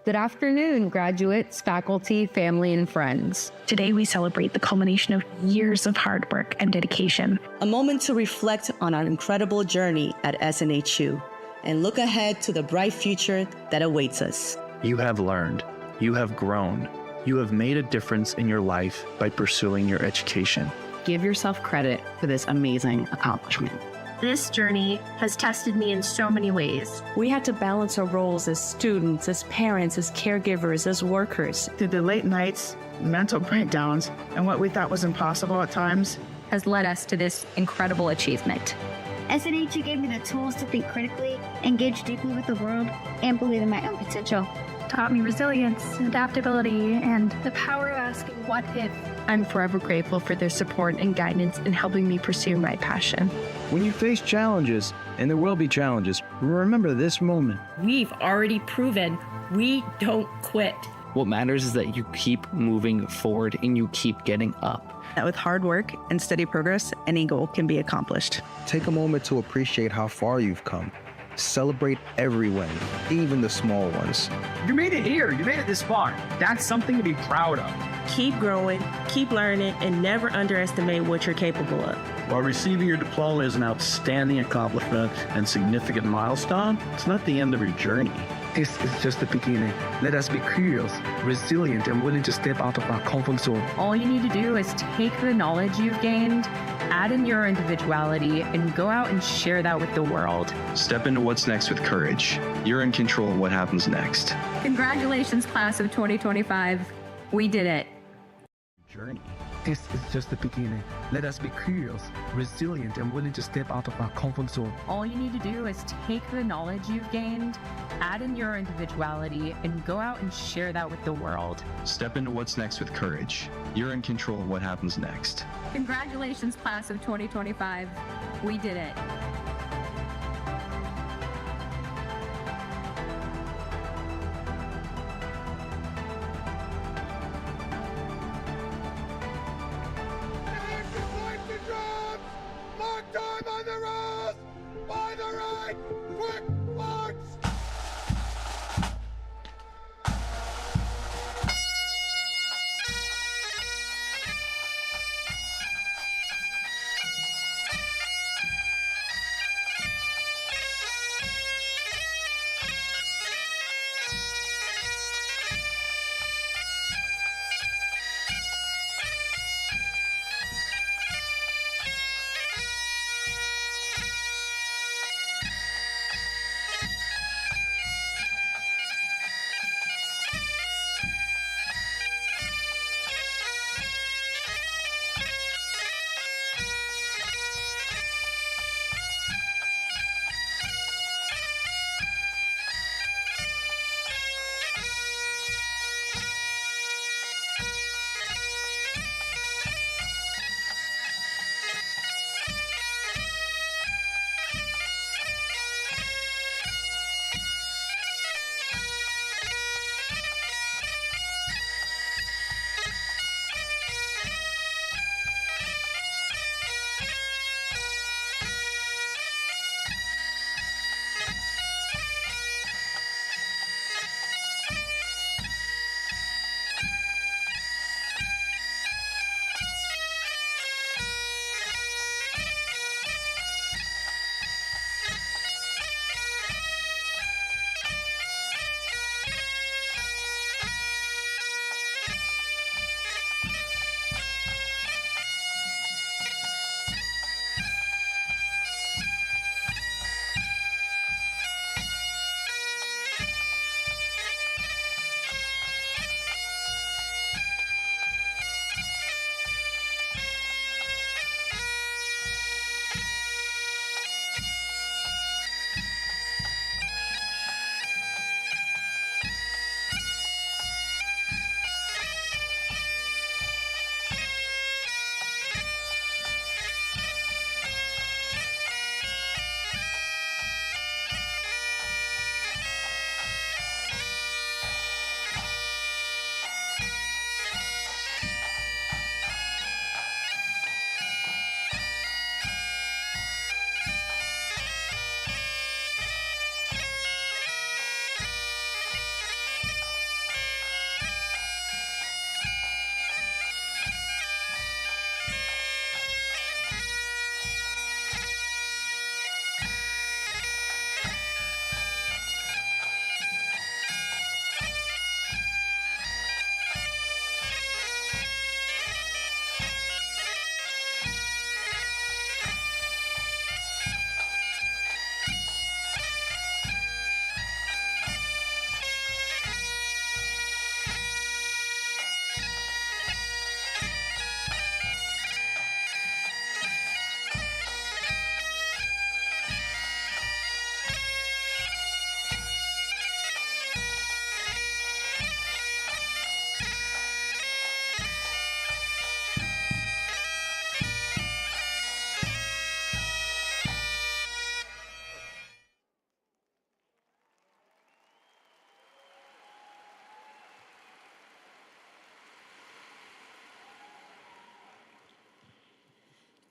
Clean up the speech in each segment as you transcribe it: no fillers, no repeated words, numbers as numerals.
Good afternoon, graduates, faculty, family, and friends. Today, we celebrate the culmination of years of hard work and dedication. A moment to reflect on our incredible journey at SNHU and look ahead to the bright future that awaits us. You have learned, you have grown, you have made a difference in your life by pursuing your education. Give yourself credit for this amazing accomplishment. This journey has tested me in so many ways. We had to balance our roles as students, as parents, as caregivers, as workers. Through the late nights, mental breakdowns, and what we thought was impossible at times, has led us to this incredible achievement. SNHU gave me the tools to think critically, engage deeply with the world, and believe in my own potential. Taught me resilience, adaptability, and the power of asking what if. I'm forever grateful for their support and guidance in helping me pursue my passion. When you face challenges, and there will be challenges, remember this moment. We've already proven we don't quit. What matters is that you keep moving forward and you keep getting up. That with hard work and steady progress, any goal can be accomplished. Take a moment to appreciate how far you've come. Celebrate every win, even the small ones. You made it here. You made it this far. That's something to be proud of. Keep growing, keep learning, and never underestimate what you're capable of. While receiving your diploma is an outstanding accomplishment and significant milestone, it's not the end of your journey. This is just the beginning. Let us be curious, resilient, and willing to step out of our comfort zone. All you need to do is take the knowledge you've gained, add in your individuality, and go out and share that with the world. Step into what's next with courage. You're in control of what happens next. Congratulations, class of 2025. We did it. Journey. This is just the beginning. Let us be curious, resilient, and willing to step out of our comfort zone. All you need to do is take the knowledge you've gained, add in your individuality, and go out and share that with the world. Step into what's next with courage. You're in control of what happens next. Congratulations, class of 2025. We did it.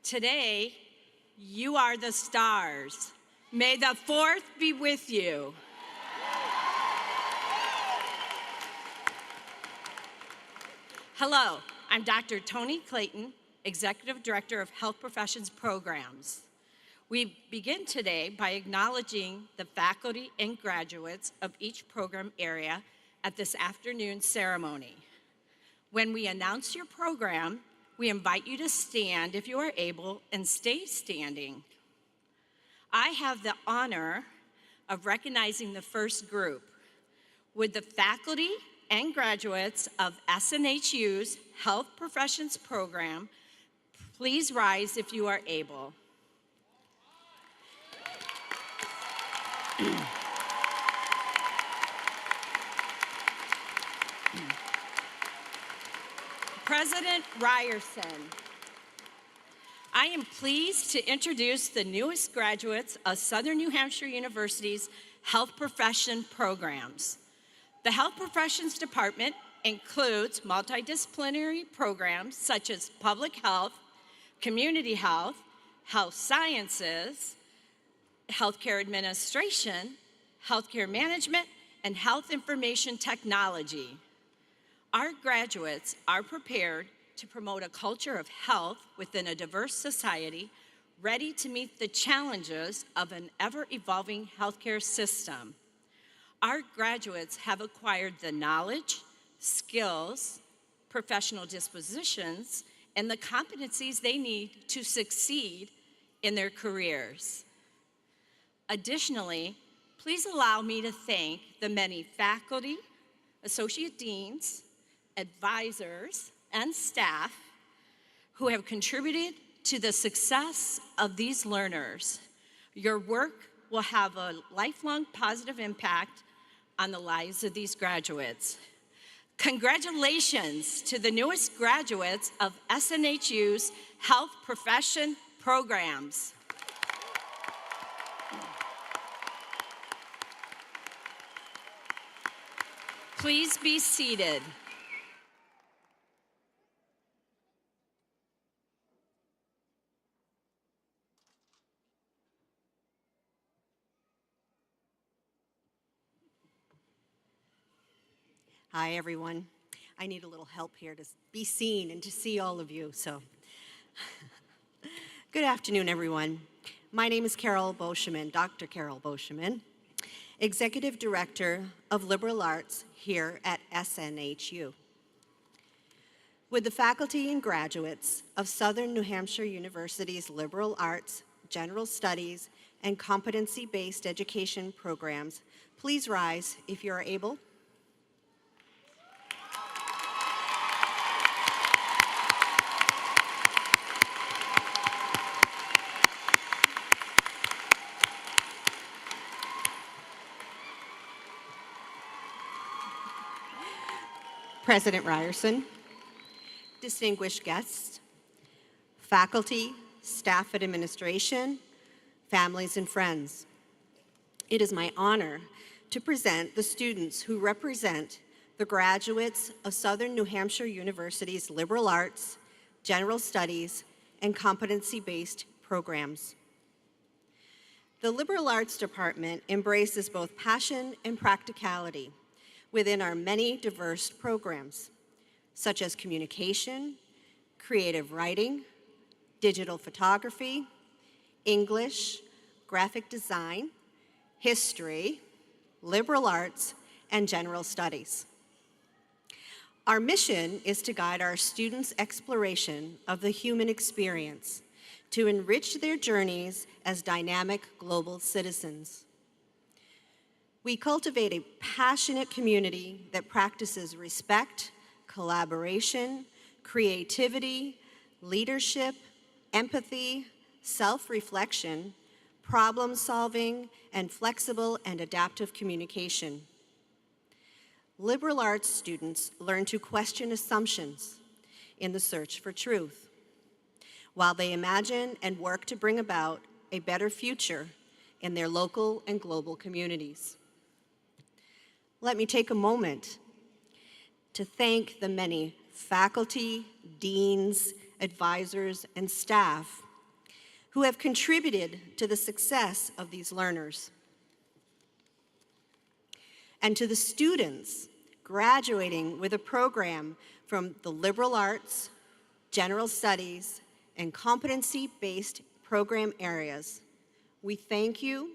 Today, you are the stars. May the 4th be with you. Hello, I'm Dr. Toni Clayton, Executive Director of Health Professions Programs. We begin today by acknowledging the faculty and graduates of each program area at this afternoon's ceremony. When we announce your program, we invite you to stand if you are able and stay standing. I have the honor of recognizing the first group. Would the faculty and graduates of SNHU's Health Professions Program please rise if you are able. President Ryerson, I am pleased to introduce the newest graduates of Southern New Hampshire University's Health Profession Programs. The Health Professions Department includes multidisciplinary programs such as public health, community health, health sciences, healthcare administration, healthcare management, and health information technology. Our graduates are prepared to promote a culture of health within a diverse society, ready to meet the challenges of an ever-evolving healthcare system. Our graduates have acquired the knowledge, skills, professional dispositions, and the competencies they need to succeed in their careers. Additionally, please allow me to thank the many faculty, associate deans, advisors, and staff who have contributed to the success of these learners. Your work will have a lifelong positive impact on the lives of these graduates. Congratulations to the newest graduates of SNHU's Health Profession Programs. Please be seated. Hi, everyone. I need a little help here to be seen and to see all of you, so. Good afternoon, everyone. My name is Carol Boscheman, Dr. Carol Boscheman, Executive Director of Liberal Arts here at SNHU. Would the faculty and graduates of Southern New Hampshire University's Liberal Arts, General Studies, and Competency-Based Education programs please rise if you are able? President Ryerson, distinguished guests, faculty, staff and administration, families and friends. It is my honor to present the students who represent the graduates of Southern New Hampshire University's Liberal Arts, General Studies, and Competency-Based programs. The Liberal Arts Department embraces both passion and practicality within our many diverse programs, such as communication, creative writing, digital photography, English, graphic design, history, liberal arts, and general studies. Our mission is to guide our students' exploration of the human experience to enrich their journeys as dynamic global citizens. We cultivate a passionate community that practices respect, collaboration, creativity, leadership, empathy, self-reflection, problem-solving, and flexible and adaptive communication. Liberal arts students learn to question assumptions in the search for truth, while they imagine and work to bring about a better future in their local and global communities. Let me take a moment to thank the many faculty, deans, advisors, and staff who have contributed to the success of these learners. And to the students graduating with a program from the liberal arts, general studies, and competency-based program areas, we thank you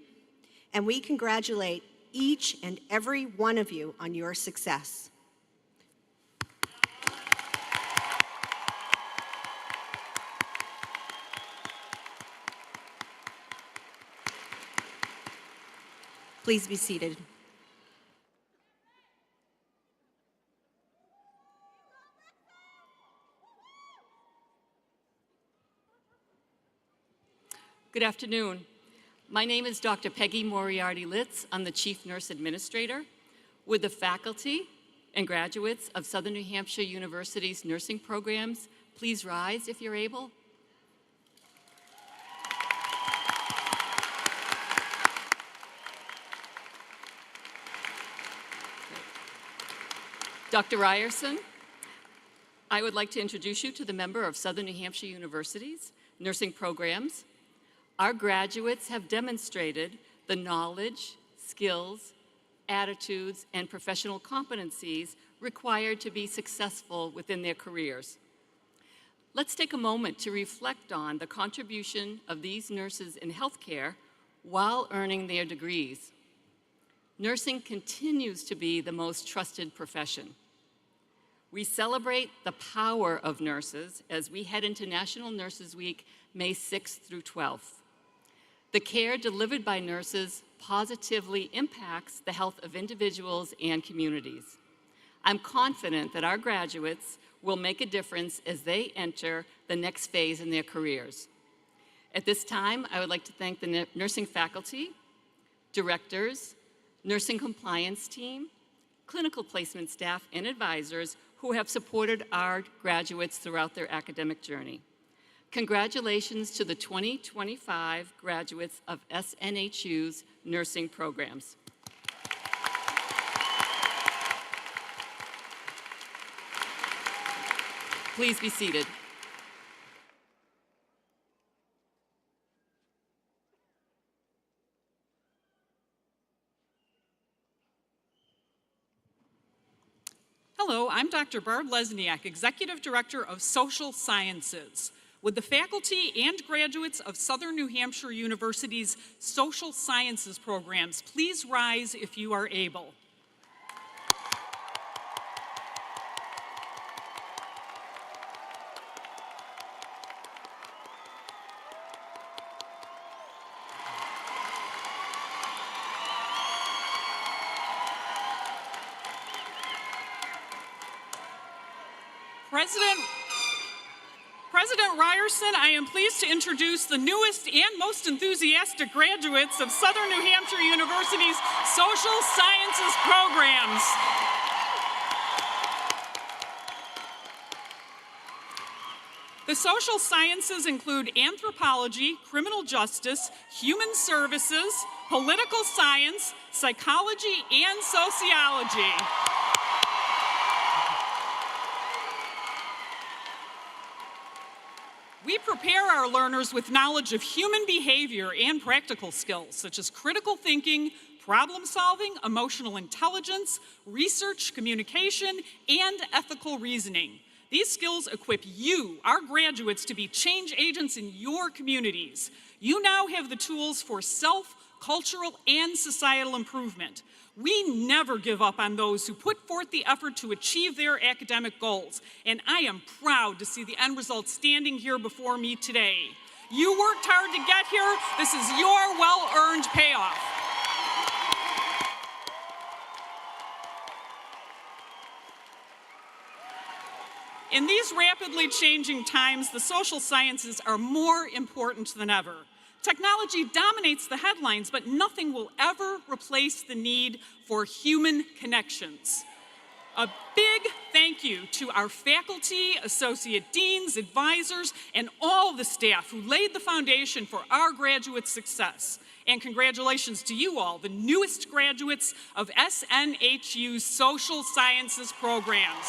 and we congratulate each and every one of you on your success. Please be seated. Good afternoon. My name is Dr. Peggy Moriarty-Litz. I'm the Chief Nurse Administrator. Would the faculty and graduates of Southern New Hampshire University's nursing programs please rise if you're able? Dr. Ryerson, I would like to introduce you to the member of Southern New Hampshire University's nursing programs. Our graduates have demonstrated the knowledge, skills, attitudes, and professional competencies required to be successful within their careers. Let's take a moment to reflect on the contribution of these nurses in healthcare while earning their degrees. Nursing continues to be the most trusted profession. We celebrate the power of nurses as we head into National Nurses Week, May 6th through 12th. The care delivered by nurses positively impacts the health of individuals and communities. I'm confident that our graduates will make a difference as they enter the next phase in their careers. At this time, I would like to thank the nursing faculty, directors, nursing compliance team, clinical placement staff, and advisors who have supported our graduates throughout their academic journey. Congratulations to the 2025 graduates of SNHU's nursing programs. Please be seated. Hello, I'm Dr. Barb Lesniak, Executive Director of Social Sciences. Would the faculty and graduates of Southern New Hampshire University's Social Sciences programs please rise if you are able? President Ryerson, I am pleased to introduce the newest and most enthusiastic graduates of Southern New Hampshire University's Social Sciences programs. The social sciences include anthropology, criminal justice, human services, political science, psychology, and sociology. We prepare our learners with knowledge of human behavior and practical skills, such as critical thinking, problem solving, emotional intelligence, research, communication, and ethical reasoning. These skills equip you, our graduates, to be change agents in your communities. You now have the tools for self, cultural, and societal improvement. We never give up on those who put forth the effort to achieve their academic goals, and I am proud to see the end result standing here before me today. You worked hard to get here. This is your well-earned payoff. In these rapidly changing times, the social sciences are more important than ever. Technology dominates the headlines, but nothing will ever replace the need for human connections. A big thank you to our faculty, associate deans, advisors, and all the staff who laid the foundation for our graduate success. And congratulations to you all, the newest graduates of SNHU's Social Sciences programs.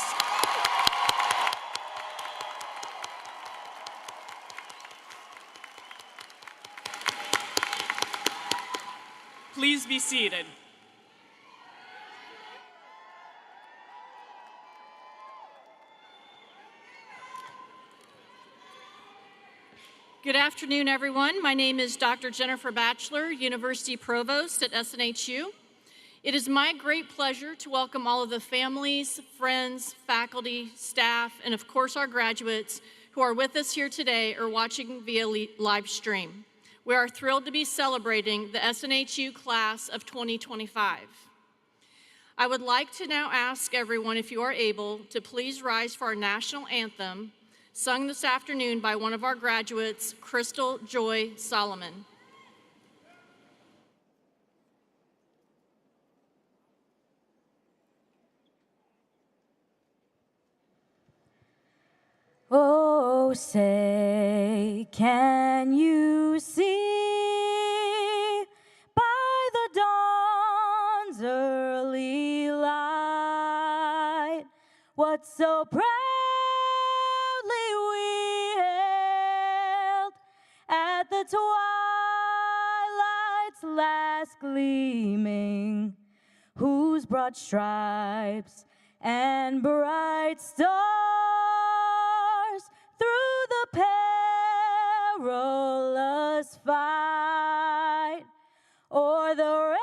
Please be seated. Good afternoon, everyone. My name is Dr. Jennifer Batchelor, University Provost at SNHU. It is my great pleasure to welcome all of the families, friends, faculty, staff, and of course our graduates who are with us here today or watching via live stream. We are thrilled to be celebrating the SNHU class of 2025. I would like to now ask everyone, if you are able, to please rise for our national anthem, sung this afternoon by one of our graduates, Christal Joy Solomon. Oh, say, can you see by the dawn's early light what so proudly we hailed at the twilight's last gleaming, whose broad stripes and bright stars through the perilous fight o'er the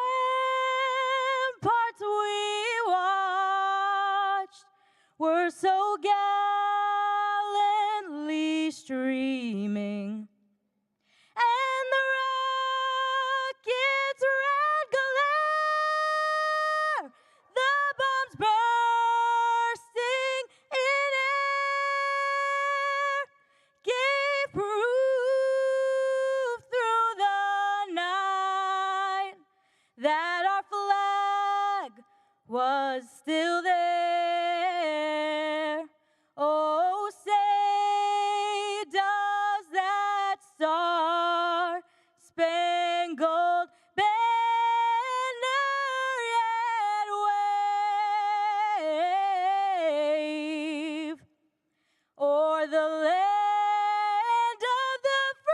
ramparts we watched were so gallantly streaming, and the rocket's red glare, the bombs bursting in air, gave proof through the night that our flag was still there. Oh, say, does that star-spangled banner yet wave o'er the land of the free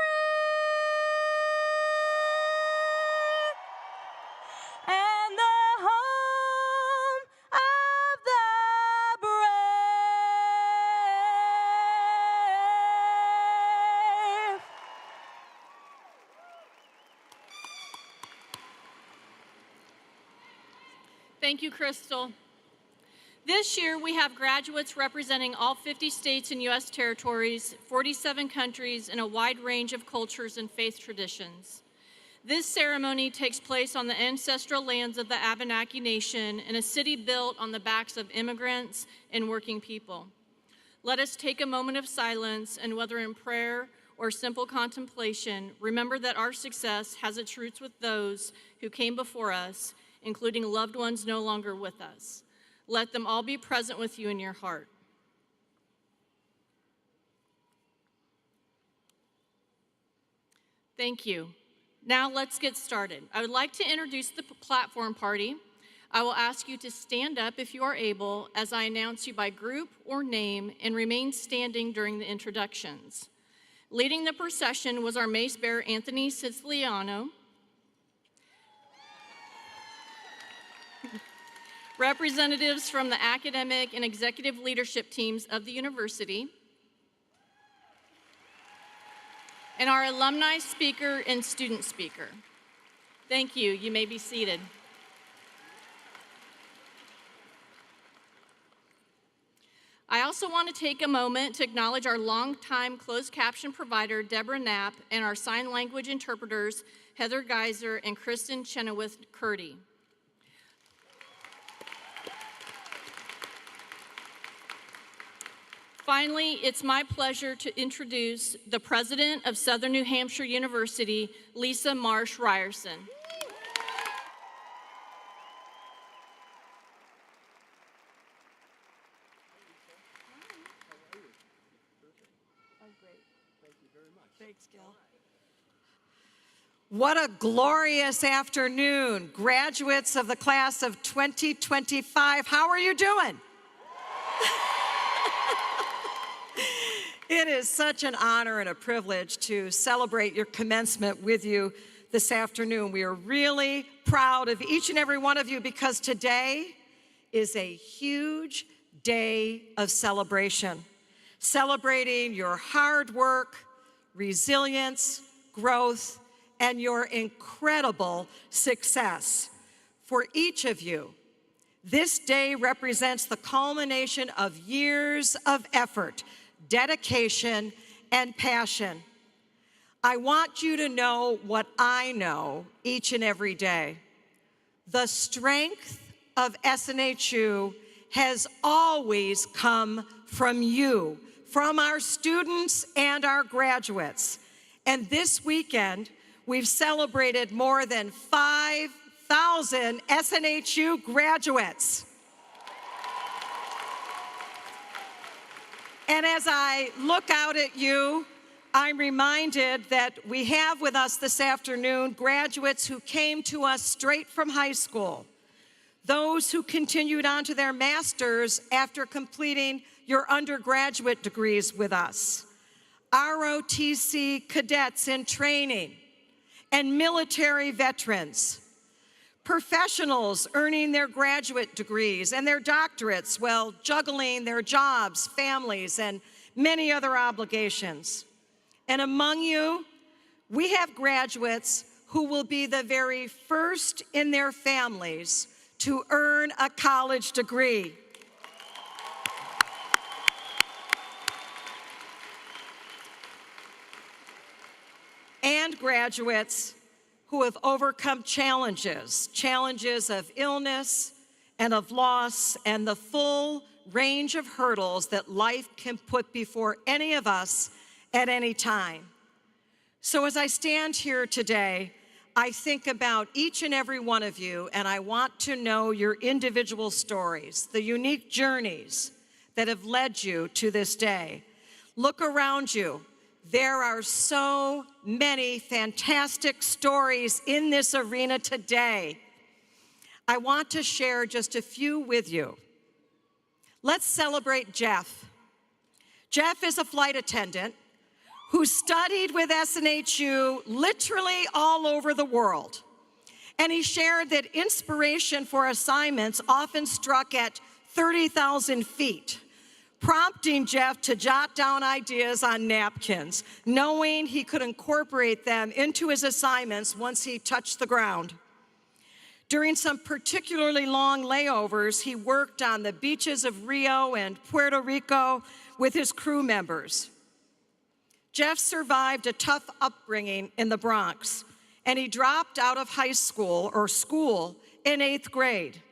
and the home of the brave? Thank you, Christal. This year, we have graduates representing all 50 states and U.S. territories, 47 countries, and a wide range of cultures and faith traditions. This ceremony takes place on the ancestral lands of the Abenaki Nation in a city built on the backs of immigrants and working people. Let us take a moment of silence, and whether in prayer or simple contemplation, remember that our success has its roots with those who came before us, including loved ones no longer with us. Let them all be present with you in your heart. Thank you. Now let's get started. I would like to introduce the platform party. I will ask you to stand up if you are able as I announce you by group or name, and remain standing during the introductions. Leading the procession was our mace bearer, Anthony Siciliano. Representatives from the academic and executive leadership teams of the university, and our alumni speaker and student speaker. Thank you. You may be seated. I also want to take a moment to acknowledge our longtime closed caption provider, Deborah Knapp, and our sign language interpreters, Heather Geiser and Kristen Chenoweth-Curdy. Finally, it's my pleasure to introduce the president of Southern New Hampshire University, Lisa Marsh Ryerson. Thanks, Gil. What a glorious afternoon. Graduates of the class of 2025, how are you doing? It is such an honor and a privilege to celebrate your commencement with you this afternoon. We are really proud of each and every one of you because today is a huge day of celebration. Celebrating your hard work, resilience, growth, and your incredible success. For each of you, this day represents the culmination of years of effort, dedication, and passion. I want you to know what I know each and every day. The strength of SNHU has always come from you, from our students and our graduates. And this weekend, we've celebrated more than 5,000 SNHU graduates. And as I look out at you, I'm reminded that we have with us this afternoon graduates who came to us straight from high school, those who continued on to their masters after completing your undergraduate degrees with us, ROTC cadets in training, and military veterans, professionals earning their graduate degrees and their doctorates while juggling their jobs, families, and many other obligations. And among you, we have graduates who will be the very first in their families to earn a college degree. And graduates who have overcome challenges of illness and of loss and the full range of hurdles that life can put before any of us at any time. So as I stand here today, I think about each and every one of you, and I want to know your individual stories, the unique journeys that have led you to this day. Look around you. There are so many fantastic stories in this arena today. I want to share just a few with you. Let's celebrate Jeff. Jeff is a flight attendant who studied with SNHU literally all over the world. And he shared that inspiration for assignments often struck at 30,000 feet, prompting Jeff to jot down ideas on napkins, knowing he could incorporate them into his assignments once he touched the ground. During some particularly long layovers, he worked on the beaches of Rio and Puerto Rico with his crew members. Jeff survived a tough upbringing in the Bronx, and he dropped out of high school or school in 8th grade.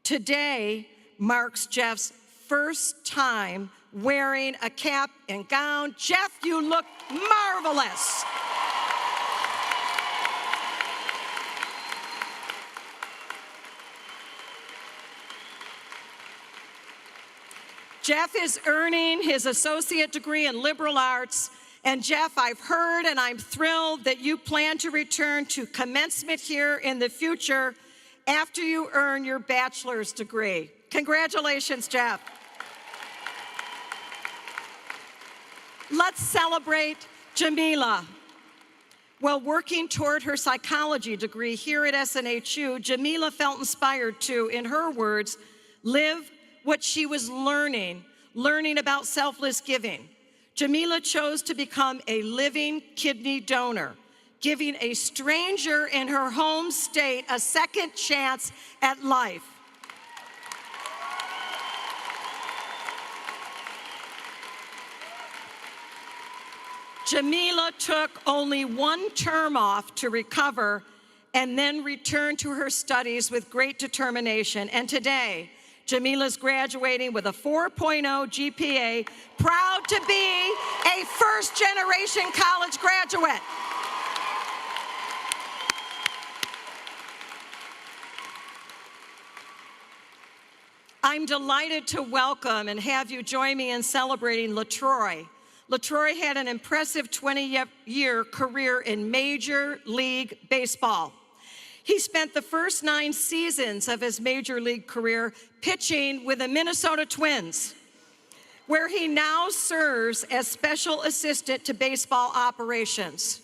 Today marks Jeff's first time wearing a cap and gown. Jeff, you look marvelous. Jeff is earning his associate degree in liberal arts. And Jeff, I've heard and I'm thrilled that you plan to return to commencement here in the future after you earn your bachelor's degree. Congratulations, Jeff. Let's celebrate Jamila. While working toward her psychology degree here at SNHU, Jamila felt inspired to, in her words, live what she was learning about selfless giving. Jamila chose to become a living kidney donor, giving a stranger in her home state a second chance at life. Jamila took only one term off to recover and then returned to her studies with great determination. And today, Jamila's graduating with a 4.0 GPA, proud to be a first-generation college graduate. I'm delighted to welcome and have you join me in celebrating LaTroy. LaTroy had an impressive 20-year career in Major League Baseball. He spent the first 9 seasons of his Major League career pitching with the Minnesota Twins, where he now serves as special assistant to baseball operations.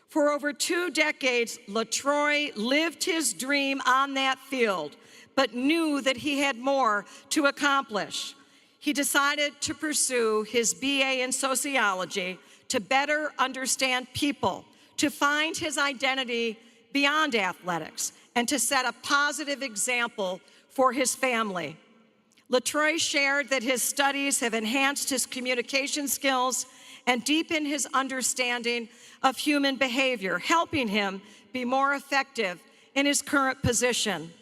For over 2 decades, LaTroy lived his dream on that field, but knew that he had more to accomplish. He decided to pursue his BA in sociology to better understand people, to find his identity beyond athletics, and to set a positive example for his family. LaTroy shared that his studies have enhanced his communication skills and deepened his understanding of human behavior, helping him be more effective in his current position.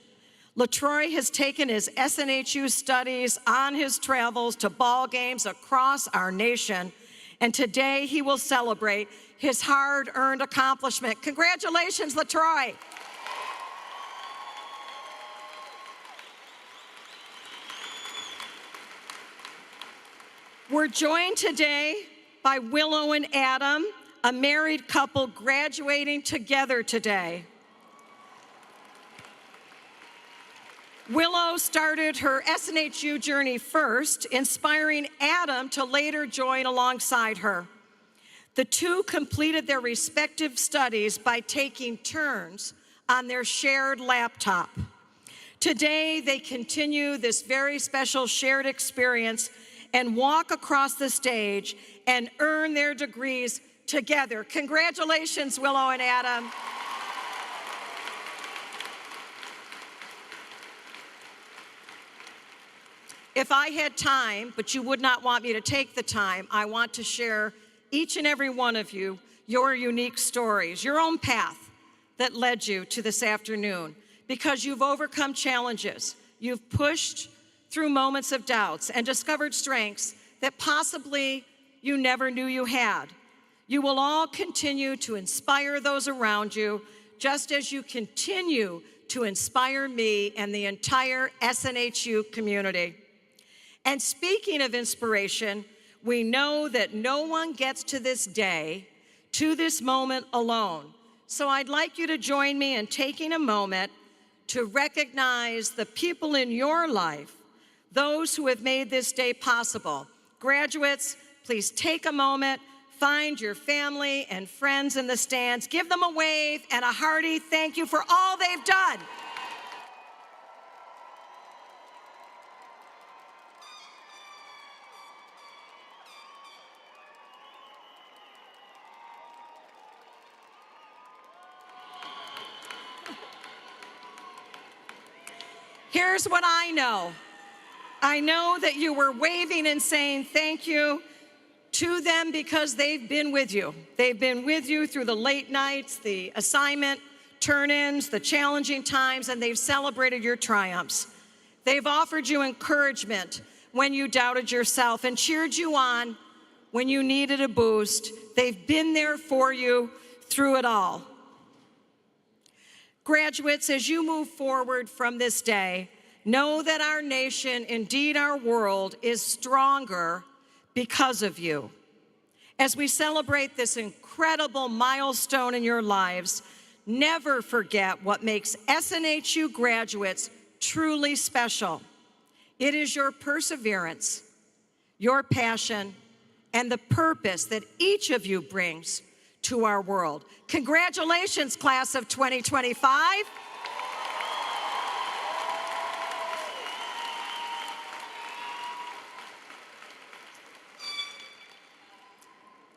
LaTroy has taken his SNHU studies on his travels to ball games across our nation, and today he will celebrate his hard-earned accomplishment. Congratulations, LaTroy. We're joined today by Willow and Adam, a married couple graduating together today. Willow started her SNHU journey first, inspiring Adam to later join alongside her. The two completed their respective studies by taking turns on their shared laptop. Today, they continue this very special shared experience and walk across the stage and earn their degrees together. Congratulations, Willow and Adam. If I had time, but you would not want me to take the time, I want to share each and every one of you your unique stories, your own path that led you to this afternoon, because you've overcome challenges, you've pushed through moments of doubts and discovered strengths that possibly you never knew you had. You will all continue to inspire those around you, just as you continue to inspire me and the entire SNHU community. And speaking of inspiration, we know that no one gets to this day, to this moment alone. So I'd like you to join me in taking a moment to recognize the people in your life, those who have made this day possible. Graduates, please take a moment, find your family and friends in the stands, give them a wave and a hearty thank you for all they've done. Here's what I know. I know that you were waving and saying thank you to them because they've been with you. They've been with you through the late nights, the assignment turn-ins, the challenging times, and they've celebrated your triumphs. They've offered you encouragement when you doubted yourself and cheered you on when you needed a boost. They've been there for you through it all. Graduates, as you move forward from this day, know that our nation, indeed our world, is stronger because of you. As we celebrate this incredible milestone in your lives, never forget what makes SNHU graduates truly special. It is your perseverance, your passion, and the purpose that each of you brings to our world. Congratulations, class of 2025.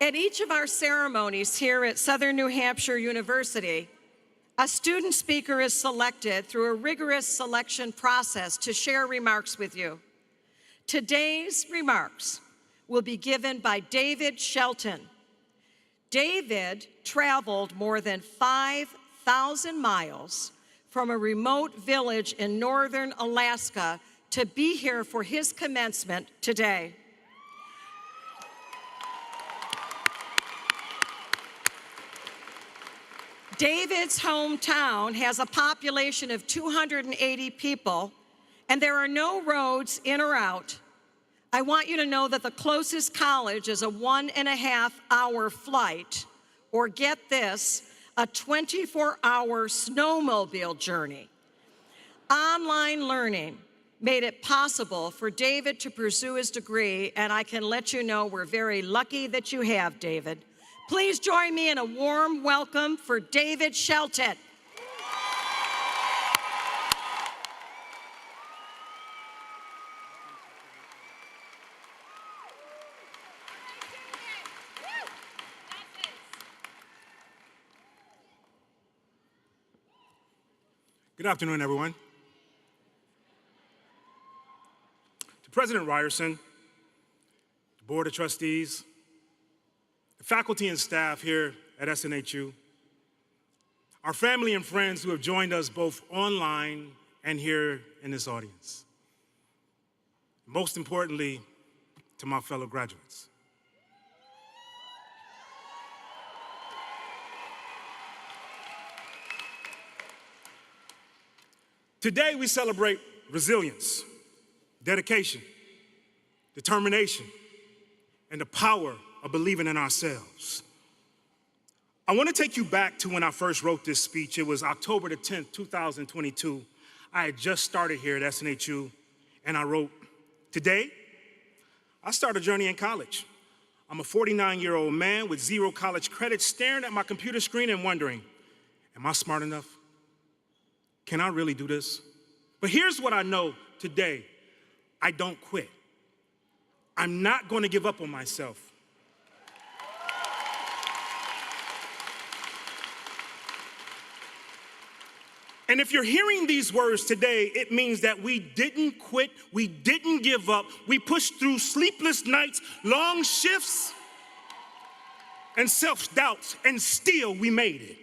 At each of our ceremonies here at Southern New Hampshire University, a student speaker is selected through a rigorous selection process to share remarks with you. Today's remarks will be given by David Shelton. David traveled more than 5,000 miles from a remote village in northern Alaska to be here for his commencement today. David's hometown has a population of 280 people, and there are no roads in or out. I want you to know that the closest college is a 1.5-hour flight, or get this, a 24-hour snowmobile journey. Online learning made it possible for David to pursue his degree, and I can let you know we're very lucky that you have, David. Please join me in a warm welcome for David Shelton. Good afternoon, everyone. To President Ryerson, the Board of Trustees, the faculty and staff here at SNHU, our family and friends who have joined us both online and here in this audience. Most importantly, to my fellow graduates. Today, we celebrate resilience, dedication, determination, and the power of believing in ourselves. I want to take you back to when I first wrote this speech. It was October the 10th, 2022. I had just started here at SNHU, and I wrote, "Today, I start a journey in college. I'm a 49-year-old man with 0 college credits, staring at my computer screen and wondering, am I smart enough? Can I really do this? But here's what I know today. I don't quit. I'm not going to give up on myself. And if you're hearing these words today, it means that we didn't quit, we didn't give up, we pushed through sleepless nights, long shifts, and self-doubts, and still we made it.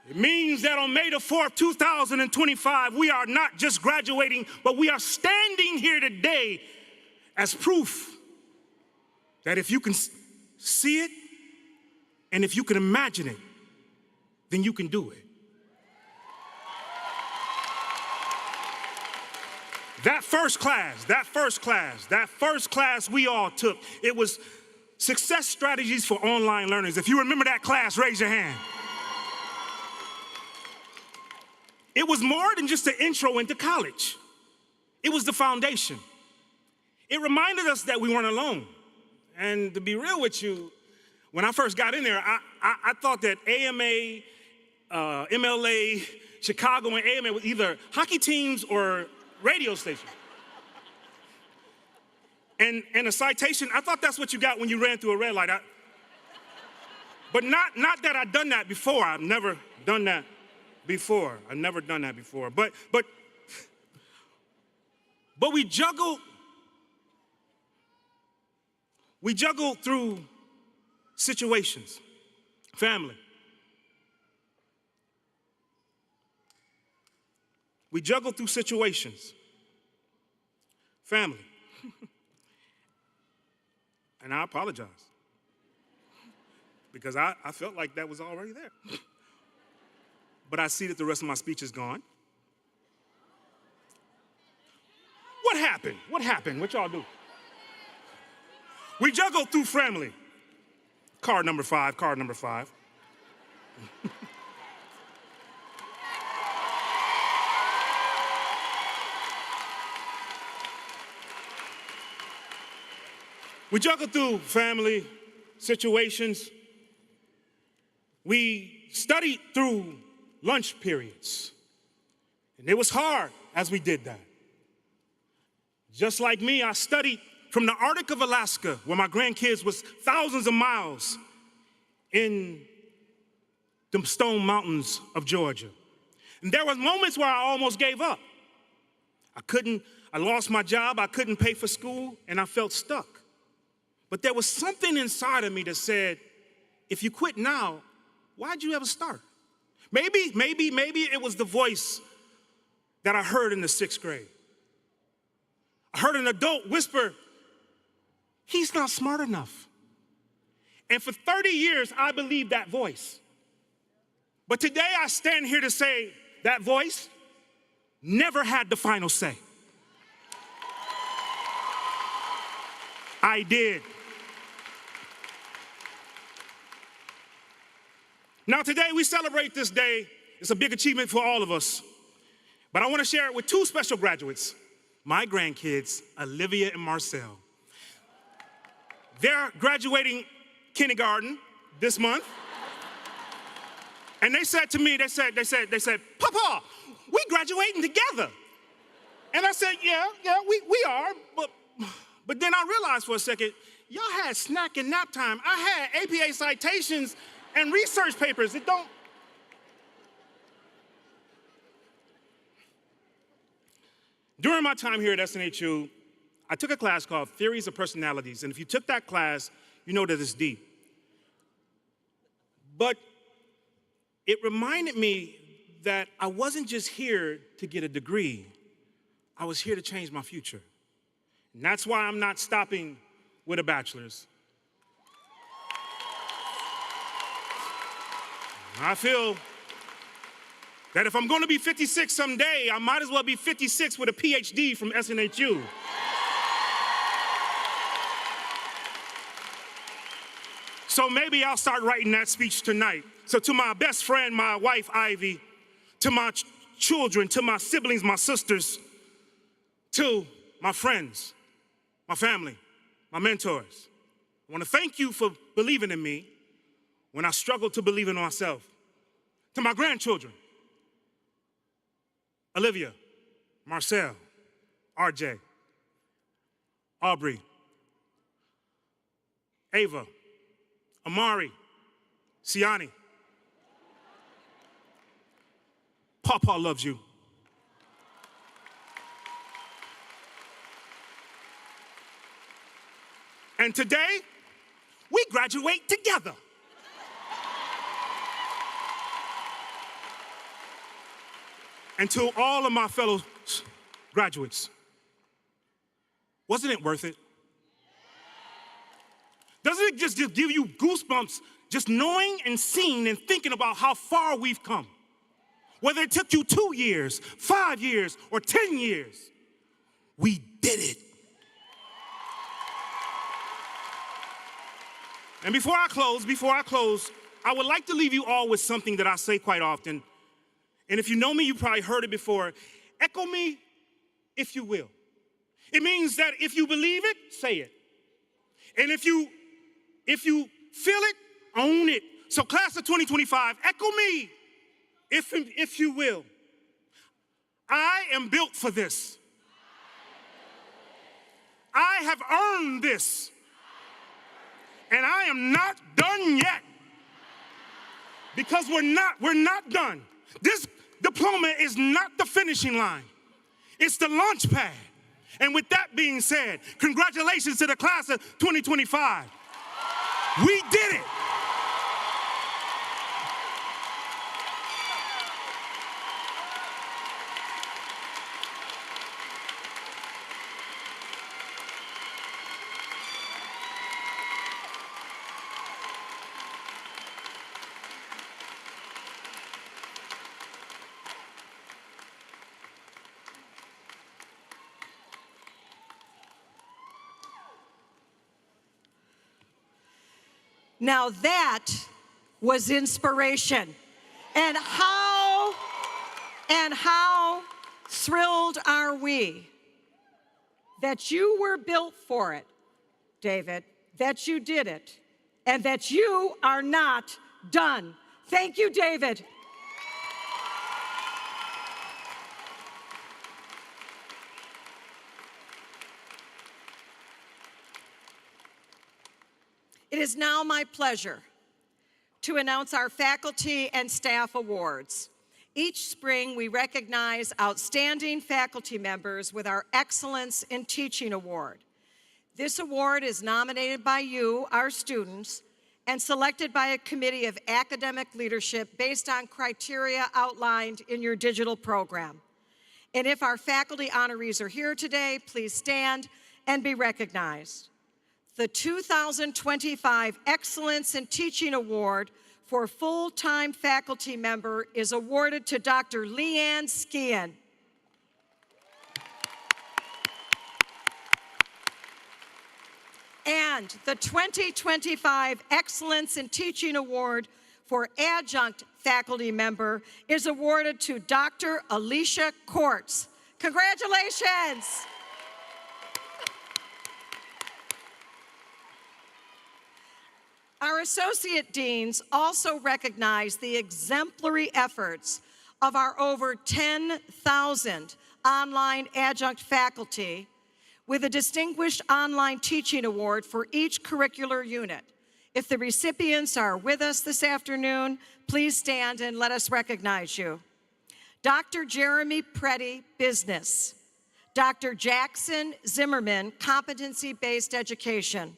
It means that on May the 4th, 2025, we are not just graduating, but we are standing here today as proof that if you can see it and if you can imagine it, then you can do it. That first class we all took, it was Success Strategies for Online Learners. If you remember that class, raise your hand. It was more than just an intro into college. It was the foundation. It reminded us that we weren't alone. And to be real with you, when I first got in there, I thought that AMA, MLA, Chicago, and AMA were either hockey teams or radio stations. And a citation, I thought that's what you got when you ran through a red light. But not that I'd done that before. I've never done that before. I've never done that before. But we juggle through situations. Family. We juggle through situations. Family. And I apologize. Because I felt like that was already there. But I see that the rest of my speech is gone. What happened? What happened? What y'all do? We juggle through family. Card number 5. We juggle through family situations. We studied through lunch periods. And it was hard as we did that. Just like me, I studied from the Arctic of Alaska, where my grandkids was thousands of miles in the Stone Mountains of Georgia. And there were moments where I almost gave up. I lost my job, I couldn't pay for school, and I felt stuck. But there was something inside of me that said, if you quit now, why'd you ever start? Maybe it was the voice that I heard in the 6th grade. I heard an adult whisper, he's not smart enough. And for 30 years, I believed that voice. But today I stand here to say that voice never had the final say. I did. Now today we celebrate this day. It's a big achievement for all of us. But I want to share it with 2 special graduates, my grandkids, Olivia and Marcel. They're graduating kindergarten this month. And they said to me, they said, Papa, we graduating together. And I said, yeah, we are. But then I realized for a second, y'all had snack and nap time. I had APA citations and research papers. It don't. During my time here at SNHU, I took a class called Theories of Personalities. And if you took that class, you know that it's deep. But it reminded me that I wasn't just here to get a degree. I was here to change my future. And that's why I'm not stopping with a bachelor's. I feel that if I'm going to be 56 someday, I might as well be 56 with a PhD from SNHU. So maybe I'll start writing that speech tonight. So to my best friend, my wife, Ivy, to my children, to my siblings, my sisters, to my friends, my family, my mentors, I want to thank you for believing in me when I struggled to believe in myself. To my grandchildren, Olivia, Marcel, RJ, Aubrey, Ava, Amari, Siani. Papa loves you. And today, we graduate together. And to all of my fellow graduates, wasn't it worth it? Doesn't it just give you goosebumps just knowing and seeing and thinking about how far we've come? Whether it took you 2 years, 5 years, or 10 years, we did it. And before I close, I would like to leave you all with something that I say quite often. And if you know me, you probably heard it before. Echo me if you will. It means that if you believe it, say it. And if you feel it, own it. So class of 2025, echo me if you will. I am built for this. I have earned this. And I am not done yet. Because we're not done. This diploma is not the finishing line. It's the launch pad. And with that being said, congratulations to the class of 2025. We did it. Now that was inspiration. And how thrilled are we that you were built for it, David, that you did it, and that you are not done. Thank you, David. It is now my pleasure to announce our faculty and staff awards. Each spring, we recognize outstanding faculty members with our Excellence in Teaching Award. This award is nominated by you, our students, and selected by a committee of academic leadership based on criteria outlined in your digital program. And if our faculty honorees are here today, please stand and be recognized. The 2025 Excellence in Teaching Award for full-time faculty member is awarded to Dr. Leanne Skian. And the 2025 Excellence in Teaching Award for adjunct faculty member is awarded to Dr. Alicia Kortz. Congratulations. Our associate deans also recognize the exemplary efforts of our over 10,000 online adjunct faculty with a Distinguished Online Teaching Award for each curricular unit. If the recipients are with us this afternoon, please stand and let us recognize you. Dr. Jeremy Preddy, Business. Dr. Jackson Zimmerman, Competency-Based Education.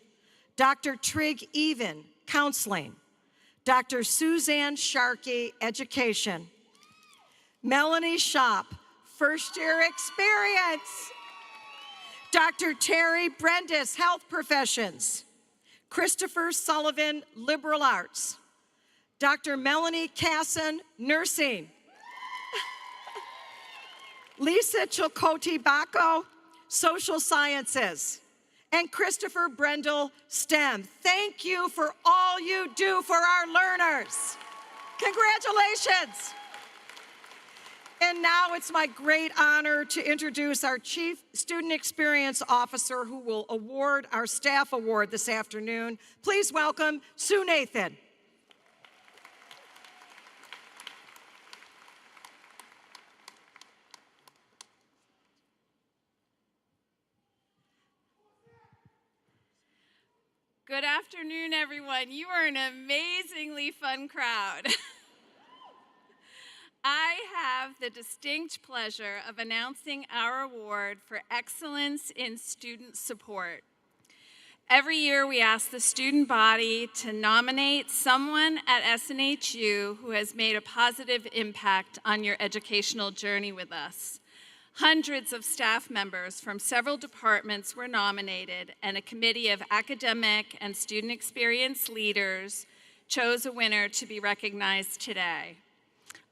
Dr. Trig Even, Counseling. Dr. Suzanne Sharkey, Education. Melanie Shop, First Year Experience. Dr. Terry Brendis, Health Professions. Christopher Sullivan, Liberal Arts. Dr. Melanie Casson, Nursing. Lisa Chilcote Bacco, Social Sciences. And Christopher Brendel, STEM. Thank you for all you do for our learners. Congratulations. And now it's my great honor to introduce our Chief Student Experience Officer who will award our staff award this afternoon. Please welcome Sue Nathan. Good afternoon, everyone. You are an amazingly fun crowd. I have the distinct pleasure of announcing our award for excellence in student support. Every year we ask the student body to nominate someone at SNHU who has made a positive impact on your educational journey with us. Hundreds of staff members from several departments were nominated, and a committee of academic and student experience leaders chose a winner to be recognized today.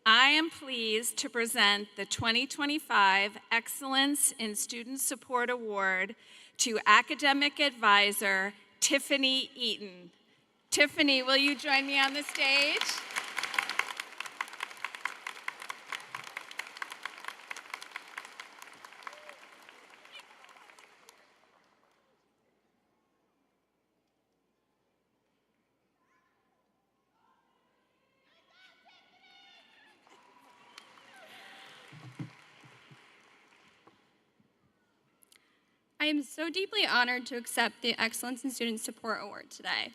I am pleased to present the 2025 Excellence in Student Support Award to Academic Advisor Tiffany Eaton. Tiffany, will you join me on the stage? I am so deeply honored to accept the Excellence in Student Support Award today.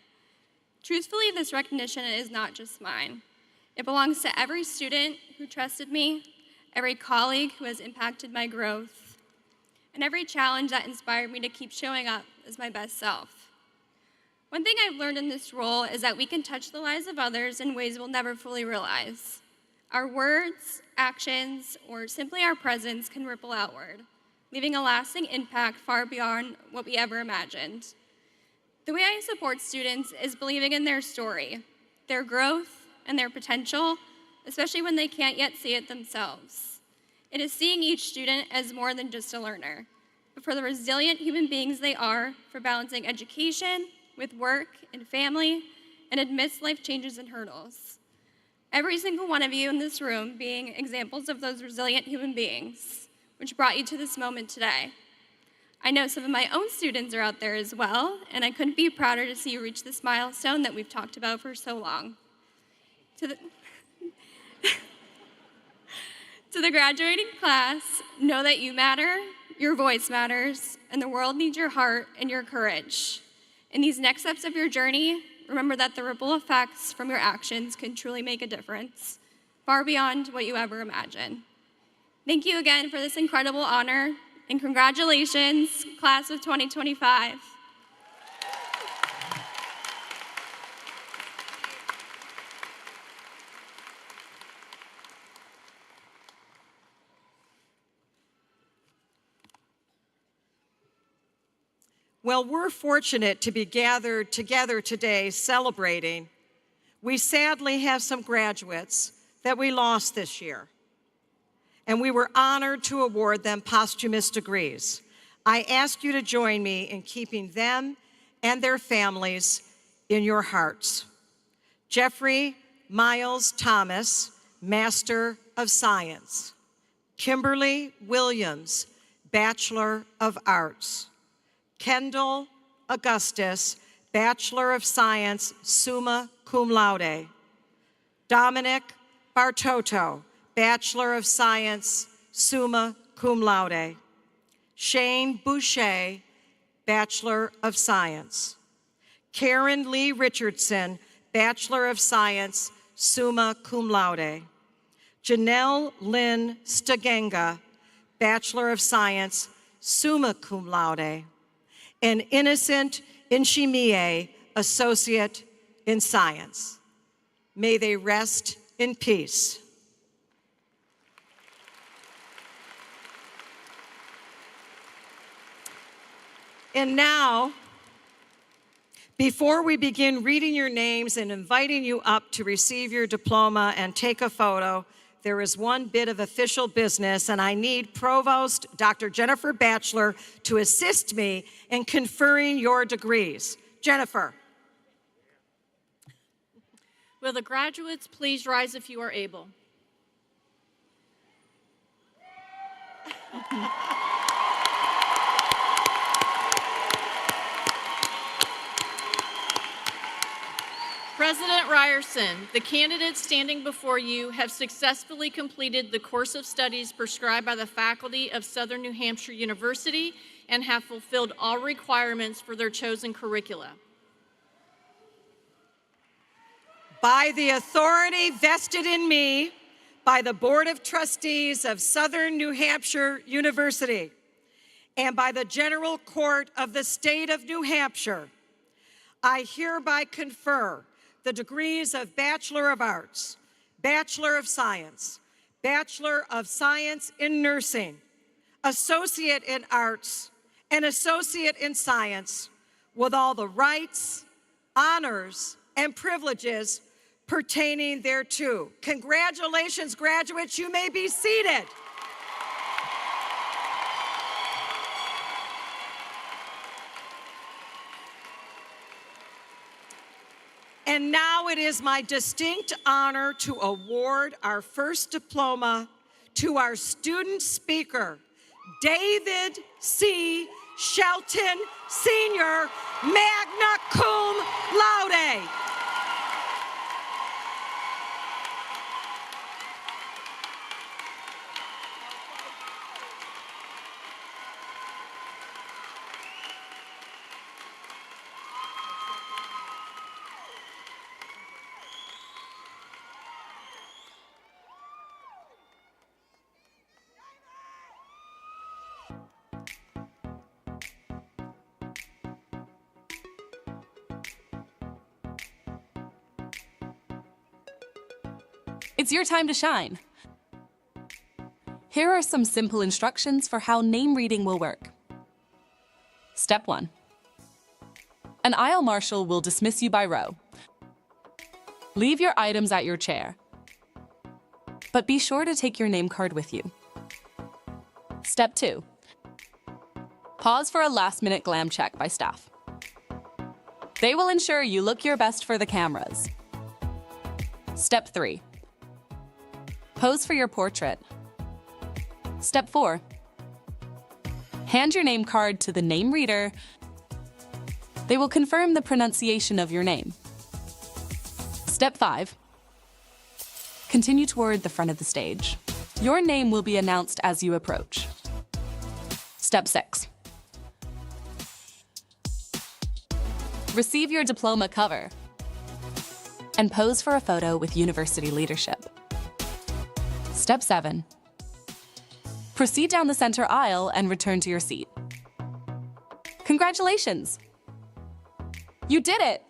Truthfully, this recognition is not just mine. It belongs to every student who trusted me, every colleague who has impacted my growth, and every challenge that inspired me to keep showing up as my best self. One thing I've learned in this role is that we can touch the lives of others in ways we'll never fully realize. Our words, actions, or simply our presence can ripple outward, leaving a lasting impact far beyond what we ever imagined. The way I support students is believing in their story, their growth, and their potential, especially when they can't yet see it themselves. It is seeing each student as more than just a learner, but for the resilient human beings they are, for balancing education with work and family, and amidst life changes and hurdles. Every single one of you in this room being examples of those resilient human beings, which brought you to this moment today. I know some of my own students are out there as well, and I couldn't be prouder to see you reach this milestone that we've talked about for so long. To the graduating class, know that you matter, your voice matters, and the world needs your heart and your courage. In these next steps of your journey, remember that the ripple effects from your actions can truly make a difference, far beyond what you ever imagined. Thank you again for this incredible honor, and congratulations, class of 2025. Well, we're fortunate to be gathered together today celebrating. We sadly have some graduates that we lost this year, and we were honored to award them posthumous degrees. I ask you to join me in keeping them and their families in your hearts. Jeffrey Miles Thomas, Master of Science. Kimberly Williams, Bachelor of Arts. Kendall Augustus, Bachelor of Science, summa cum laude. Dominic Bartoto, Bachelor of Science, summa cum laude. Shane Boucher, Bachelor of Science. Karen Lee Richardson, Bachelor of Science, summa cum laude. Janelle Lynn Stagenga, Bachelor of Science, summa cum laude. And Innocent Inchimie, Associate in Science. May they rest in peace. And now, before we begin reading your names and inviting you up to receive your diploma and take a photo, there is one bit of official business, and I need Provost Dr. Jennifer Batchelor to assist me in conferring your degrees. Jennifer. Will the graduates please rise if you are able? President Ryerson, the candidates standing before you have successfully completed the course of studies prescribed by the faculty of Southern New Hampshire University and have fulfilled all requirements for their chosen curricula. By the authority vested in me by the Board of Trustees of Southern New Hampshire University and by the General Court of the State of New Hampshire, I hereby confer the degrees of Bachelor of Arts, Bachelor of Science, Bachelor of Science in Nursing, Associate in Arts, and Associate in Science with all the rights, honors, and privileges pertaining thereto. Congratulations, graduates. You may be seated. And now it is my distinct honor to award our first diploma to our student speaker, David C Shelton Sr, magna cum laude. It's your time to shine. Here are some simple instructions for how name reading will work. Step 1. An aisle marshal will dismiss you by row. Leave your items at your chair, but be sure to take your name card with you. Step 2. Pause for a last-minute glam check by staff. They will ensure you look your best for the cameras. Step 3. Pose for your portrait. Step 4. Hand your name card to the name reader. They will confirm the pronunciation of your name. Step 5. Continue toward the front of the stage. Your name will be announced as you approach. Step 6. Receive your diploma cover and pose for a photo with university leadership. Step 7. Proceed down the center aisle and return to your seat. Congratulations! You did it!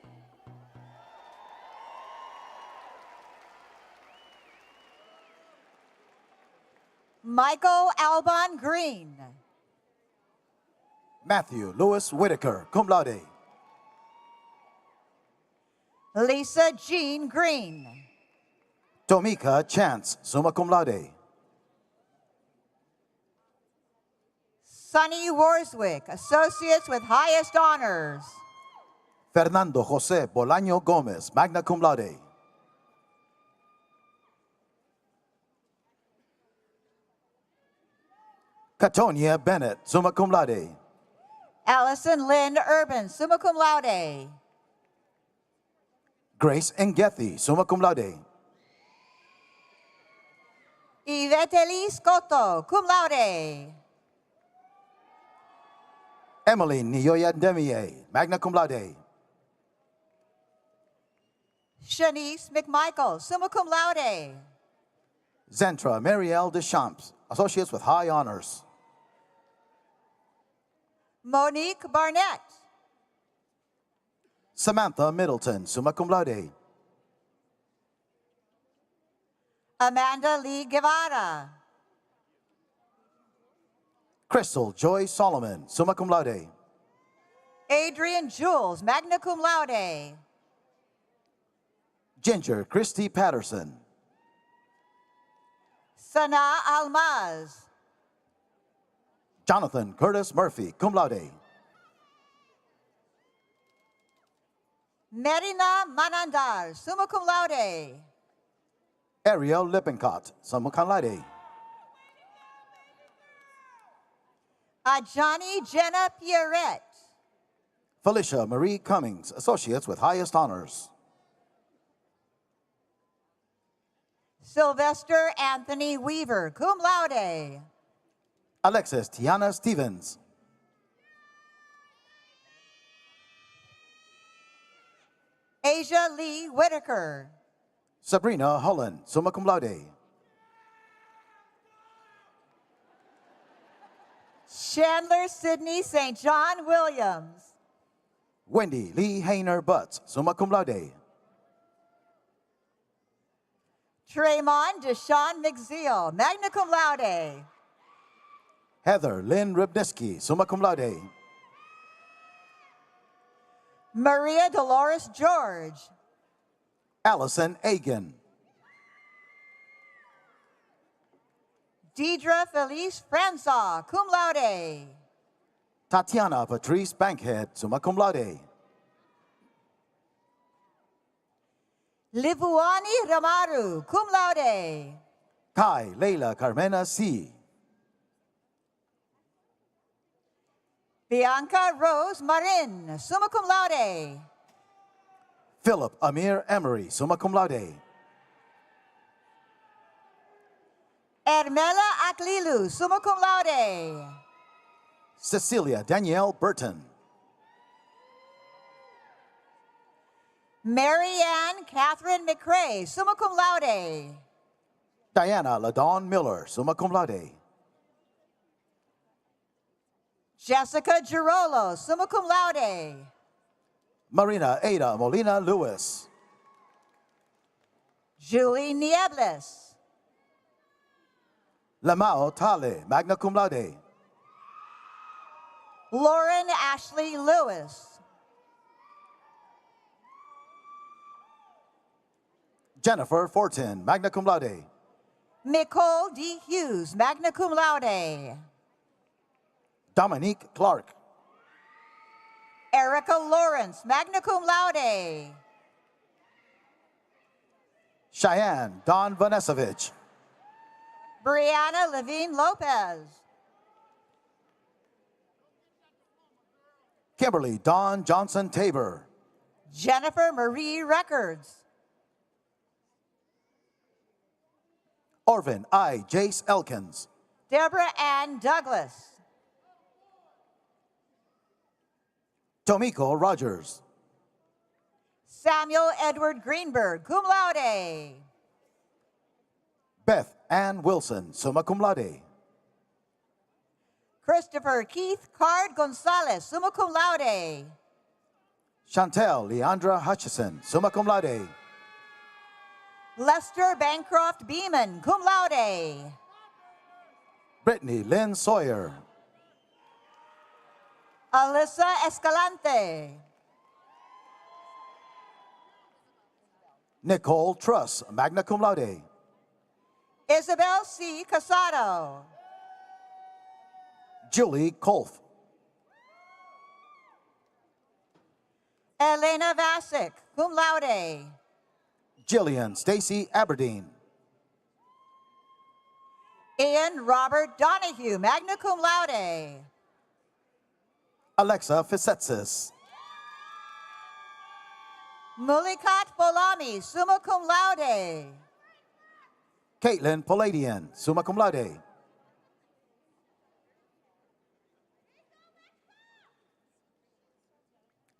Michael Alban Green. Matthew Lewis Whitaker, cum laude. Lisa Jean Green. Tomika Chance, summa cum laude. Sonny Warswick, Associates with Highest Honors. Fernando Jose Bolaño Gomez, magna cum laude. Katonia Bennett, summa cum laude. Allison Lynn Urban, summa cum laude. Grace Ngethi, summa cum laude. Yveteli Scotto, cum laude. Emily Nioya Demier, magna cum laude. Shanice McMichael, summa cum laude. Zentra Marielle Deschamps, associates with high honors. Monique Barnett. Samantha Middleton, summa cum laude. Amanda Lee Guevara. Christal Joy Solomon, summa cum laude. Adrian Jules, magna cum laude. Ginger Christy Patterson. Sana Almaz. Jonathan Curtis Murphy, cum laude. Merina Manandar, summa cum laude. Ariel Lippincott, summa cum laude. Ajani Jenna Pierrette. Felicia Marie Cummings, associates with highest honors. Sylvester Anthony Weaver, cum laude. Alexis Tiana Stevens. Asia Lee Whitaker. Sabrina Holland, summa cum laude. Chandler Sidney St. John Williams. Wendy Lee Hayner Butts, summa cum laude. Tremont Deshawn McZeal, magna cum laude. Heather Lynn Rybniski, summa cum laude. Maria Dolores George. Allison Agan. Deidre Felice Francois, cum laude. Tatiana Patrice Bankhead, summa cum laude. Livuani Ramaru, cum laude. Kai Leila Carmena C. Bianca Rose Marin, summa cum laude. Philip Amir Emery, summa cum laude. Ermela Aklilu, summa cum laude. Cecilia Danielle Burton. Marianne Catherine McCrae, summa cum laude. Diana LaDawn Miller, summa cum laude. Jessica Girolo, summa cum laude. Marina Ada Molina Lewis. Julie Niebles. Lamau Tale, magna cum laude. Lauren Ashley Lewis. Jennifer Fortin, magna cum laude. Nicole D. Hughes, magna cum laude. Dominique Clark. Erica Lawrence, magna cum laude. Cheyenne Don Vanessevich. Brianna Levine Lopez. Kimberly Dawn Johnson Tabor. Jennifer Marie Records. Orvin I. Jace Elkins. Deborah Ann Douglas. Tomiko Rogers. Samuel Edward Greenberg, cum laude. Beth Ann Wilson, summa cum laude. Christopher Keith Card Gonzalez, summa cum laude. Chantel Leandra Hutchison, summa cum laude. Lester Bancroft Beeman, cum laude. Brittany Lynn Sawyer. Alyssa Escalante. Nicole Truss, magna cum laude. Isabel C. Casado. Julie Kolf. Elena Vasic, cum laude. Jillian Stacy Aberdeen. Ian Robert Donahue, magna cum laude. Alexa Fisetsis. Mulikat Polami, summa cum laude. Caitlin Palladian, summa cum laude.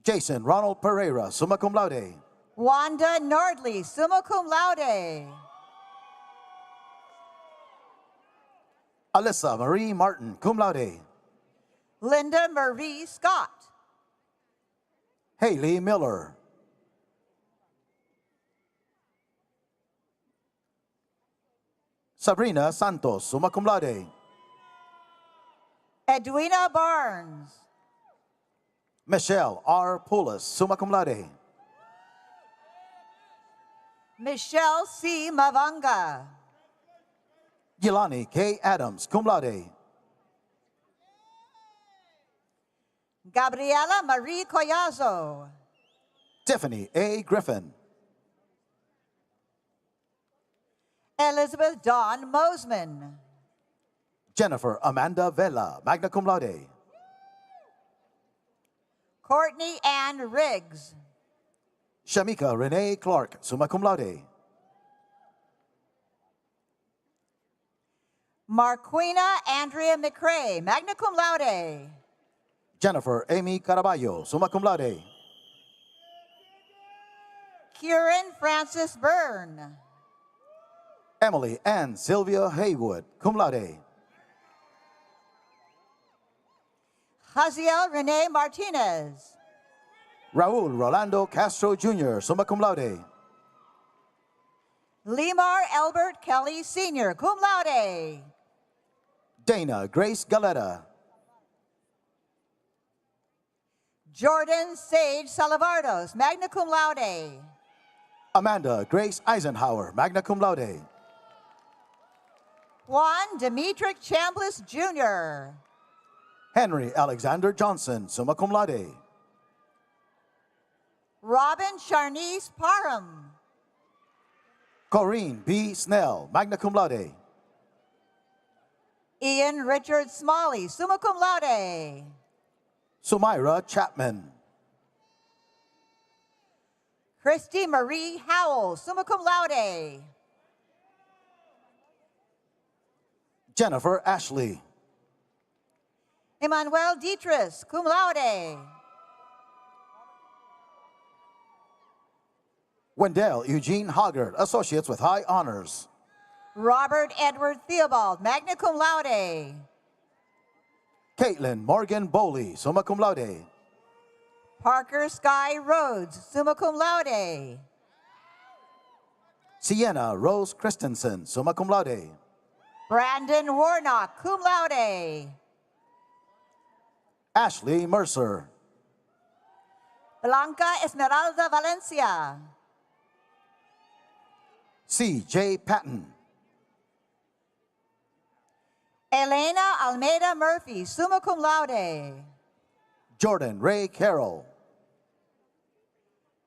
Jason Ronald Pereira, summa cum laude. Wanda Nordley, summa cum laude. Alyssa Marie Martin, cum laude. Linda Marie Scott. Haley Miller. Sabrina Santos, summa cum laude. Edwina Barnes. Michelle R. Poulos, summa cum laude. Michelle C. Mavanga. Yelani K. Adams, cum laude. Gabriela Marie Collazo. Tiffany A. Griffin. Elizabeth Dawn Mosman. Jennifer Amanda Vela, magna cum laude. Courtney Ann Riggs. Shamika Renee Clark, summa cum laude. Marquina Andrea McCrae, magna cum laude. Jennifer Amy Caraballo, summa cum laude. Kieran Francis Byrne. Emily Ann Sylvia Haywood, cum laude. Haziel Renee Martinez. Raul Rolando Castro Jr., summa cum laude. Limar Albert Kelly Sr., cum laude. Dana Grace Galetta. Jordan Sage Salavardos, magna cum laude. Amanda Grace Eisenhower, magna cum laude. Juan Demetric Chambliss Jr. Henry Alexander Johnson, summa cum laude. Robin Charnice Parham. Corinne B. Snell, magna cum laude. Ian Richard Smalley, summa cum laude. Sumaira Chapman. Christy Marie Howell, summa cum laude. Jennifer Ashley. Emmanuel Dietrich, cum laude. Wendell Eugene Hoggard, Associates with High Honors. Robert Edward Theobald, magna cum laude. Caitlin Morgan Bowley, summa cum laude. Parker Sky Rhodes, summa cum laude. Sienna Rose Christensen, summa cum laude. Brandon Warnock, cum laude. Ashley Mercer. Blanca Esmeralda Valencia. C.J. Patton. Elena Almeida Murphy, summa cum laude. Jordan Ray Carroll.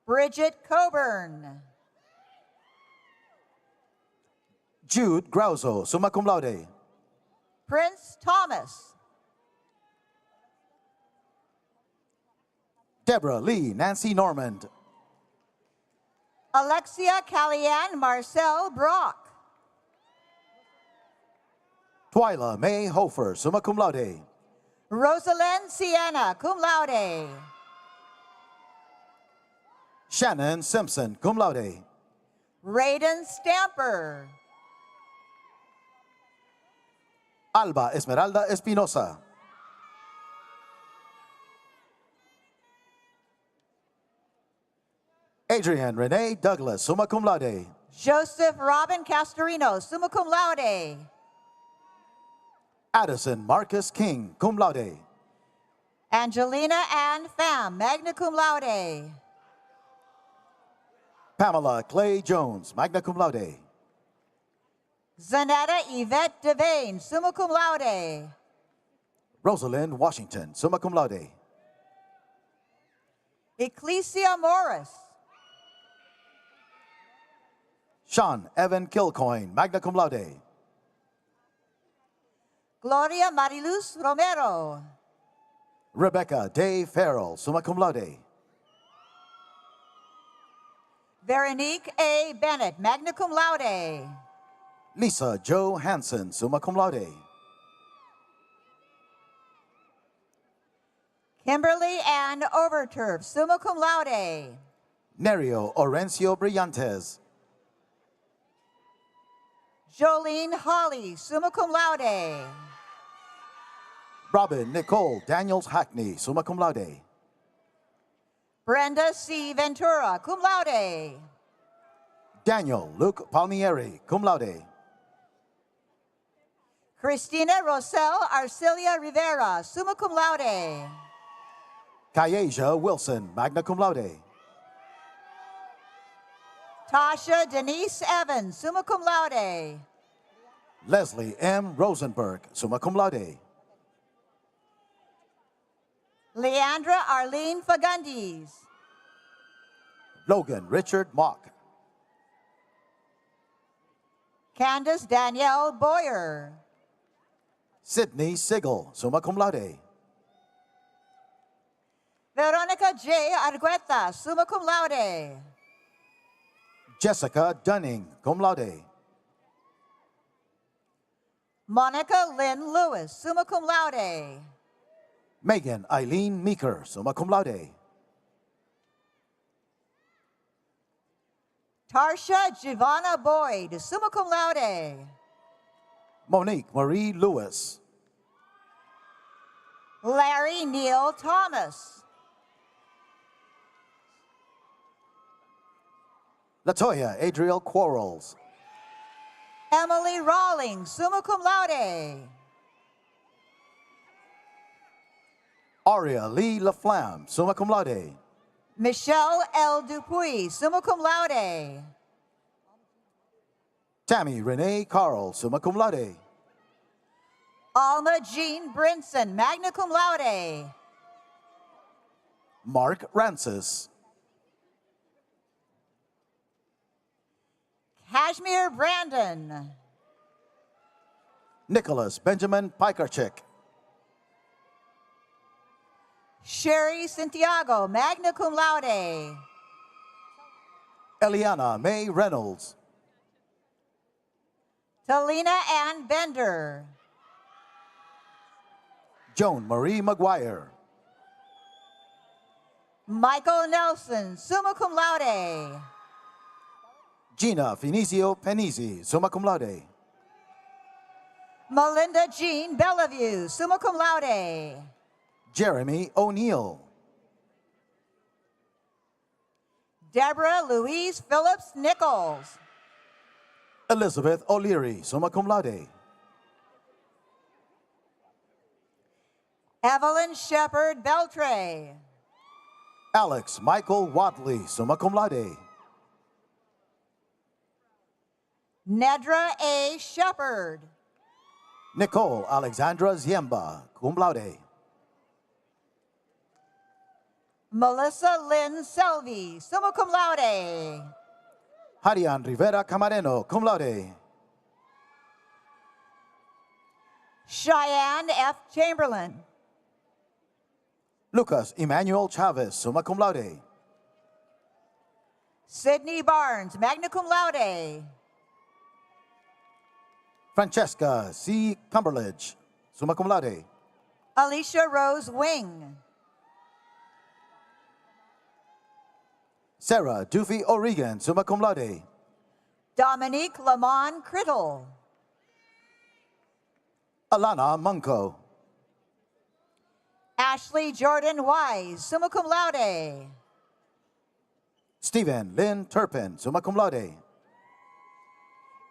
Bridget Coburn. Jude Grauzo, summa cum laude. Prince Thomas. Deborah Lee Nancy Normand. Alexia Calian Marcel Brock. Twyla May Hofer, summa cum laude. Rosalind Sienna, cum laude. Shannon Simpson, cum laude. Raiden Stamper. Alba Esmeralda Espinosa. Adrian Renee Douglas, summa cum laude. Joseph Robin Castorino, summa cum laude. Addison Marcus King, cum laude. Angelina Ann Pham, magna cum laude. Pamela Clay Jones, magna cum laude. Zanetta Yvette Devane, summa cum laude. Rosalind Washington, summa cum laude. Ecclesia Morris. Sean Evan Kilcoyne, magna cum laude. Gloria Mariluz Romero. Rebecca Day Farrell, summa cum laude. Veronique A. Bennett, magna cum laude. Lisa Jo Hansen, summa cum laude. Kimberly Ann Overturf, summa cum laude. Nerio Orencio Brillantes. Jolene Holly, summa cum laude. Robin Nicole Daniels Hackney, summa cum laude. Brenda C. Ventura, cum laude. Daniel Luke Palmieri, cum laude. Christina Rosel Arcilia Rivera, summa cum laude. Kayasia Wilson, magna cum laude. Tasha Denise Evans, summa cum laude. Leslie M. Rosenberg, summa cum laude. Leandra Arlene Fagundes. Logan Richard Mock. Candace Danielle Boyer. Sydney Sigel, summa cum laude. Veronica J. Argueta, summa cum laude. Jessica Dunning, cum laude. Monica Lynn Lewis, summa cum laude. Megan Eileen Meeker, summa cum laude. Tarsha Giovanna Boyd, summa cum laude. Monique Marie Lewis. Larry Neil Thomas. Latoya Adriel Quarles. Emily Rawlings, summa cum laude. Aria Lee Laflamme, summa cum laude. Michelle L. Dupuy, summa cum laude. Tammy Renee Carl, summa cum laude. Alma Jean Brinson, magna cum laude. Mark Rancis. Kashmir Brandon. Nicholas Benjamin Pikarchik. Sherry Santiago, magna cum laude. Eliana May Reynolds. Talina Ann Bender. Joan Marie McGuire. Michael Nelson, summa cum laude. Gina Finicio Penisi, summa cum laude. Melinda Jean Bellevue, summa cum laude. Jeremy O'Neill. Deborah Louise Phillips Nichols. Elizabeth O'Leary, summa cum laude. Evelyn Shepard Beltray. Alex Michael Wadley, summa cum laude. Nedra A. Shepard. Nicole Alexandra Ziemba, cum laude. Melissa Lynn Selvey, summa cum laude. Harian Rivera Camareno, cum laude. Cheyenne F. Chamberlain. Lucas Emmanuel Chavez, summa cum laude. Sydney Barnes, magna cum laude. Francesca C. Cumberledge, summa cum laude. Alicia Rose Wing. Sarah Dufy O'Regan, summa cum laude. Dominique Lamont Criddle. Alana Munko. Ashley Jordan Wise, summa cum laude. Stephen Lynn Turpin, summa cum laude.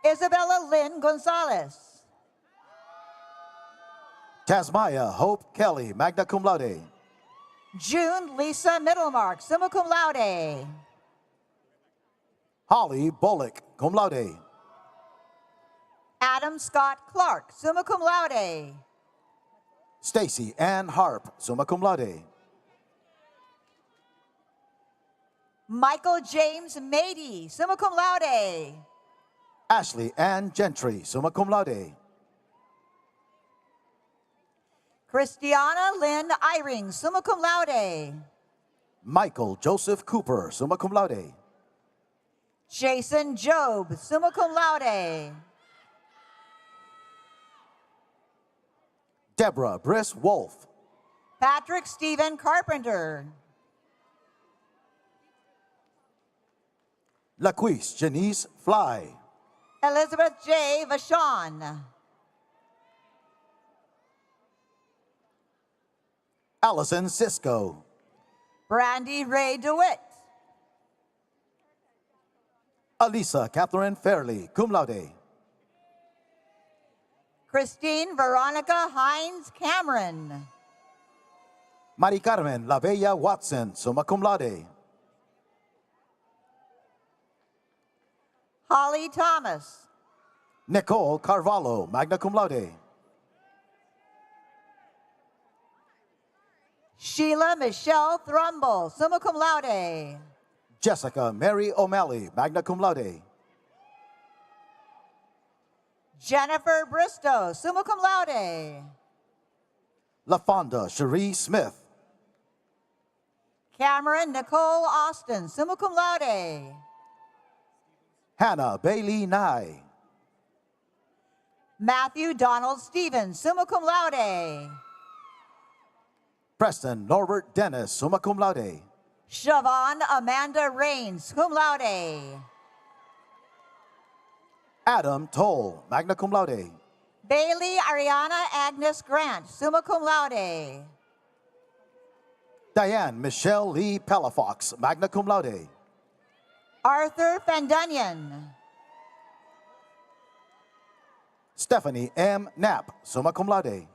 Isabella Lynn Gonzalez. Tasmaya Hope Kelly, magna cum laude. June Lisa Middlemark, summa cum laude. Holly Bullock, cum laude. Adam Scott Clark, summa cum laude. Stacy Ann Harp, summa cum laude. Michael James Mady, summa cum laude. Ashley Ann Gentry, summa cum laude. Christiana Lynn Eyring, summa cum laude. Michael Joseph Cooper, summa cum laude. Jason Job, summa cum laude. Deborah Briss Wolf. Patrick Stephen Carpenter. Laquise Janice Fly. Elizabeth J. Vachon. Allison Cisco. Brandy Ray DeWitt. Alisa Catherine Fairley, cum laude. Christine Veronica Hines Cameron. Mari Carmen La Bella Watson, summa cum laude. Holly Thomas. Nicole Carvalho, magna cum laude. Sheila Michelle Thrumble, summa cum laude. Jessica Mary O'Malley, magna cum laude. Jennifer Bristow, summa cum laude. LaFonda Cherie Smith. Cameron Nicole Austin, summa cum laude. Hannah Bailey Nye. Matthew Donald Stevens, summa cum laude. Preston Norbert Dennis, summa cum laude. Siobhan Amanda Rains, cum laude. Adam Toll, magna cum laude. Bailey Ariana Agnes Grant, summa cum laude. Diane Michelle Lee Palafox, magna cum laude. Arthur Fandunian. Stephanie M. Knapp, summa cum laude.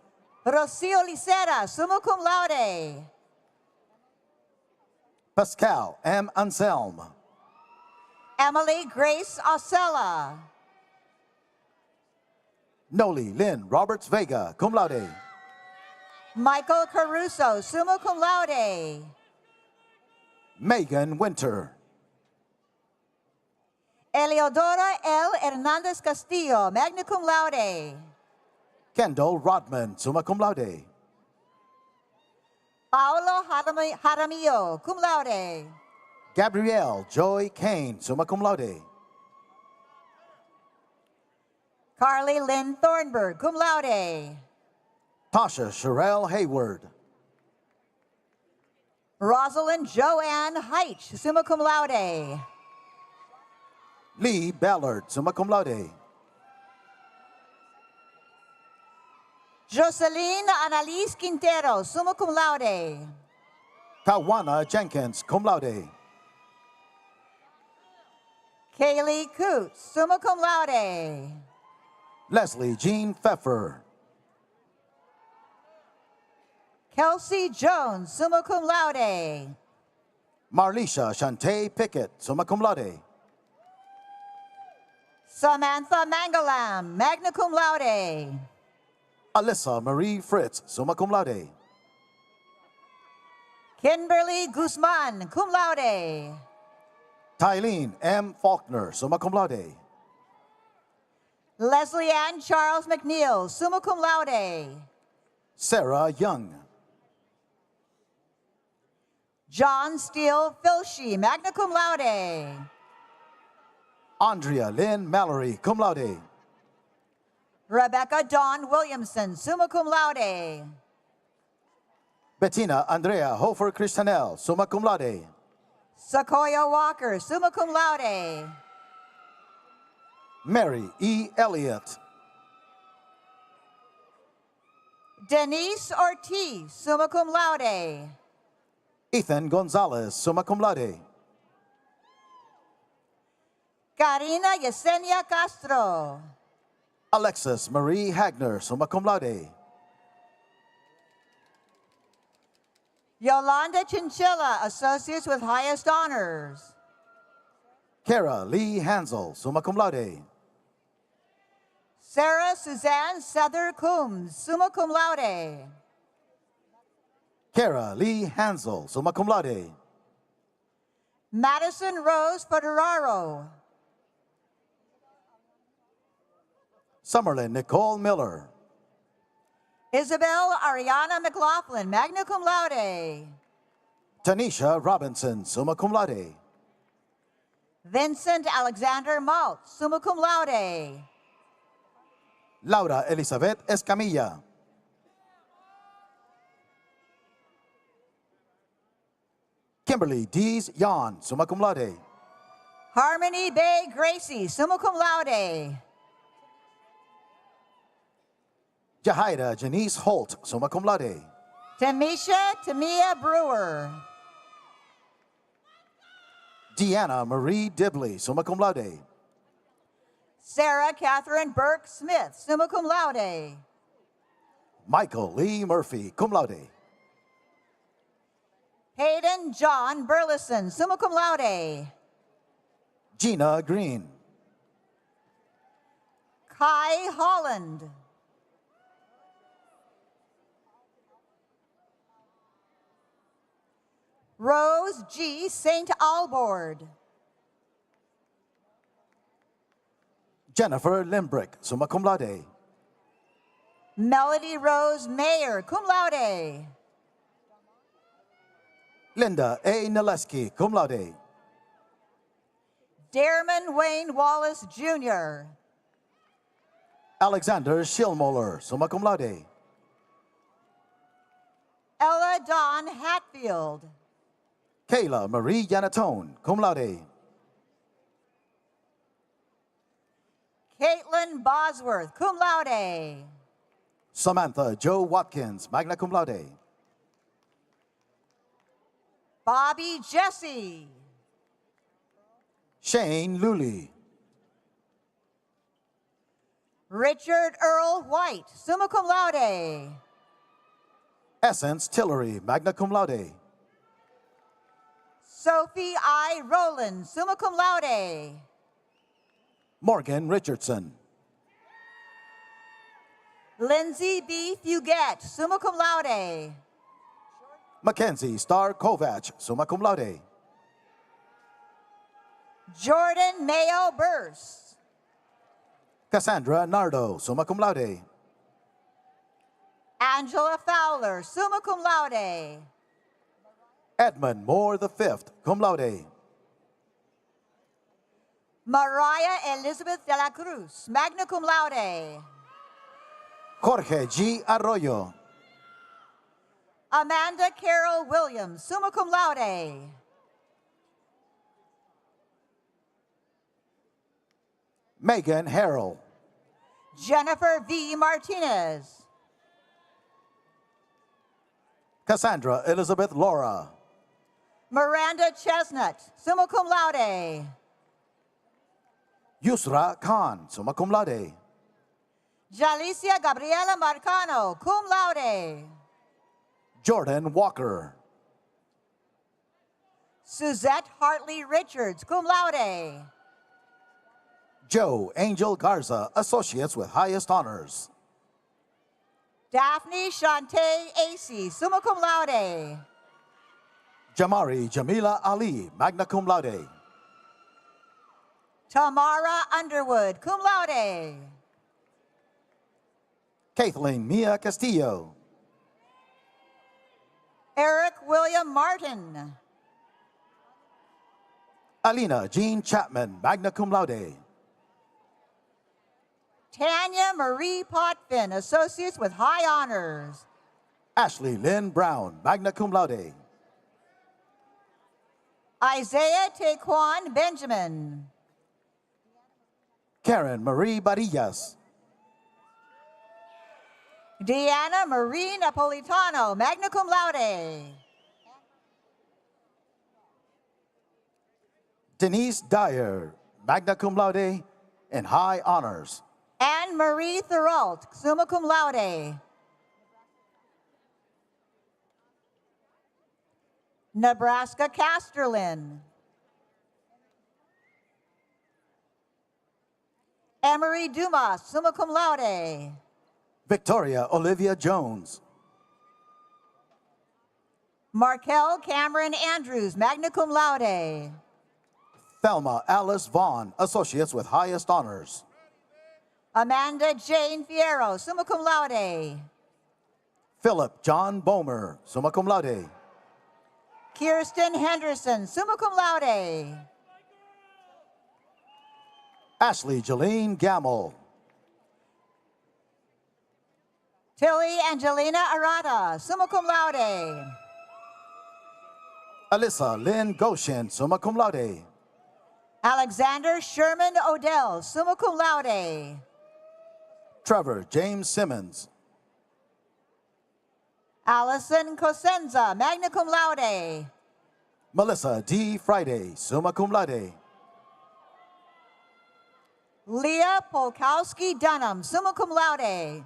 Rocio Licera, summa cum laude. Pascal M. Anselm. Emily Grace Osella. Noli Lynn Roberts Vega, cum laude. Michael Caruso, summa cum laude. Megan Winter. Eleodora L. Hernandez Castillo, magna cum laude. Kendall Rodman, summa cum laude. Paolo Jaramillo, cum laude. Gabrielle Joy Kane, summa cum laude. Carly Lynn Thornburg, cum laude. Tasha Sherelle Hayward. Rosalind Joanne Heitch, summa cum laude. Lee Ballard, summa cum laude. Jocelyn Annalise Quintero, summa cum laude. Kawana Jenkins, cum laude. Kaylee Coots, summa cum laude. Leslie Jean Pfeffer. Kelsey Jones, summa cum laude. Marlisha Shantae Pickett, summa cum laude. Samantha Mangalam, magna cum laude. Alyssa Marie Fritz, summa cum laude. Kimberly Guzman, cum laude. Tylene M. Faulkner, summa cum laude. Leslie Ann Charles McNeil, summa cum laude. Sarah Young. John Steele Filshie, magna cum laude. Andrea Lynn Mallory, cum laude. Rebecca Dawn Williamson, summa cum laude. Bettina Andrea Hofer Christanel, summa cum laude. Sequoia Walker, summa cum laude. Mary E. Elliott. Denise Ortiz, summa cum laude. Ethan Gonzalez, summa cum laude. Karina Yesenia Castro. Alexis Marie Hagner, summa cum laude. Yolanda Chinchilla, Associates with Highest Honors. Kara Lee Hansel, summa cum laude. Sarah Suzanne Sether Coombs, summa cum laude. Kara Lee Hansel, summa cum laude. Madison Rose Federaro. Summerlin Nicole Miller. Isabel Ariana McLaughlin, magna cum laude. Tanisha Robinson, summa cum laude. Vincent Alexander Malt, summa cum laude. Laura Elizabeth Escamilla. Kimberly Dees Yan, summa cum laude. Harmony Bay Gracie, summa cum laude. Jahida Janice Holt, summa cum laude. Tamisha Tamia Brewer. Deanna Marie Dibley, summa cum laude. Sarah Catherine Burke Smith, summa cum laude. Michael Lee Murphy, cum laude. Hayden John Burleson, summa cum laude. Gina Green. Kai Holland. Rose G. St. Albord. Jennifer Limbrick, summa cum laude. Melody Rose Mayer, cum laude. Linda A. Naleski, cum laude. Dearman Wayne Wallace Jr. Alexander Schillmoller, summa cum laude. Ella Dawn Hatfield. Kayla Marie Yanatone, cum laude. Caitlin Bosworth, cum laude. Samantha Joe Watkins, magna cum laude. Bobby Jesse. Shane Lully. Richard Earl White, summa cum laude. Essence Tillery, magna cum laude. Sophie I. Rowland, summa cum laude. Morgan Richardson. Lindsay B. Fugate, summa cum laude. Mackenzie Star Kovach, summa cum laude. Jordan Mayo Burse. Cassandra Nardo, summa cum laude. Angela Fowler, summa cum laude. Edmund Moore V, cum laude. Mariah Elizabeth de la Cruz, magna cum laude. Jorge G. Arroyo. Amanda Carol Williams, summa cum laude. Megan Harrell. Jennifer V. Martinez. Cassandra Elizabeth Laura. Miranda Chestnut, summa cum laude. Yusra Khan, summa cum laude. Jalicia Gabriela Marcano, cum laude. Jordan Walker. Suzette Hartley Richards, cum laude. Joe Angel Garza, associates with highest honors. Daphne Shantae Acey, summa cum laude. Jamari Jamila Ali, magna cum laude. Tamara Underwood, cum laude. Kathleen Mia Castillo. Eric William Martin. Alina Jean Chapman, magna cum laude. Tanya Marie Potvin, associates with high honors. Ashley Lynn Brown, magna cum laude. Isaiah Taquan Benjamin. Karen Marie Barillas. Deanna Marie Napolitano, magna cum laude. Denise Dyer, magna cum laude, and high honors. Anne Marie Therault, summa cum laude. Nebraska Casterlin. Emery Dumas, summa cum laude. Victoria Olivia Jones. Markel Cameron Andrews, magna cum laude. Thelma Alice Vaughn, associates with highest honors. Amanda Jane Fierro, summa cum laude. Philip John Bomer, summa cum laude. Kirsten Henderson, summa cum laude. Ashley Jolene Gamble. Tilly Angelina Arata, summa cum laude. Alyssa Lynn Goshen, summa cum laude. Alexander Sherman Odell, summa cum laude. Trevor James Simmons. Allison Cosenza, magna cum laude. Melissa D. Friday, summa cum laude. Leah Polkowski Dunham, summa cum laude.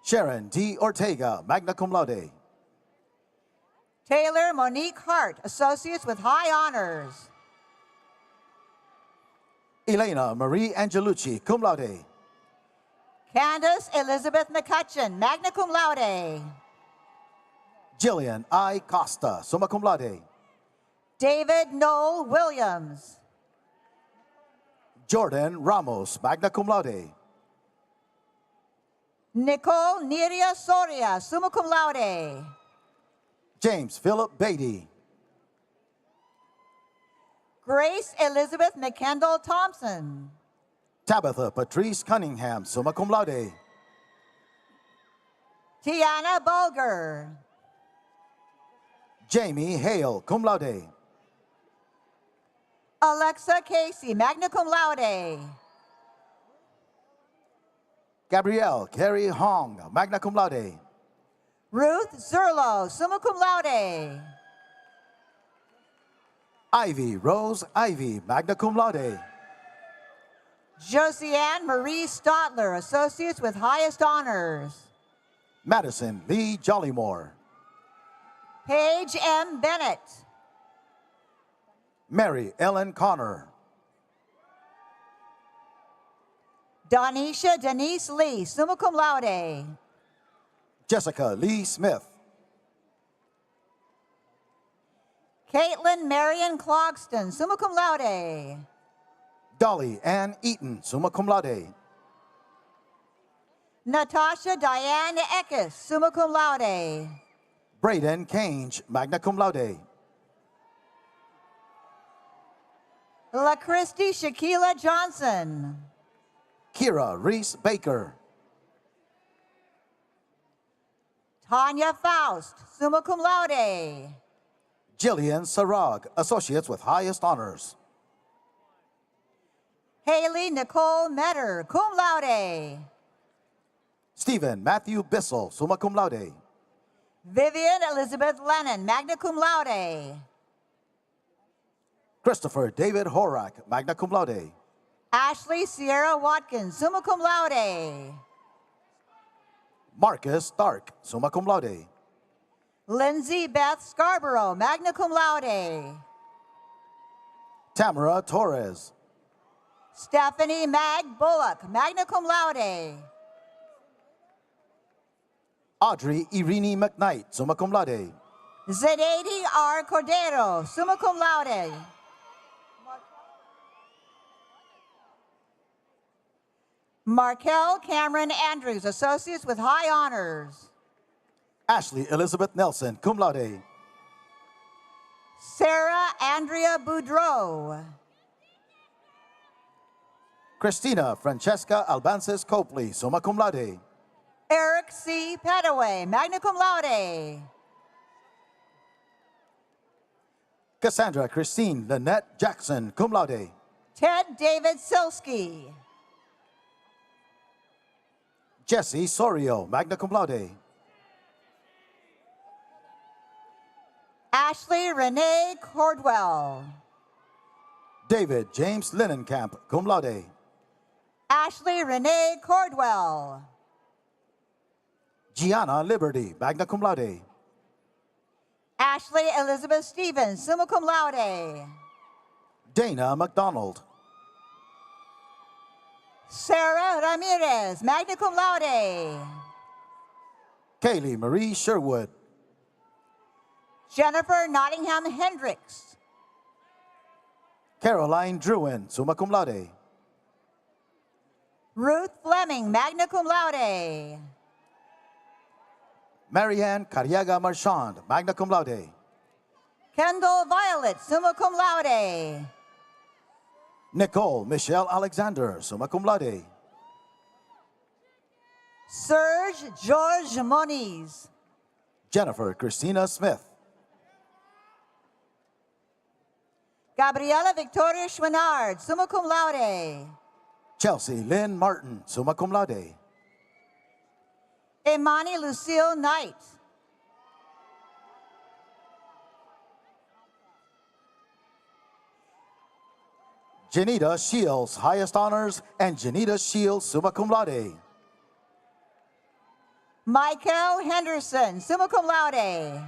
Sharon D. Ortega, magna cum laude. Taylor Monique Hart, associates with high honors. Elena Marie Angelucci, cum laude. Candace Elizabeth McCutcheon, magna cum laude. Jillian I. Costa, summa cum laude. David Noel Williams. Jordan Ramos, magna cum laude. Nicole Niria Soria, summa cum laude. James Philip Beatty. Grace Elizabeth McKendall Thompson. Tabitha Patrice Cunningham, summa cum laude. Tiana Bulger. Jamie Hale, cum laude. Alexa Casey, magna cum laude. Gabrielle Carey Hong, magna cum laude. Ruth Zerlo, summa cum laude. Ivy Rose Ivy, magna cum laude. Josianne Marie Stotler, associates with highest honors. Madison Lee Jollymore. Paige M. Bennett. Mary Ellen Connor. Donisha Denise Lee, summa cum laude. Jessica Lee Smith. Caitlin Marion Clogston, summa cum laude. Dolly Ann Eaton, summa cum laude. Natasha Diane Eckes, summa cum laude. Braden Cange, magna cum laude. La Christie Shaquila Johnson. Kira Reese Baker. Tanya Faust, summa cum laude. Jillian Sarag, associates with highest honors. Haley Nicole Metter, cum laude. Stephen Matthew Bissell, summa cum laude. Vivian Elizabeth Lennon, magna cum laude. Christopher David Horak, magna cum laude. Ashley Sierra Watkins, summa cum laude. Marcus Stark, summa cum laude. Lindsay Beth Scarborough, magna cum laude. Tamara Torres. Stephanie Mag Bullock, magna cum laude. Audrey Irini McKnight, summa cum laude. Zedady R. Cordero, summa cum laude. Markel Cameron Andrews, associates with high honors. Ashley Elizabeth Nelson, cum laude. Sarah Andrea Boudreau. Christina Francesca Albances Copley, summa cum laude. Eric C. Petaway, magna cum laude. Cassandra Christine Lynette Jackson, cum laude. Ted David Silsky. Jesse Sorio, magna cum laude. Ashley Renee Cordwell. David James Linnenkamp, cum laude. Ashley Renee Cordwell. Gianna Liberty, magna cum laude. Ashley Elizabeth Stevens, summa cum laude. Dana McDonald. Sarah Ramirez, magna cum laude. Kaylee Marie Sherwood. Jennifer Nottingham Hendricks. Caroline Druin, summa cum laude. Ruth Fleming, magna cum laude. Marianne Carriaga Marchand, magna cum laude. Kendall Violet, summa cum laude. Nicole Michelle Alexander, summa cum laude. Serge George Moniz. Jennifer Christina Smith. Gabriela Victoria Schwinnard, summa cum laude. Chelsea Lynn Martin, summa cum laude. Imani Lucille Knight. Janita Shields, highest honors, and Janita Shields, summa cum laude. Michael Henderson, summa cum laude.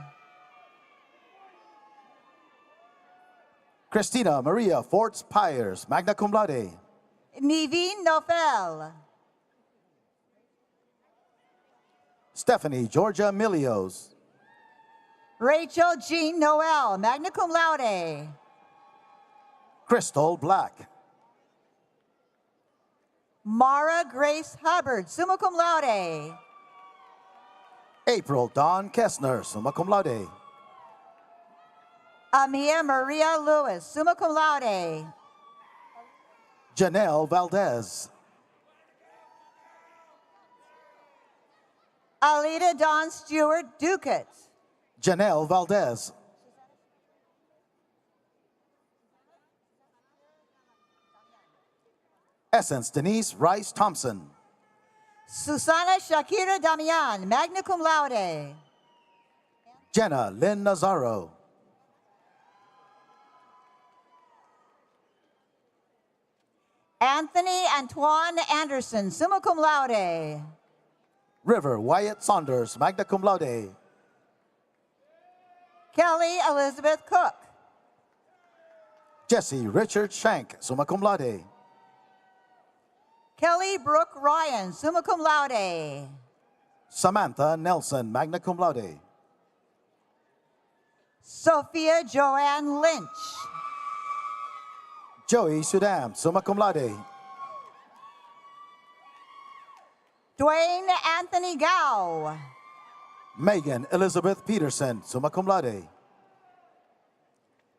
Christina Maria Forts Pyers, magna cum laude. Niveen Nofel. Stephanie Georgia Milios. Rachel Jean Noel, magna cum laude. Christal Black. Mara Grace Hubbard, summa cum laude. April Dawn Kessner, summa cum laude. Amia Maria Lewis, summa cum laude. Janelle Valdez. Alita Dawn Stewart Ducat. Janelle Valdez. Essence Denise Rice Thompson. Susana Shakira Damian, magna cum laude. Jenna Lynn Nazaro. Anthony Antoine Anderson, summa cum laude. River Wyatt Saunders, magna cum laude. Kelly Elizabeth Cook. Jesse Richard Shank, summa cum laude. Kelly Brooke Ryan, summa cum laude. Samantha Nelson, magna cum laude. Sophia Joanne Lynch. Joey Sudam, summa cum laude. Dwayne Anthony Gow. Megan Elizabeth Peterson, summa cum laude.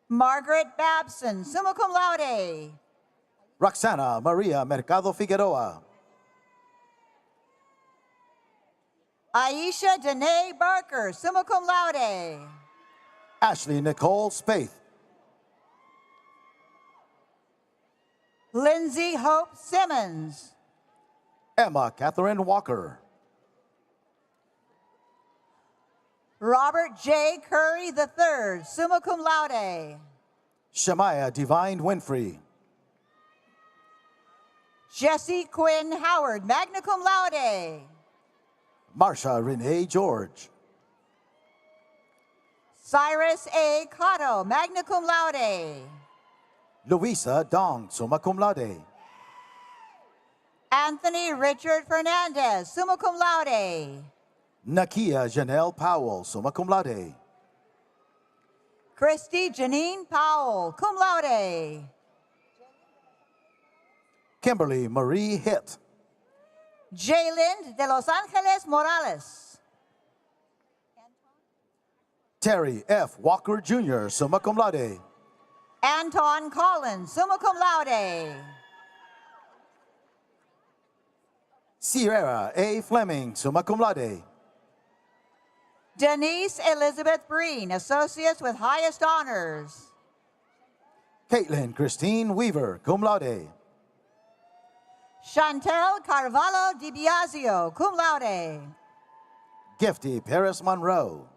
Margaret Babson, summa cum laude. Roxana Maria Mercado Figueroa. Aisha Danae Barker, summa cum laude. Ashley Nicole Spaeth. Lindsay Hope Simmons. Emma Catherine Walker. Robert J. Curry III, summa cum laude. Shemaiah Divine Winfrey. Jesse Quinn Howard, magna cum laude. Marsha Renee George. Cyrus A. Cotto, magna cum laude. Luisa Dong, summa cum laude. Anthony Richard Fernandez, summa cum laude. Nakia Janelle Powell, summa cum laude. Christy Janine Powell, cum laude. Kimberly Marie Hitt. Jaylind de Los Angeles Morales. Terry F. Walker Jr., summa cum laude. Anton Collins, summa cum laude. Sierra A. Fleming, summa cum laude. Denise Elizabeth Breen, associates with highest honors. Caitlin Christine Weaver, cum laude. Chantel Carvalho Di Biasio, cum laude. Gifty Paris Monroe.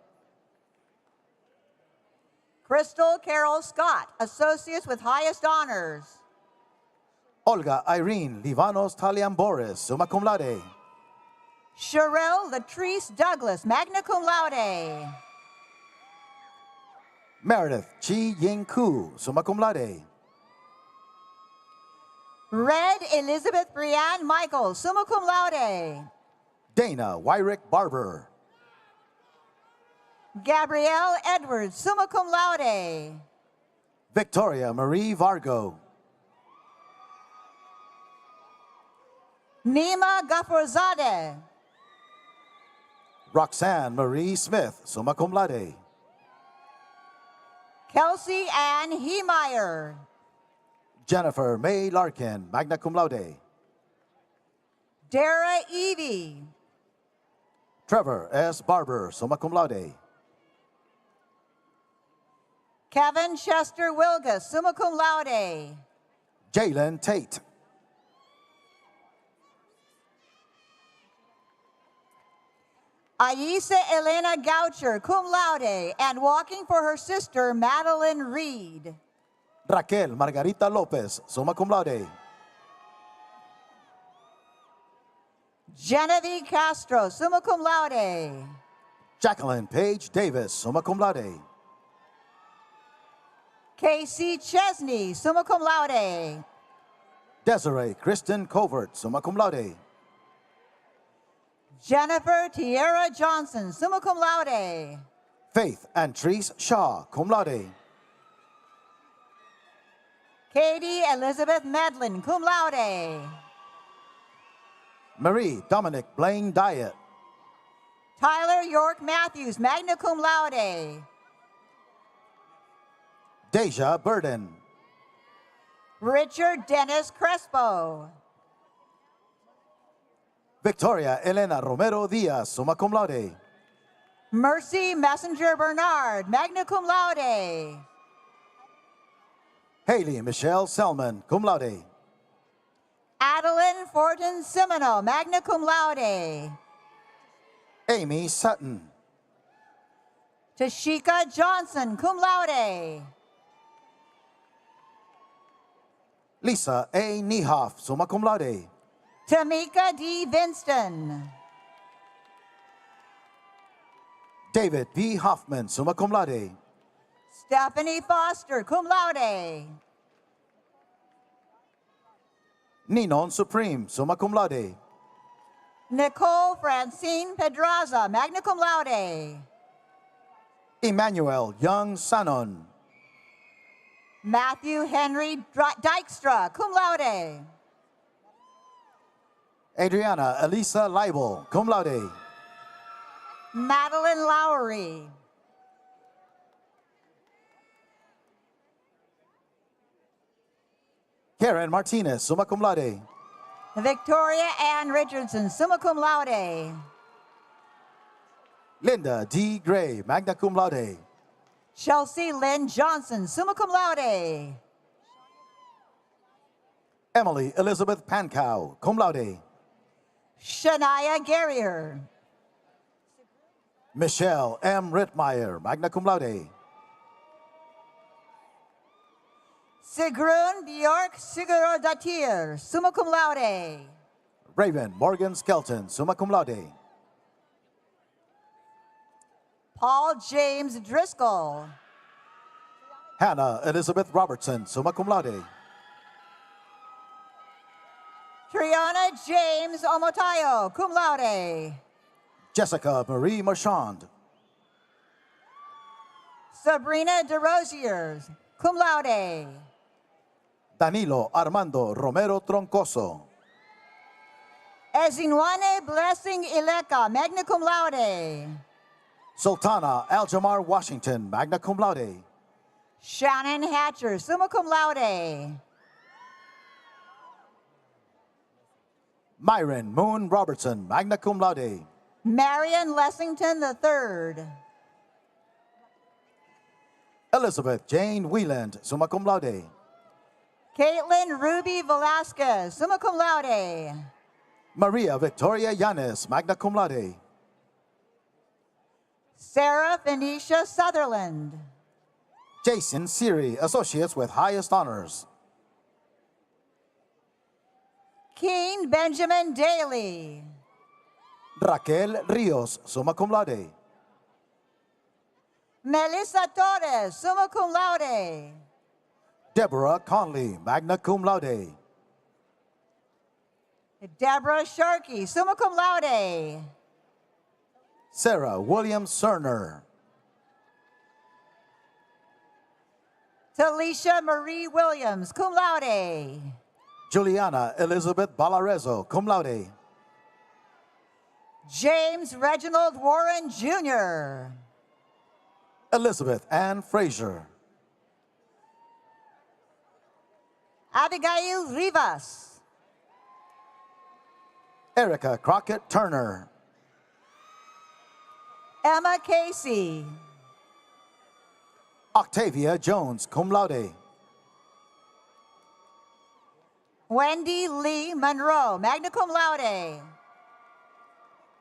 Crystal Carol Scott, associates with highest honors. Olga Irene Livanos Taliamboris, summa cum laude. Sherelle Latrice Douglas, magna cum laude. Meredith Chi Ying Koo, summa cum laude. Red Elizabeth Brianne Michael, summa cum laude. Dana Wyrick Barber. Gabrielle Edwards, summa cum laude. Victoria Marie Vargo. Nima Ghaforzadeh. Roxanne Marie Smith, summa cum laude. Kelsey Ann Heemeyer. Jennifer May Larkin, magna cum laude. Dara Evie. Trevor S. Barber, summa cum laude. Kevin Chester Wilgus, summa cum laude. Jalen Tate. Aisa Elena Goucher, cum laude, and walking for her sister, Madeline Reed. Raquel Margarita Lopez, summa cum laude. Genevieve Castro, summa cum laude. Jacqueline Page Davis, summa cum laude. Casey Chesney, summa cum laude. Desiree Kristen Covert, summa cum laude. Jennifer Tierra Johnson, summa cum laude. Faith Antrice Shaw, cum laude. Katie Elizabeth Medlin, cum laude. Marie Dominic Blaine Diet. Tyler York Matthews, magna cum laude. Deja Burden. Richard Dennis Crespo. Victoria Elena Romero Diaz, summa cum laude. Mercy Messenger Bernard, magna cum laude. Haley Michelle Selman, cum laude. Adeline Fortin Semino, magna cum laude. Amy Sutton. Tashika Johnson, cum laude. Lisa A. Niehoff, summa cum laude. Tamika D. Vinston. David P. Hoffman, summa cum laude. Stephanie Foster, cum laude. Ninon Supreme, summa cum laude. Nicole Francine Pedraza, magna cum laude. Emmanuel Young Sanon. Matthew Henry Dykstra, cum laude. Adriana Elisa Leibel, cum laude. Madeline Lowry. Karen Martinez, summa cum laude. Victoria Ann Richardson, summa cum laude. Linda D. Gray, magna cum laude. Chelsea Lynn Johnson, summa cum laude. Emily Elizabeth Pankow, cum laude. Shania Guerrier. Michelle M. Rittmeyer, magna cum laude. Sigrun Bjork Sigurdatir, summa cum laude. Raven Morgan Skelton, summa cum laude. Paul James Driscoll. Hannah Elizabeth Robertson, summa cum laude. Triana James Omotayo, cum laude. Jessica Marie Marchand. Sabrina DeRosier, cum laude. Danilo Armando Romero Troncoso. Ezinwane Blessing Ileka, magna cum laude. Sultana Aljamar Washington, magna cum laude. Shannon Hatcher, summa cum laude. Myron Moon Robertson, magna cum laude. Marion Lessington III. Elizabeth Jane Wieland, summa cum laude. Caitlin Ruby Velasquez, summa cum laude. Maria Victoria Yanes, magna cum laude. Sarah Phoenicia Sutherland. Jason Siri, associates with highest honors. Keen Benjamin Daly. Raquel Rios, summa cum laude. Melissa Torres, summa cum laude. Deborah Conley, magna cum laude. Deborah Sharkey, summa cum laude. Sarah Williams Cerner. Talisha Marie Williams, cum laude. Juliana Elizabeth Balarezo, cum laude. James Reginald Warren Jr. Elizabeth Ann Frazier. Abigail Rivas. Erica Crockett Turner. Emma Casey. Octavia Jones, cum laude. Wendy Lee Monroe, magna cum laude.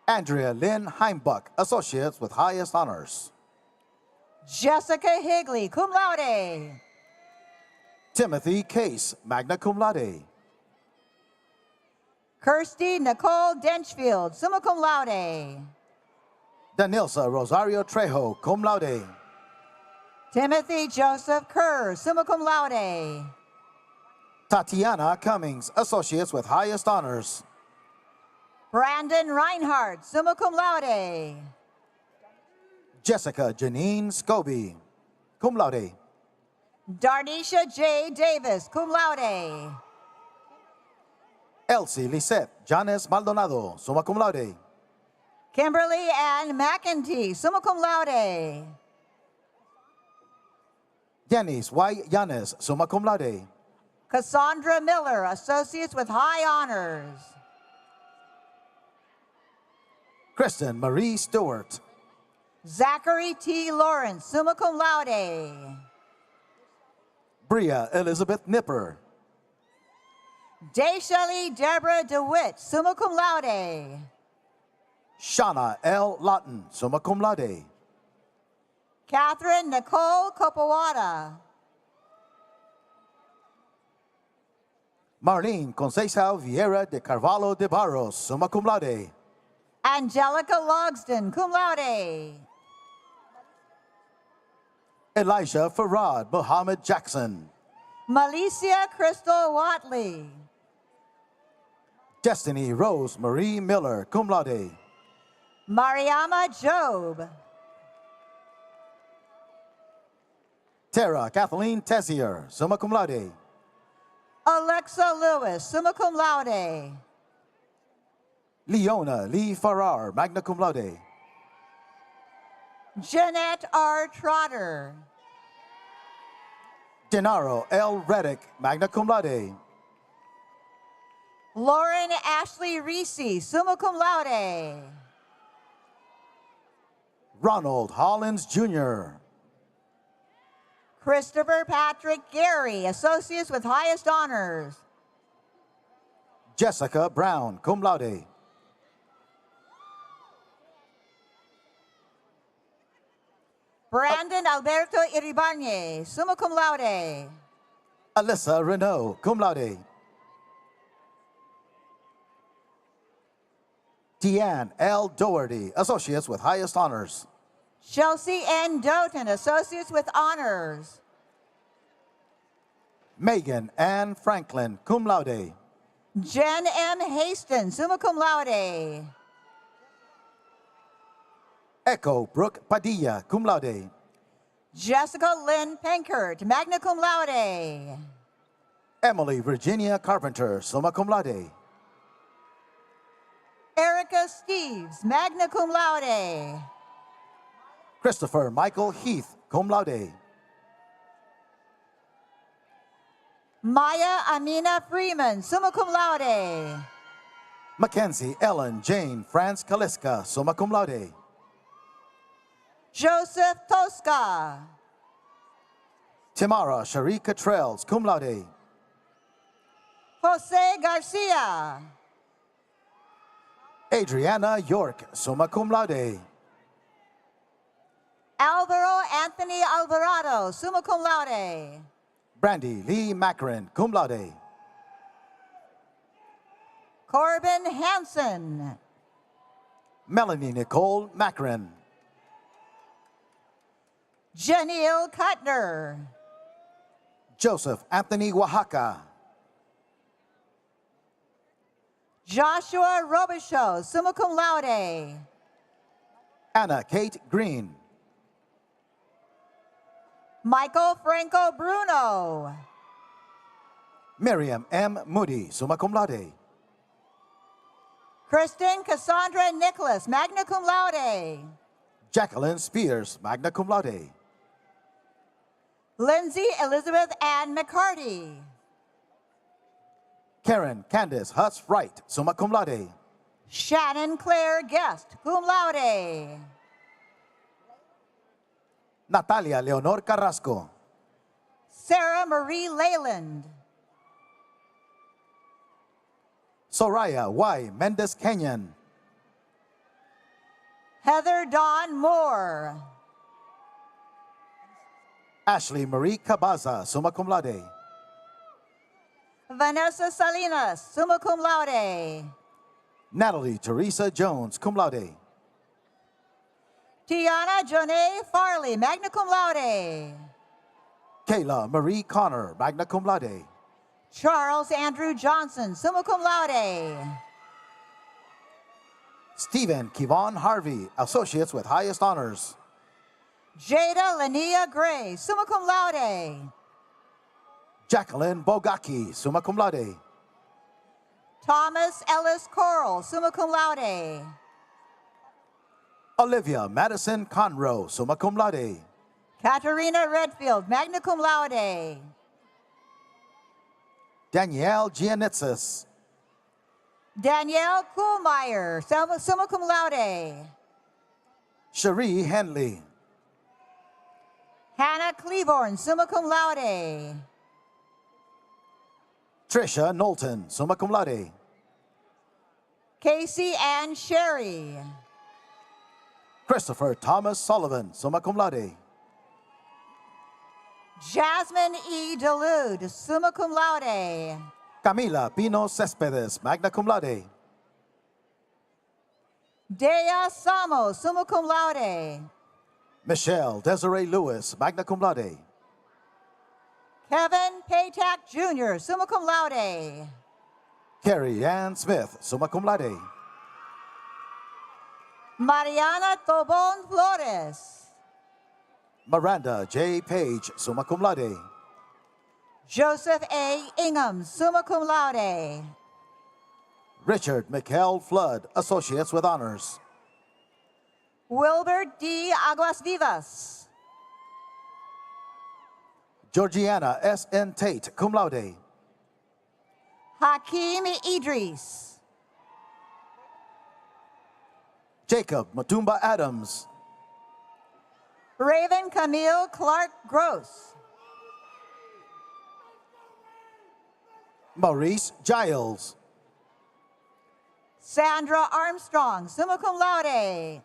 Andrea Lynn Heimbuck, associates with highest honors. Jessica Higley, cum laude. Timothy Case, magna cum laude. Kirsty Nicole Denchfield, summa cum laude. Danilsa Rosario Trejo, cum laude. Timothy Joseph Kerr, summa cum laude. Tatiana Cummings, associates with highest honors. Brandon Reinhardt, summa cum laude. Jessica Janine Scobie, cum laude. Darnisha J. Davis, cum laude. Elsie Lisette Janes Maldonado, summa cum laude. Kimberly Ann McEntee, summa cum laude. Yanis Y. Yanes, summa cum laude. Cassandra Miller, associates with high honors. Kristen Marie Stewart. Zachary T. Lawrence, summa cum laude. Bria Elizabeth Nipper. Dayshelly Deborah DeWitt, summa cum laude. Shauna L. Lawton, summa cum laude. Catherine Nicole Copawada. Marlene Conceição Vieira de Carvalho de Barros, summa cum laude. Angelica Logsdon, cum laude. Elijah Farad Muhammad Jackson. Malicia Crystal Watley. Destiny Rose Marie Miller, cum laude. Mariama Job. Tara Kathleen Tessier, summa cum laude. Alexa Lewis, summa cum laude. Leona Lee Farrar, magna cum laude. Jeanette R. Trotter. Denaro L. Reddick, magna cum laude. Lauren Ashley Reese, summa cum laude. Ronald Hollins Jr. Christopher Patrick Gary, associates with highest honors. Jessica Brown, cum laude. Brandon Alberto Iribarne, summa cum laude. Alyssa Renault, cum laude. Deanne L. Doherty, associates with highest honors. Chelsea N. Doughton, associates with honors. Megan Ann Franklin, cum laude. Jen M. Haston, summa cum laude. Echo Brooke Padilla, cum laude. Jessica Lynn Penkert, magna cum laude. Emily Virginia Carpenter, summa cum laude. Erica Steves, magna cum laude. Christopher Michael Heath, cum laude. Maya Amina Freeman, summa cum laude. Mackenzie Ellen Jane France Kaliska, summa cum laude. Joseph Tosca. Tamara Cherie Cottrells, cum laude. Jose Garcia. Adriana York, summa cum laude. Alvaro Anthony Alvarado, summa cum laude. Brandy Lee Macarin, cum laude. Corbin Hansen. Melanie Nicole Macarin. Janelle Cutner. Joseph Anthony Oaxaca. Joshua Robichaud, summa cum laude. Anna Kate Green. Michael Franco Bruno. Miriam M. Moody, summa cum laude. Kristen Cassandra Nicholas, magna cum laude. Jacqueline Spears, magna cum laude. Lindsay Elizabeth Ann McCarty. Karen Candace Huss Wright, summa cum laude. Shannon Claire Guest, cum laude. Natalia Leonor Carrasco. Sarah Marie Leyland. Soraya Y. Mendez Kenyon. Heather Dawn Moore. Ashley Marie Cabaza, summa cum laude. Vanessa Salinas, summa cum laude. Natalie Teresa Jones, cum laude. Tiana Jonee Farley, magna cum laude. Kayla Marie Connor, magna cum laude. Charles Andrew Johnson, summa cum laude. Stephen Kevon Harvey, associates with highest honors. Jada Lania Gray, summa cum laude. Jacqueline Bogaki, summa cum laude. Thomas Ellis Coral, summa cum laude. Olivia Madison Conroe, summa cum laude. Katarina Redfield, magna cum laude. Danielle Giannitzis. Danielle Kuhlmeyer, summa cum laude. Cherie Henley. Hannah Cleaborn, summa cum laude. Trisha Knowlton, summa cum laude. Casey Ann Sherry. Christopher Thomas Sullivan, summa cum laude. Jasmine E. Delude, summa cum laude. Camila Pino Cespedes, magna cum laude. Dea Samo, summa cum laude. Michelle Desiree Lewis, magna cum laude. Kevin Paytack Jr., summa cum laude. Carrie Ann Smith, summa cum laude. Mariana Tobon Flores. Miranda J. Page, summa cum laude. Joseph A. Ingham, summa cum laude. Richard Mikhail Flood, associates with honors. Wilbert D. Aguas Vivas. Georgiana S. N. Tate, cum laude. Hakeem Idris. Jacob Matumba Adams. Raven Camille Clark Gross. Maurice Giles. Sandra Armstrong, summa cum laude.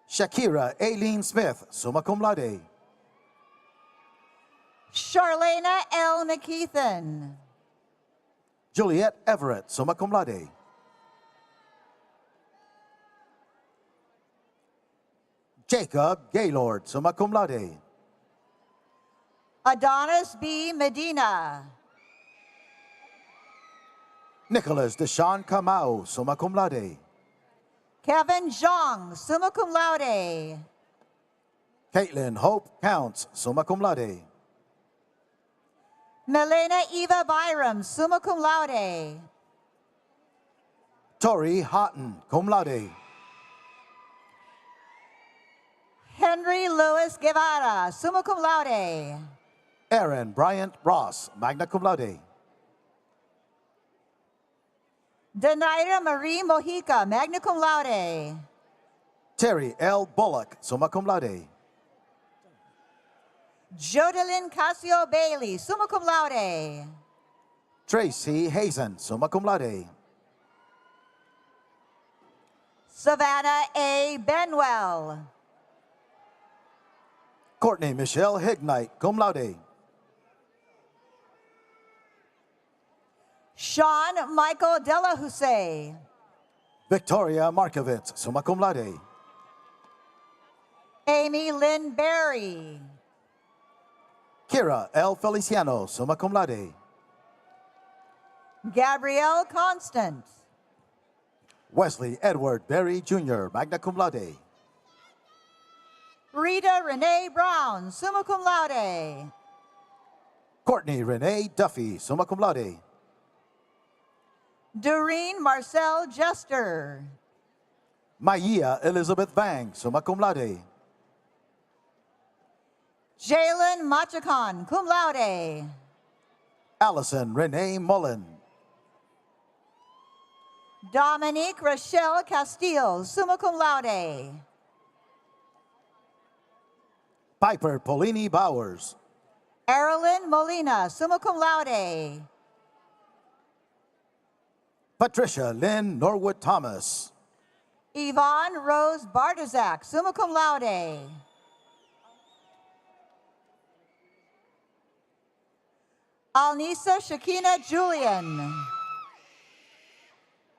Shakira Aileen Smith, summa cum laude. Charlena L. McKeithen. Juliet Everett, summa cum laude. Jacob Gaylord, summa cum laude. Adonis B. Medina. Nicholas Deshaun Kamau, summa cum laude. Kevin Zhang, summa cum laude. Caitlin Hope Counts, summa cum laude. Milena Eva Byram, summa cum laude. Tori Houghton, cum laude. Henry Lewis Guevara, summa cum laude. Aaron Bryant Ross, magna cum laude. Denaira Marie Mojica, magna cum laude. Terry L. Bullock, summa cum laude. Jodalyn Casio Bailey, summa cum laude. Tracy Hazen, summa cum laude. Savannah A. Benwell. Courtney Michelle Hignite, cum laude. Sean Michael Delahousse. Victoria Markovitz, summa cum laude. Amy Lynn Berry. Kira L. Feliciano, summa cum laude. Gabrielle Constant. Wesley Edward Berry Jr., magna cum laude. Rita Renee Brown, summa cum laude. Courtney Renee Duffy, summa cum laude. Doreen Marcel Jester. Maya Elizabeth Vang, summa cum laude. Jalen Machacon, cum laude. Allison Renee Mullen, Dominique Rochelle Castillo, summa cum laude. Piper Polini Bowers. Erilyn Molina, summa cum laude. Patricia Lynn Norwood Thomas. Yvonne Rose Bartozak, summa cum laude. Alnisa Shakina Julian.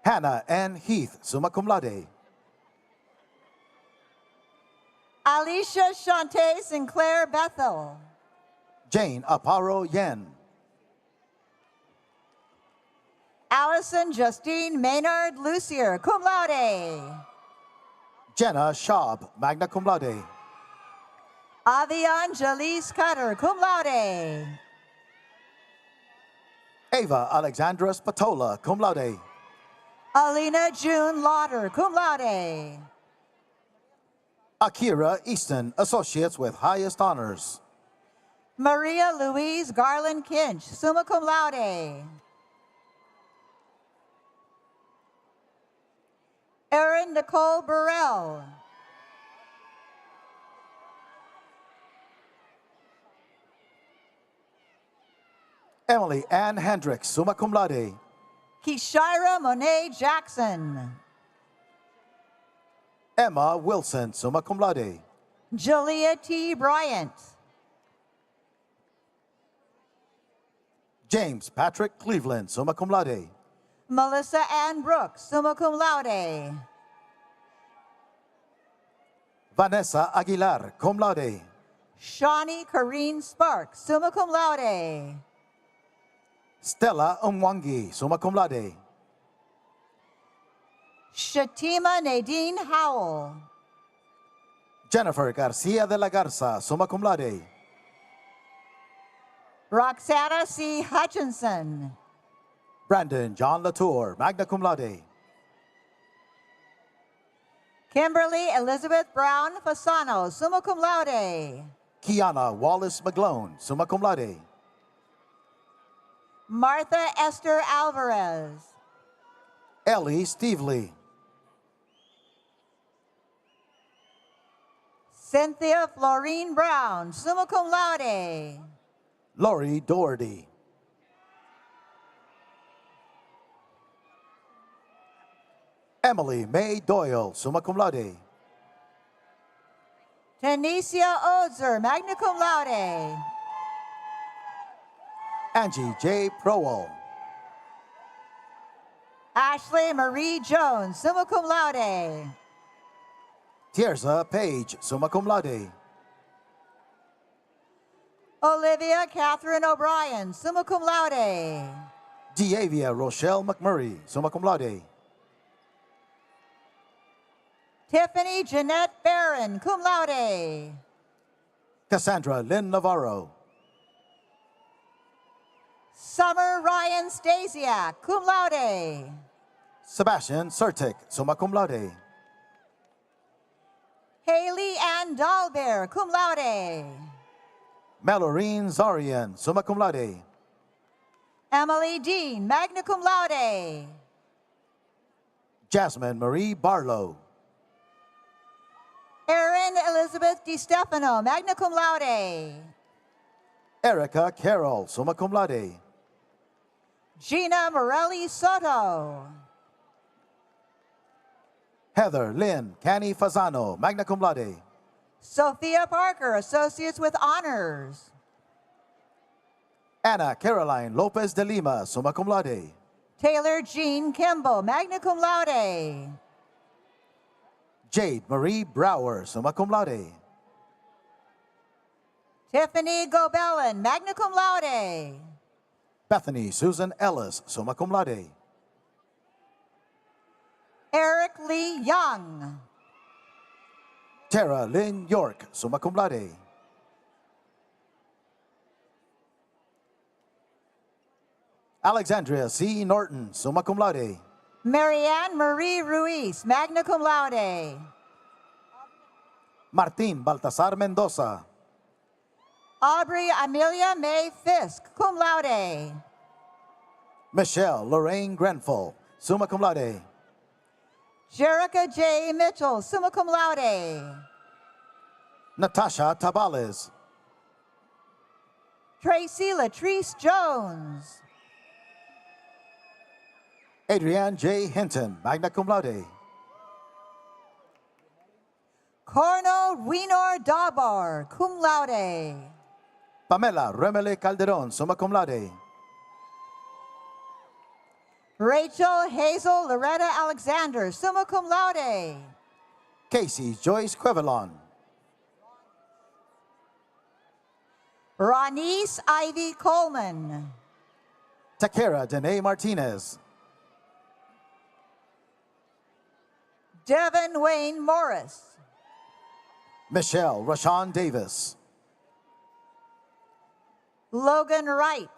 Hannah Ann Heath, summa cum laude. Alicia Shante Sinclair Bethel. Jane Aparo Yen. Allison Justine Maynard Lucier, cum laude. Jenna Schaub, magna cum laude. Avian Jalise Cutter, cum laude. Ava Alexandra Spatola, cum laude. Alina June Lauder, cum laude. Akira Easton, associates with highest honors. Maria Louise Garland Kinch, summa cum laude. Erin Nicole Burrell. Emily Ann Hendricks, summa cum laude. Kishira Monet Jackson. Emma Wilson, summa cum laude. Julia T. Bryant. James Patrick Cleveland, summa cum laude. Melissa Ann Brooks, summa cum laude. Vanessa Aguilar, cum laude. Shawnee Kareen Sparks, summa cum laude. Stella Umwangi, summa cum laude. Shatima Nadine Howell. Jennifer Garcia de la Garza, summa cum laude. Roxana C. Hutchinson. Brandon John Latour, magna cum laude. Kimberly Elizabeth Brown Fasano, summa cum laude. Kiana Wallace McGlone, summa cum laude. Martha Esther Alvarez. Ellie Stevely. Cynthia Florine Brown, summa cum laude. Lori Doherty. Emily May Doyle, summa cum laude. Tanisha Ozer, magna cum laude. Angie J. Prowell. Ashley Marie Jones, summa cum laude. Tierza Page, summa cum laude. Olivia Catherine O'Brien, summa cum laude. Diavia Rochelle McMurray, summa cum laude. Tiffany Jeanette Barron, cum laude. Cassandra Lynn Navarro. Summer Ryan Stasiak, cum laude. Sebastian Sertic, summa cum laude. Haley Ann Dahlbear, cum laude. Malorine Zarian, summa cum laude. Emily Dean, magna cum laude. Jasmine Marie Barlow. Erin Elizabeth DiStefano, magna cum laude. Erica Carroll, summa cum laude. Gina Morelli Soto. Heather Lynn Canny Fasano, magna cum laude. Sophia Parker, Associates with Honors. Anna Caroline Lopez de Lima, summa cum laude. Taylor Jean Kimball, magna cum laude. Jade Marie Brower, summa cum laude. Tiffany Gobelin, magna cum laude. Bethany Susan Ellis, summa cum laude. Eric Lee Young. Tara Lynn York, summa cum laude. Alexandria C. Norton, summa cum laude. Marianne Marie Ruiz, magna cum laude. Martín Baltasar Mendoza. Aubrey Amelia May Fisk, cum laude. Michelle Lorraine Grenfell, summa cum laude. Jerica J. Mitchell, summa cum laude. Natasha Tabales. Tracy Latrice Jones. Adrienne J. Hinton, magna cum laude. Corno Winor Dabar, cum laude. Pamela Remele Calderon, summa cum laude. Rachel Hazel Loretta Alexander, summa cum laude. Casey Joyce Quevelon. Ronise Ivy Coleman. Takara Dene Martinez. Devin Wayne Morris. Michelle Rashawn Davis. Logan Wright.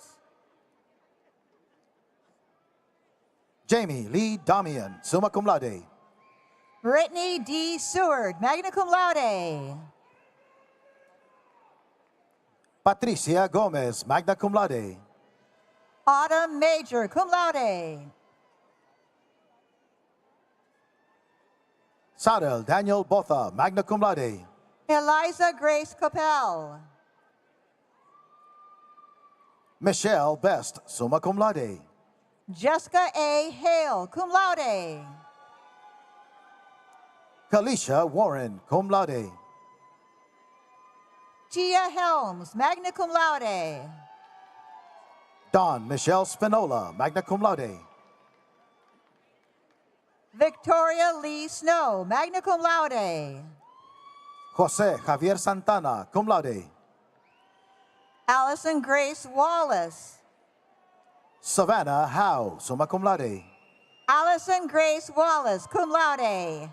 Jamie Lee Damian, summa cum laude. Brittany D. Seward, magna cum laude. Patricia Gomez, magna cum laude. Autumn Major, cum laude. Sarel Daniel Botha, magna cum laude. Eliza Grace Capel. Michelle Best, summa cum laude. Jessica A. Hale, cum laude. Kalisha Warren, cum laude. Tia Helms, magna cum laude. Don Michelle Spinola, magna cum laude. Victoria Lee Snow, magna cum laude. Jose Javier Santana, cum laude. Allison Grace Wallace. Savannah Howe, summa cum laude. Allison Grace Wallace, cum laude.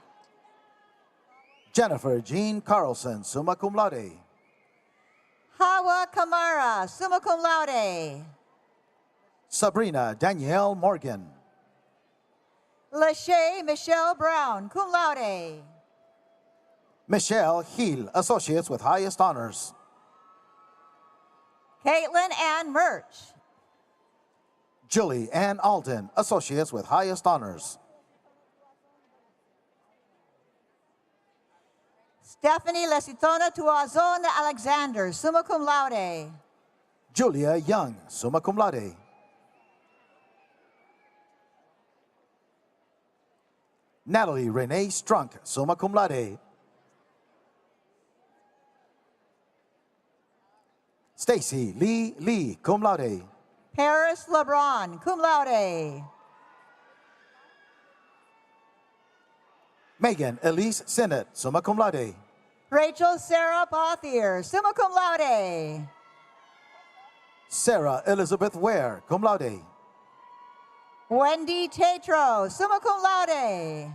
Jennifer Jean Carlson, summa cum laude. Hawa Kamara, summa cum laude. Sabrina Danielle Morgan. Lachey Michelle Brown, cum laude. Michelle Heel, associates with highest honors. Caitlin Ann Murch. Julie Ann Alden, associates with highest honors. Stephanie Lesitona Tuazon Alexander, summa cum laude. Julia Young, summa cum laude. Natalie Renee Strunk, summa cum laude. Stacy Lee Lee, cum laude. Paris LeBron, cum laude. Megan Elise Sinnott, summa cum laude. Rachel Sarah Pothier, summa cum laude. Sarah Elizabeth Ware, cum laude. Wendy Tatro, summa cum laude.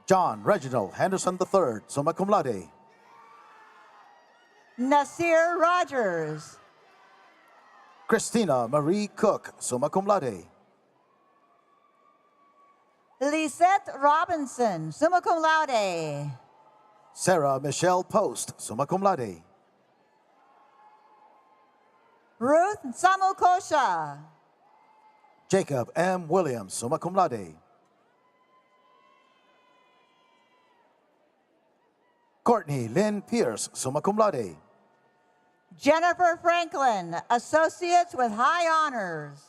John Reginald Henderson III, summa cum laude. Nasir Rogers. Christina Marie Cook, summa cum laude. Lisette Robinson, summa cum laude. Sarah Michelle Post, summa cum laude. Ruth Samukosha. Jacob M. Williams, summa cum laude. Courtney Lynn Pierce, summa cum laude. Jennifer Franklin, associates with high honors.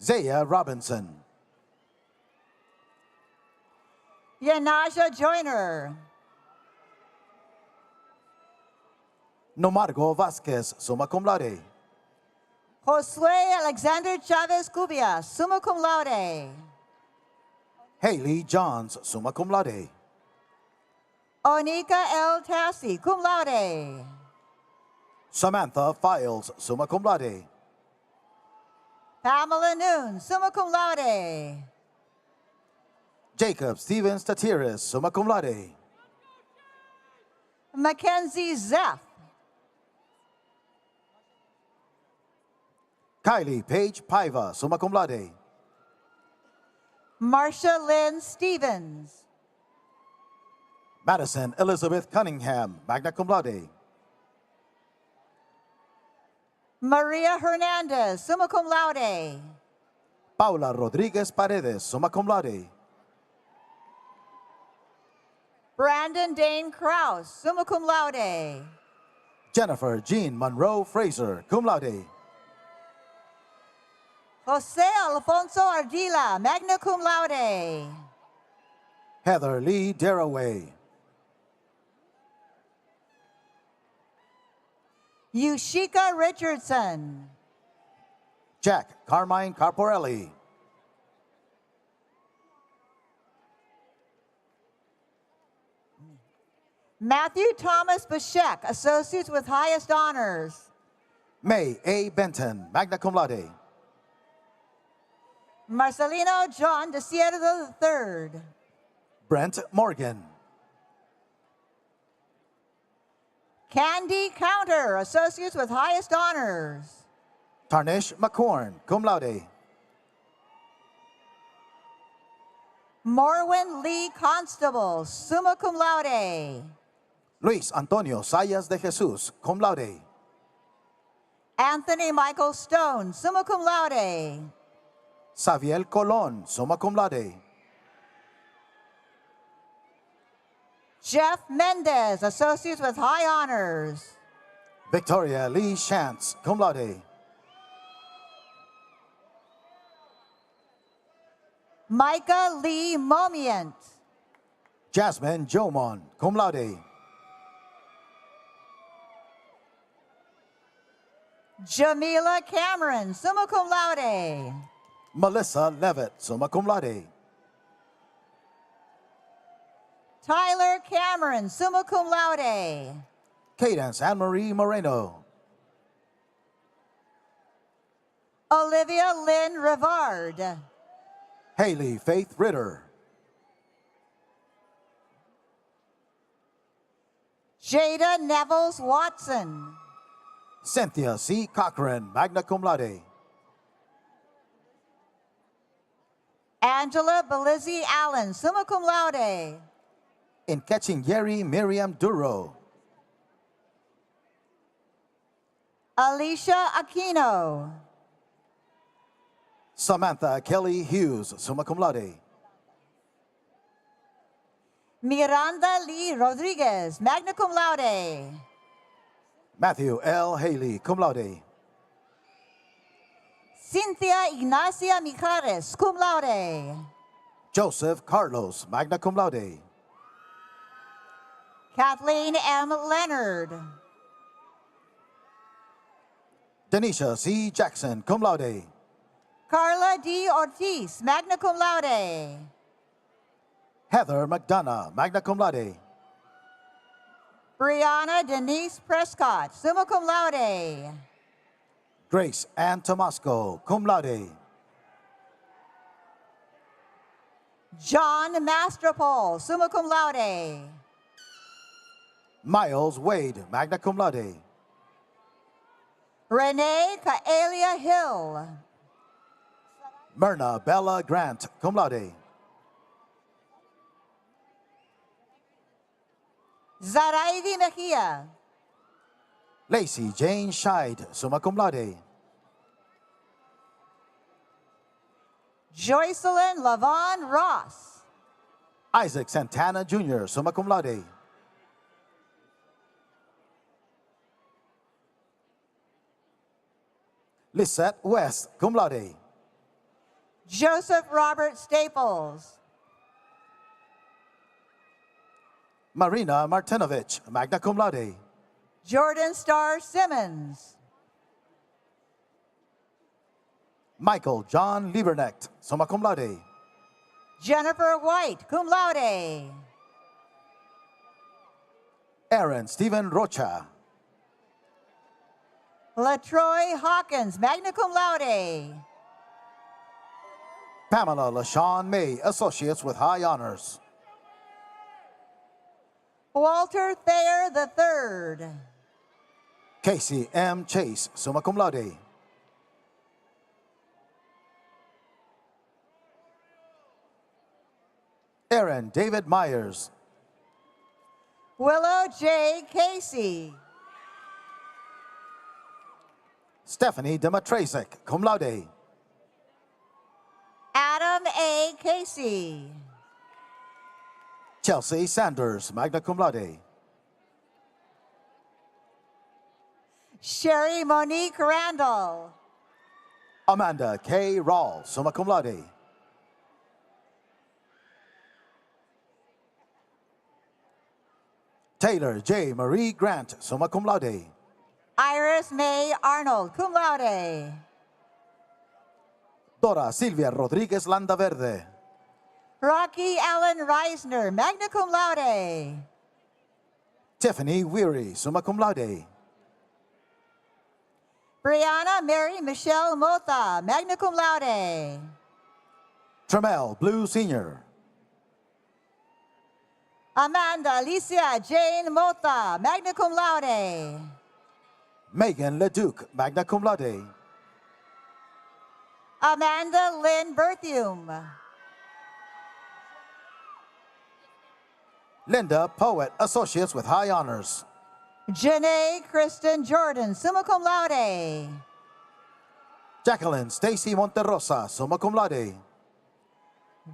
Zaya Robinson. Yanaja Joyner. Nomargo Vasquez, summa cum laude. Josue Alexander Chavez Cubias, summa cum laude. Haley Johns, summa cum laude. Onika L. Tassi, cum laude. Samantha Files, summa cum laude. Pamela Noon, summa cum laude. Jacob Stevens Tatiris, summa cum laude. Mackenzie Zeff. Kylie Paige Paiva, summa cum laude. Marcia Lynn Stevens. Madison Elizabeth Cunningham, magna cum laude. Maria Hernandez, summa cum laude. Paula Rodriguez Paredes, summa cum laude. Brandon Dane Kraus, summa cum laude. Jennifer Jean Monroe Fraser, cum laude. Jose Alfonso Ardila, magna cum laude. Heather Lee Daraway. Yushika Richardson. Jack Carmine Carporelli. Matthew Thomas Bashek, associates with highest honors. May A. Benton, magna cum laude. Marcelino John de Sierra III. Brent Morgan. Candy Counter, associates with highest honors. Tarnish McCorn, cum laude. Morwin Lee Constable, summa cum laude. Luis Antonio Sayas de Jesus, cum laude. Anthony Michael Stone, summa cum laude. Xavier Colon, summa cum laude. Jeff Mendez, associates with high honors. Victoria Lee Shantz, cum laude. Micah Lee Momient. Jasmine Jomon, cum laude. Jamila Cameron, summa cum laude. Melissa Levitt, summa cum laude. Tyler Cameron, summa cum laude. Cadence Anne-Marie Moreno. Olivia Lynn Rivard. Haley Faith Ritter. Jada Nevels Watson. Cynthia C. Cochran, magna cum laude. Angela Belizzi Allen, summa cum laude. In catching Yeri Miriam Duro. Alicia Aquino. Samantha Kelly Hughes, summa cum laude. Miranda Lee Rodriguez, magna cum laude. Matthew L. Haley, cum laude. Cynthia Ignacia Mijares, cum laude. Joseph Carlos, magna cum laude. Kathleen M. Leonard. Denisha C. Jackson, cum laude. Carla D. Ortiz, magna cum laude. Heather McDonough, magna cum laude. Brianna Denise Prescott, summa cum laude. Grace Ann Tomasco, cum laude. John Mastropol, summa cum laude. Miles Wade, magna cum laude. Renee Kaelia Hill. Myrna Bella Grant, cum laude. Zaraidi Mejia. Lacey Jane Scheid, summa cum laude. Joycelyn Lavon Ross. Isaac Santana Jr., summa cum laude. Lisette West, cum laude. Joseph Robert Staples. Marina Martinovich, magna cum laude. Jordan Starr Simmons. Michael John Liebernecht, summa cum laude. Jennifer White, cum laude. Aaron Stephen Rocha. LaTroy Hawkins, magna cum laude. Pamela LaShawn May, associates with high honors. Walter Thayer III. Casey M. Chase, summa cum laude. Aaron David Myers. Willow J. Casey. Stephanie Dematrasek, cum laude. Adam A. Casey. Chelsea Sanders, magna cum laude. Sherry Monique Randall. Amanda K. Rawl, summa cum laude. Taylor J. Marie Grant, summa cum laude. Iris May Arnold, cum laude. Dora Silvia Rodriguez Landaverde. Rocky Allen Reisner, magna cum laude. Tiffany Weary, summa cum laude. Brianna Mary Michelle Mota, magna cum laude. Tramel Blue Sr. Amanda Alicia Jane Mota, magna cum laude. Megan Leduc, magna cum laude. Amanda Lynn Berthium. Linda Poet, associates with high honors. Janae Kristen Jordan, summa cum laude. Jacqueline Stacy Monterosa, summa cum laude.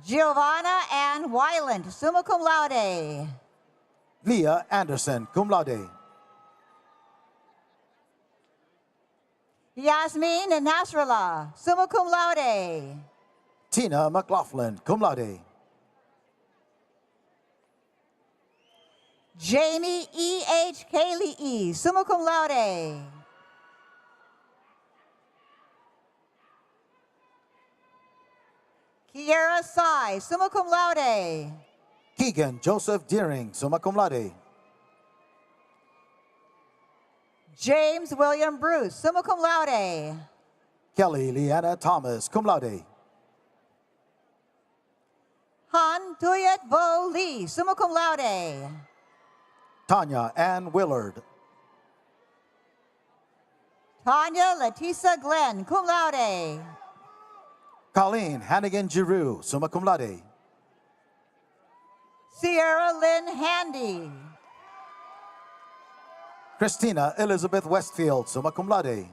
Giovanna Ann Wyland, summa cum laude. Leah Anderson, cum laude. Yasmin Nasrallah, summa cum laude. Tina McLaughlin, cum laude. Jamie E.H. Kaylee, summa cum laude. Kiera Sai, summa cum laude. Keegan Joseph Deering, summa cum laude. James William Bruce, summa cum laude. Kelly Leanna Thomas, cum laude. Han Tuyet Vo Lee, summa cum laude. Tanya Ann Willard. Tanya Letisa Glenn, cum laude. Colleen Hannigan Giroux, summa cum laude. Sierra Lynn Handy. Christina Elizabeth Westfield, summa cum laude.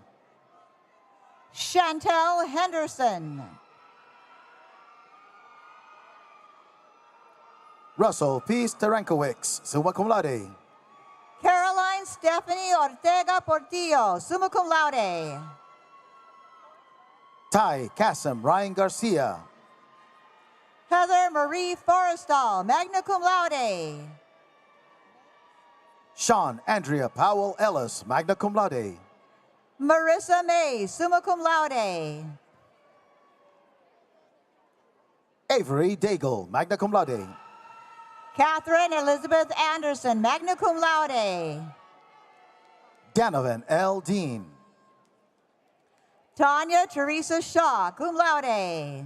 Chantel Henderson. Russell P. Sterankiewicz, summa cum laude. Caroline Stephanie Ortega Portillo, summa cum laude. Ty Kasim Ryan Garcia. Heather Marie Forrestal, magna cum laude. Sean Andrea Powell Ellis, magna cum laude. Marissa May, summa cum laude. Avery Daigle, magna cum laude. Catherine Elizabeth Anderson, magna cum laude. Donovan L. Dean. Tanya Teresa Shaw, cum laude.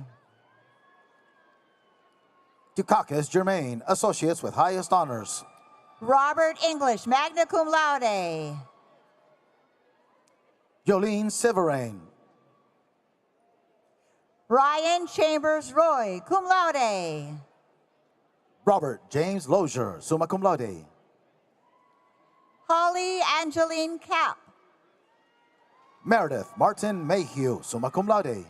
Dukakis Germain, associates with highest honors. Robert English, magna cum laude. Jolene Severain. Ryan Chambers Roy, cum laude. Robert James Lozier, summa cum laude. Holly Angeline Cap. Meredith Martin Mayhew, summa cum laude.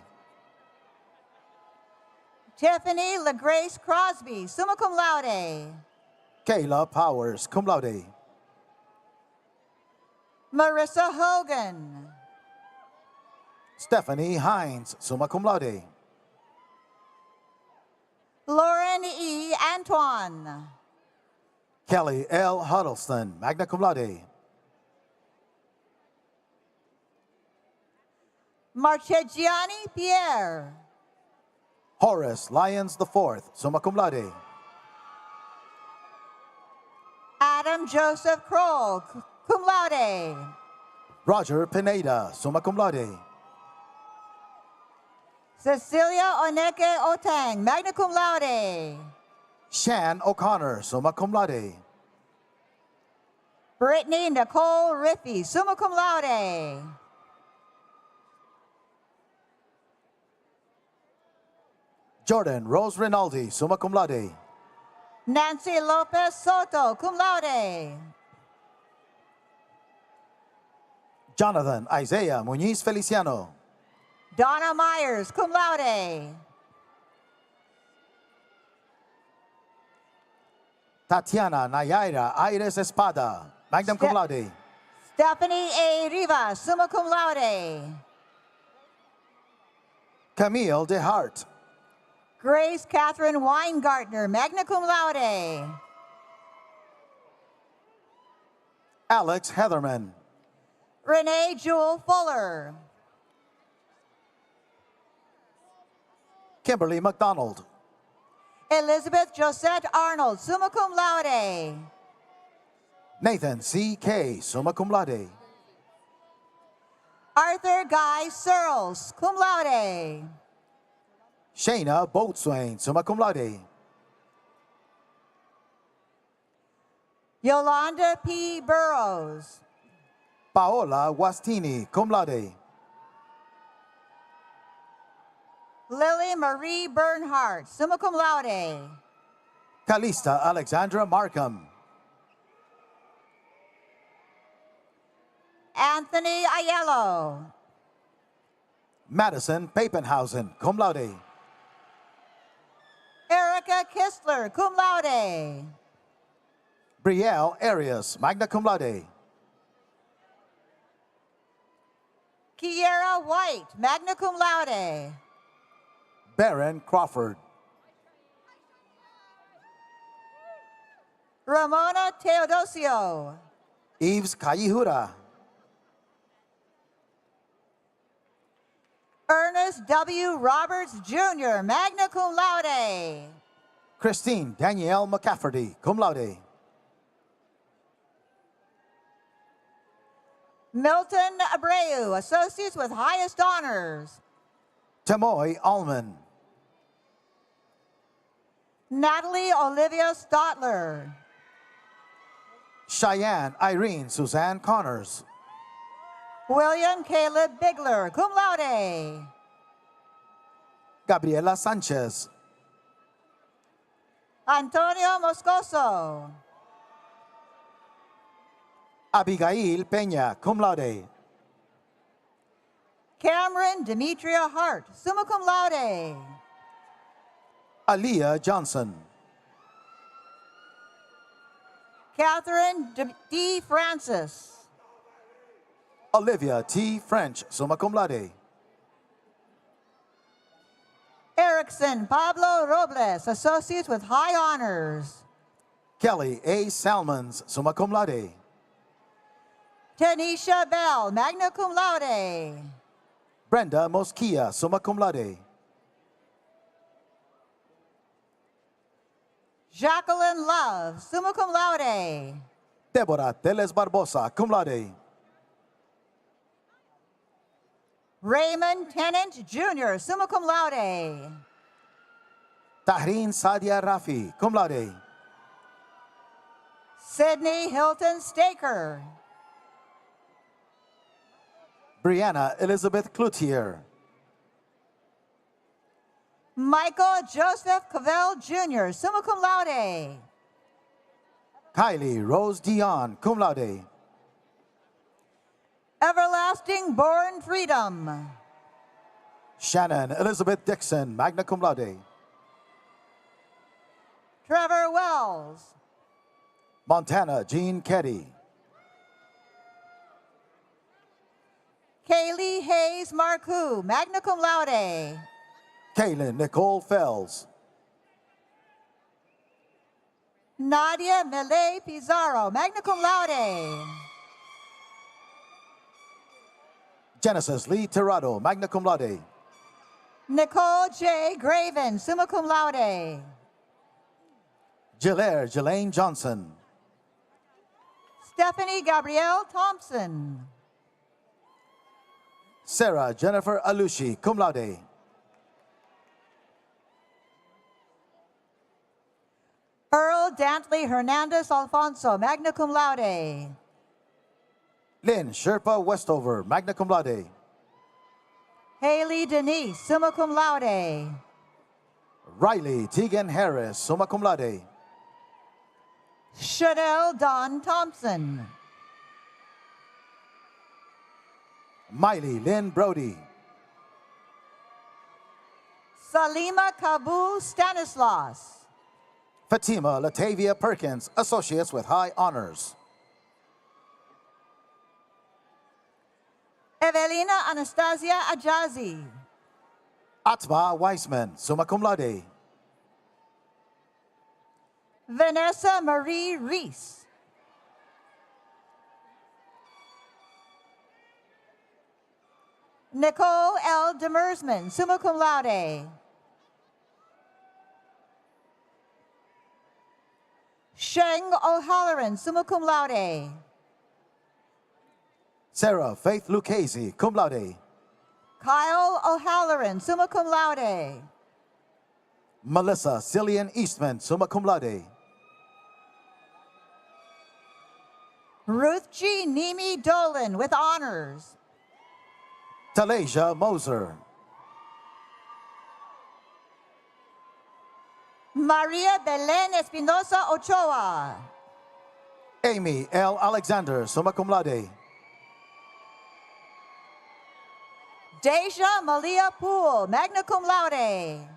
Tiffany LaGrace Crosby, summa cum laude. Kayla Powers, cum laude. Marissa Hogan. Stephanie Hines, summa cum laude. Lauren E. Antoine. Kelly L. Huddleston, magna cum laude. Marchegiani Pierre. Horace Lyons IV, summa cum laude. Adam Joseph Kroll, cum laude. Roger Pineda, summa cum laude. Cecilia Oneke Otang, magna cum laude. Shan O'Connor, summa cum laude. Brittany Nicole Riffey, summa cum laude. Jordan Rose Rinaldi, summa cum laude. Nancy Lopez Soto, cum laude. Jonathan Isaiah Muñiz Feliciano. Donna Myers, cum laude. Tatiana Nayaira Aires Espada, magna cum laude. Stephanie A. Rivas, summa cum laude. Camille DeHart. Grace Catherine Weingartner, magna cum laude. Alex Heatherman. Renee Jewel Fuller. Kimberly McDonald. Elizabeth Josette Arnold, summa cum laude. Nathan C. K., summa cum laude. Arthur Guy Searles, cum laude. Shayna Boatswain, summa cum laude. Yolanda P. Burrows. Paola Wastini, cum laude. Lily Marie Bernhardt, summa cum laude. Calista Alexandra Markham. Anthony Aiello. Madison Papenhausen, cum laude. Erica Kistler, cum laude. Brielle Arias, magna cum laude. Kiera White, magna cum laude. Baron Crawford. Ramona Teodosio. Eves Kayihura. Ernest W. Roberts Jr., magna cum laude. Christine Danielle McCafferty, cum laude. Milton Abreu, associates with highest honors. Tamoy Allman. Natalie Olivia Stotler. Cheyenne Irene Suzanne Connors. William Caleb Bigler, cum laude. Gabriela Sanchez. Antonio Moscoso. Abigail Peña, cum laude. Cameron Demetria Hart, summa cum laude. Aaliyah Johnson. Catherine D. Francis. Olivia T. French, summa cum laude. Erickson Pablo Robles, associates with high honors. Kelly A. Salmons, summa cum laude. Tanisha Bell, magna cum laude. Brenda Mosquia, summa cum laude. Jacqueline Love, summa cum laude. Deborah Teles Barbosa, cum laude. Raymond Tennant Jr., summa cum laude. Tahrin Sadia Rafi, cum laude. Sydney Hilton Staker. Brianna Elizabeth Cloutier. Michael Joseph Cavell Jr., summa cum laude. Kylie Rose Dion, cum laude. Everlasting Born Freedom. Shannon Elizabeth Dixon, magna cum laude. Trevor Wells. Montana Jean Keddy. Kaylee Hayes Marcoux, magna cum laude. Kaylin Nicole Fells. Nadia Mele Pizarro, magna cum laude. Genesis Lee Tirado, magna cum laude. Nicole J. Graven, summa cum laude. Gilaire Jelaine Johnson. Stephanie Gabrielle Thompson. Sarah Jennifer Alushi, cum laude. Earl Dantley Hernandez Alfonso, magna cum laude. Lynn Sherpa Westover, magna cum laude. Haley Denise, summa cum laude. Riley Tegan Harris, summa cum laude. Chanel Don Thompson. Miley Lynn Brody. Salima Kabu Stanislaus. Fatima Latavia Perkins, Associates with High Honors. Evelina Anastasia Ajazi. Atma Weisman, summa cum laude. Vanessa Marie Reese. Nicole L. Demersman, summa cum laude. Sheng O'Halloran, summa cum laude. Sarah Faith Lucchese, cum laude. Kyle O'Halloran, summa cum laude. Melissa Cillian Eastman, summa cum laude. Ruth G. Nemi Dolan with honors. Talasia Moser. Maria Belen Espinosa Ochoa. Amy L. Alexander, summa cum laude. Deja Malia Poole, magna cum laude.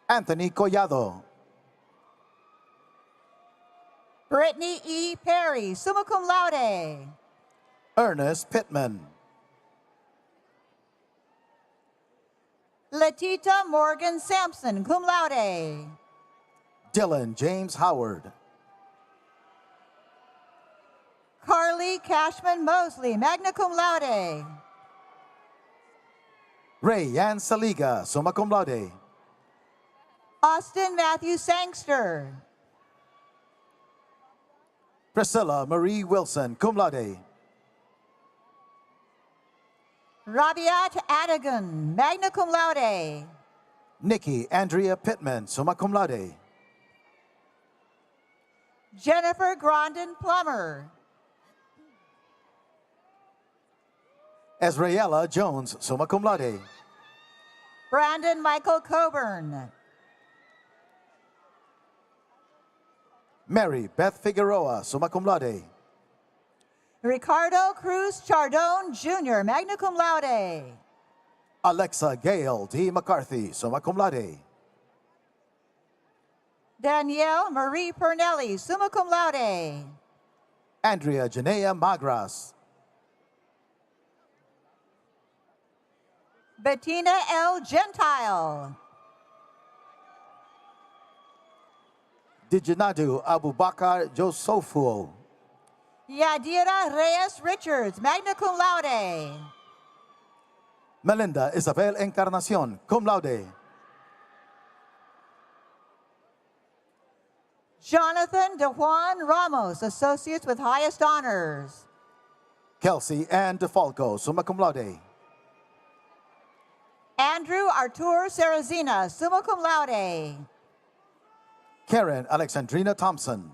Anthony Collado. Brittany E. Perry, summa cum laude. Ernest Pittman. Letita Morgan Sampson, cum laude. Dylan James Howard. Carly Cashman Mosley, magna cum laude. Ray Yan Saliga, summa cum laude. Austin Matthew Sangster. Priscilla Marie Wilson, cum laude. Rabiat Adigan, magna cum laude. Nikki Andrea Pittman, summa cum laude. Jennifer Grondin Plummer. Ezraella Jones, summa cum laude. Brandon Michael Coburn. Mary Beth Figueroa, summa cum laude. Ricardo Cruz Chardon Jr., magna cum laude. Alexa Gale D. McCarthy, summa cum laude. Danielle Marie Pernelli, summa cum laude. Andrea Janea Magras. Bettina L. Gentile. Dijinadu Abubakar Josofuo. Yadira Reyes Richards, magna cum laude. Melinda Isabel Encarnacion, cum laude. Jonathan DeJuan Ramos, Associates with Highest Honors. Kelsey Ann DeFalco, summa cum laude. Andrew Artur Serrazina, summa cum laude. Karen Alexandrina Thompson.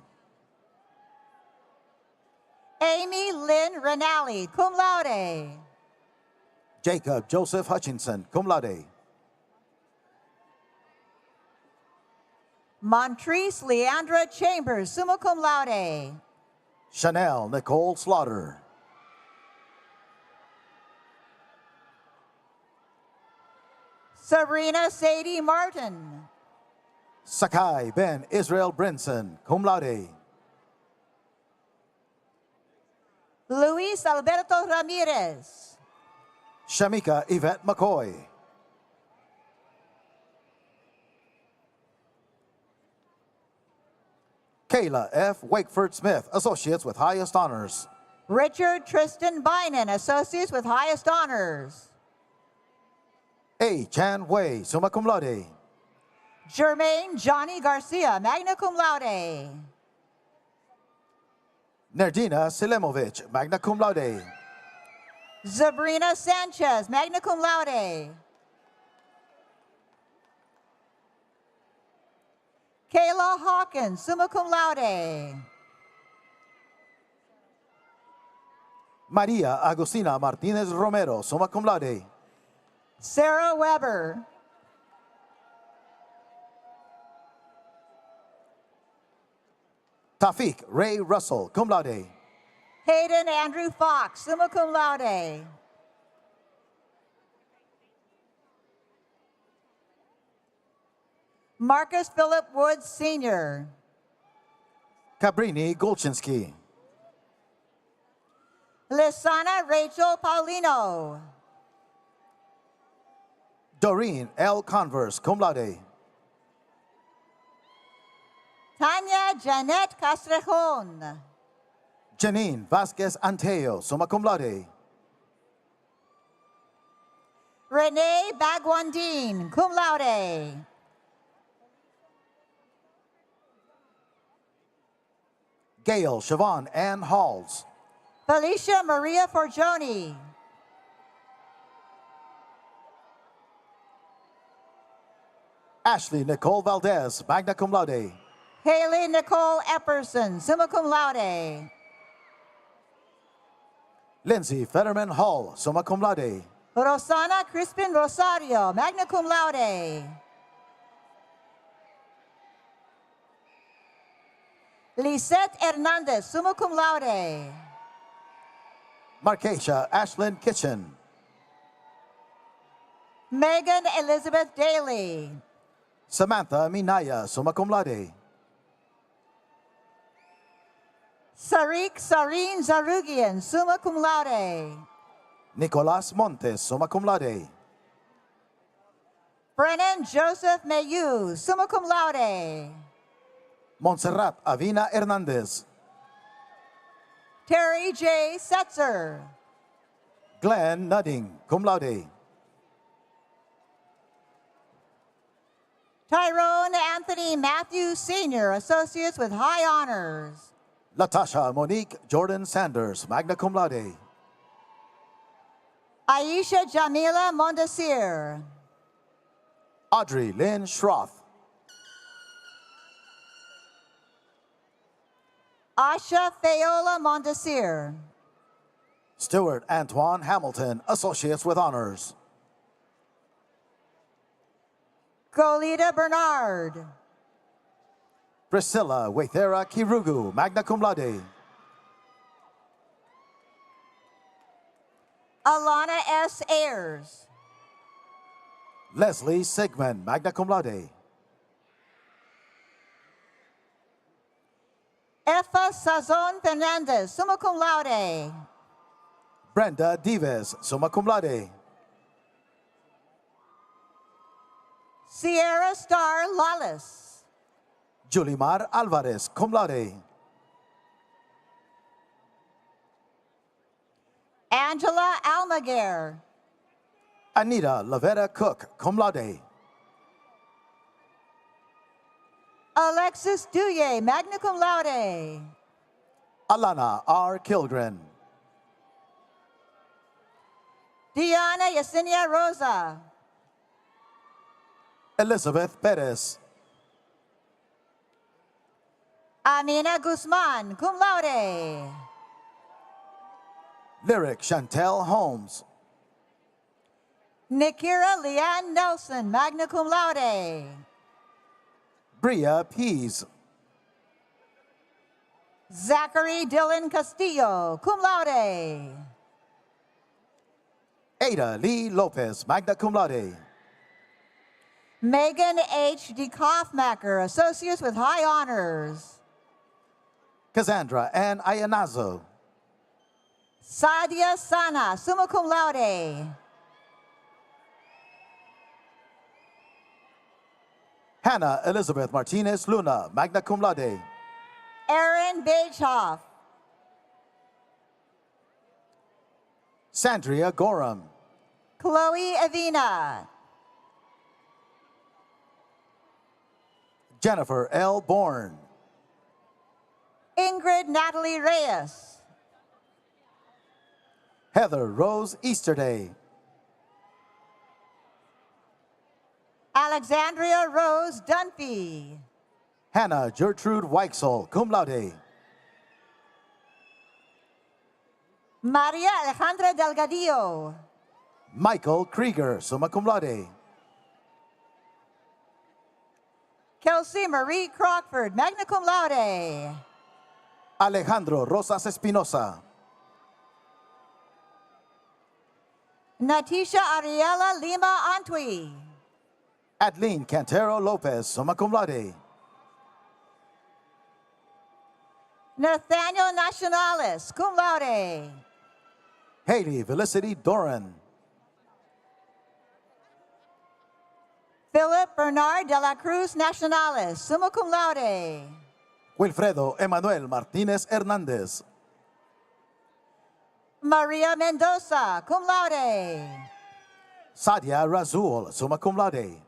Amy Lynn Renali, cum laude. Jacob Joseph Hutchinson, cum laude. Montrese Leandra Chambers, summa cum laude. Chanel Nicole Slaughter. Sabrina Sadie Martin. Sakai Ben Israel Brinson, cum laude. Luis Alberto Ramirez. Shamika Yvette McCoy. Kayla F. Wakeford Smith, Associates with Highest Honors. Richard Tristan Bynum, Associates with Highest Honors. A. Chan Wei, summa cum laude. Jermaine Johnny Garcia, magna cum laude. Nerdina Silemovich, magna cum laude. Sabrina Sanchez, magna cum laude. Kayla Hawkins, summa cum laude. Maria Agustina Martinez Romero, summa cum laude. Sarah Weber. Tafik Ray Russell, cum laude. Hayden Andrew Fox, summa cum laude. Marcus Philip Woods, Sr. Cabrini Golchinsky. Lisana Rachel Paulino. Doreen L. Converse, cum laude. Tanya Janet Castrejon. Janine Vasquez Anteo, summa cum laude. Renee Bagwandin, cum laude. Gail Siobhan Ann Halls. Felicia Maria Forgioni. Ashley Nicole Valdez, magna cum laude. Haley Nicole Epperson, summa cum laude. Lindsay Fetterman Hall, summa cum laude. Rosana Crispin Rosario, magna cum laude. Lisette Hernandez, summa cum laude. Markeisha Ashlyn Kitchen. Megan Elizabeth Daly. Samantha Minaya, summa cum laude. Sarik Sareen Zarugian, summa cum laude. Nicolas Montes, summa cum laude. Brennan Joseph Mayu, summa cum laude. Montserrat Avina Hernandez. Terry J. Setzer. Glenn Nudding, cum laude. Tyrone Anthony Matthews Sr., Associates with High Honors. Latasha Monique Jordan Sanders, magna cum laude. Aisha Jamila Mondesir. Audrey Lynn Schroth. Asha Fayola Mondesir. Stuart Antoine Hamilton, Associates with Honors. Golita Bernard. Priscilla Waithera Kirugu, magna cum laude. Alana S. Ayers. Leslie Sigmund, magna cum laude. Efa Sazon Fernandez, summa cum laude. Brenda Dives, summa cum laude. Sierra Star Lawless. Julimar Alvarez, cum laude. Angela Almaguer. Anita Lavetta Cook, cum laude. Alexis Duye, magna cum laude. Alana R. Kilgren. Diana Yesenia Rosa. Elizabeth Perez. Amina Guzman, cum laude. Lyric Chantel Holmes. Nikira Leanne Nelson, magna cum laude. Bria Pease. Zachary Dylan Castillo, cum laude. Ada Lee Lopez, magna cum laude. Megan H. DeKoffmacher, Associates with High Honors. Cassandra Ann Ayanazo. Sadia Sana, summa cum laude. Hannah Elizabeth Martinez Luna, magna cum laude. Aaron Bagehoff. Sandria Gorham. Chloe Avina. Jennifer L. Bourne. Ingrid Natalie Reyes. Heather Rose Easterday. Alexandria Rose Dunphy. Hannah Gertrude Weichsel, cum laude. Maria Alejandra Delgadillo. Michael Krieger, summa cum laude. Kelsey Marie Crockford, magna cum laude. Alejandro Rosas Espinosa. Natisha Ariela Lima Antwi. Adeline Cantero Lopez, summa cum laude. Nathaniel Nacionales, cum laude. Haley Felicity Doran. Philip Bernard de la Cruz Nacionales, summa cum laude. Wilfredo Emanuel Martinez Hernandez. Maria Mendoza, cum laude. Sadia Razul, summa cum laude.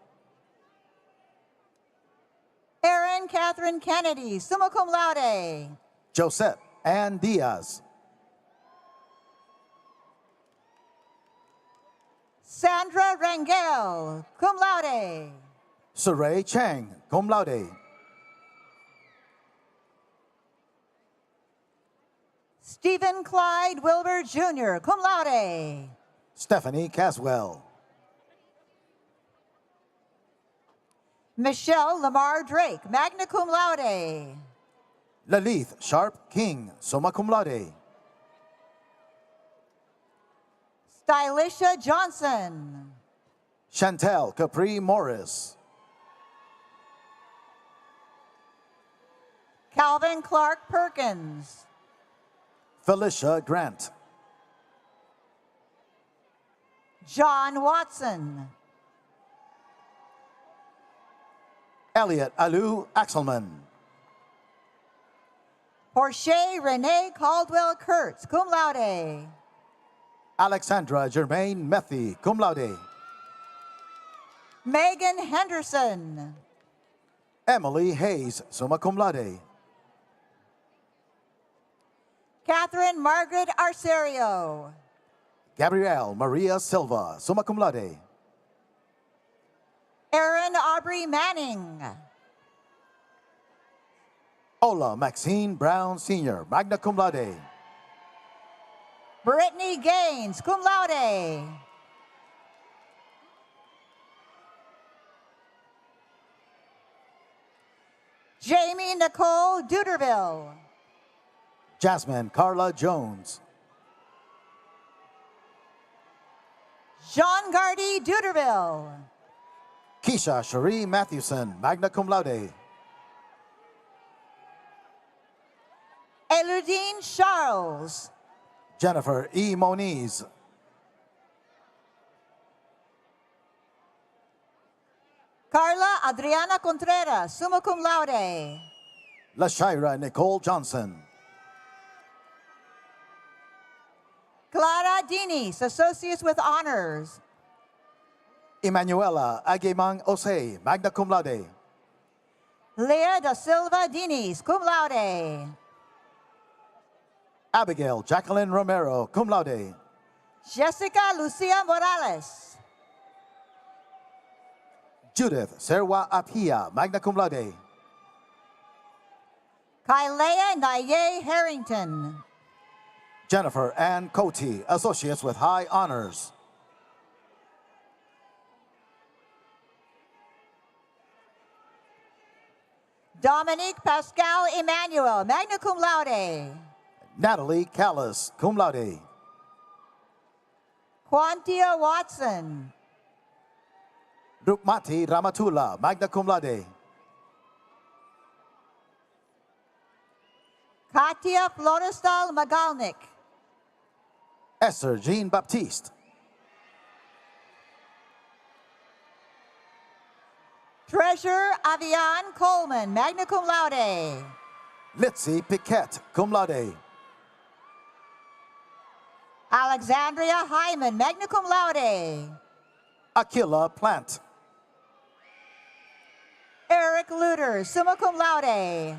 Erin Catherine Kennedy, summa cum laude. Josette Ann Diaz. Sandra Rangel, cum laude. Saray Chang, cum laude. Stephen Clyde Wilbur Jr., cum laude. Stephanie Caswell. Michelle Lamar Drake, magna cum laude. Lalith Sharp King, summa cum laude. Stylisha Johnson. Chantel Capri Morris. Calvin Clark Perkins. Felicia Grant. John Watson. Elliot Alu Axelman. Portia Renee Caldwell Kurtz, cum laude. Alexandra Germaine Methy, cum laude. Megan Henderson. Emily Hayes, summa cum laude. Catherine Margaret Arcerio. Gabrielle Maria Silva, summa cum laude. Erin Aubrey Manning. Ola Maxine Brown Sr., magna cum laude. Brittany Gaines, cum laude. Jamie Nicole Duderville. Jasmine Carla Jones. Jean Gardy Duderville. Keisha Cherie Matthewson, magna cum laude. Eludine Charles. Jennifer E. Moniz. Carla Adriana Contreras, summa cum laude. LaShira Nicole Johnson. Clara Diniz, Associates with Honors. Emanuela Aguemang Osei, magna cum laude. Lea da Silva Diniz, cum laude. Abigail Jacqueline Romero, cum laude. Jessica Lucia Morales. Judith Serwa Apia, magna cum laude. Kylea Naye Harrington. Jennifer Ann Cote, Associates with High Honors. Dominique Pascal Emmanuel, magna cum laude. Natalie Callis, cum laude. Quantia Watson. Rukmati Ramatula, magna cum laude. Katia Florestal Magalnik. Esther Jean Baptiste. Treasure Avian Coleman, magna cum laude. Litzy Piquette, cum laude. Alexandria Hyman, magna cum laude. Aquila Plant. Eric Luter, summa cum laude.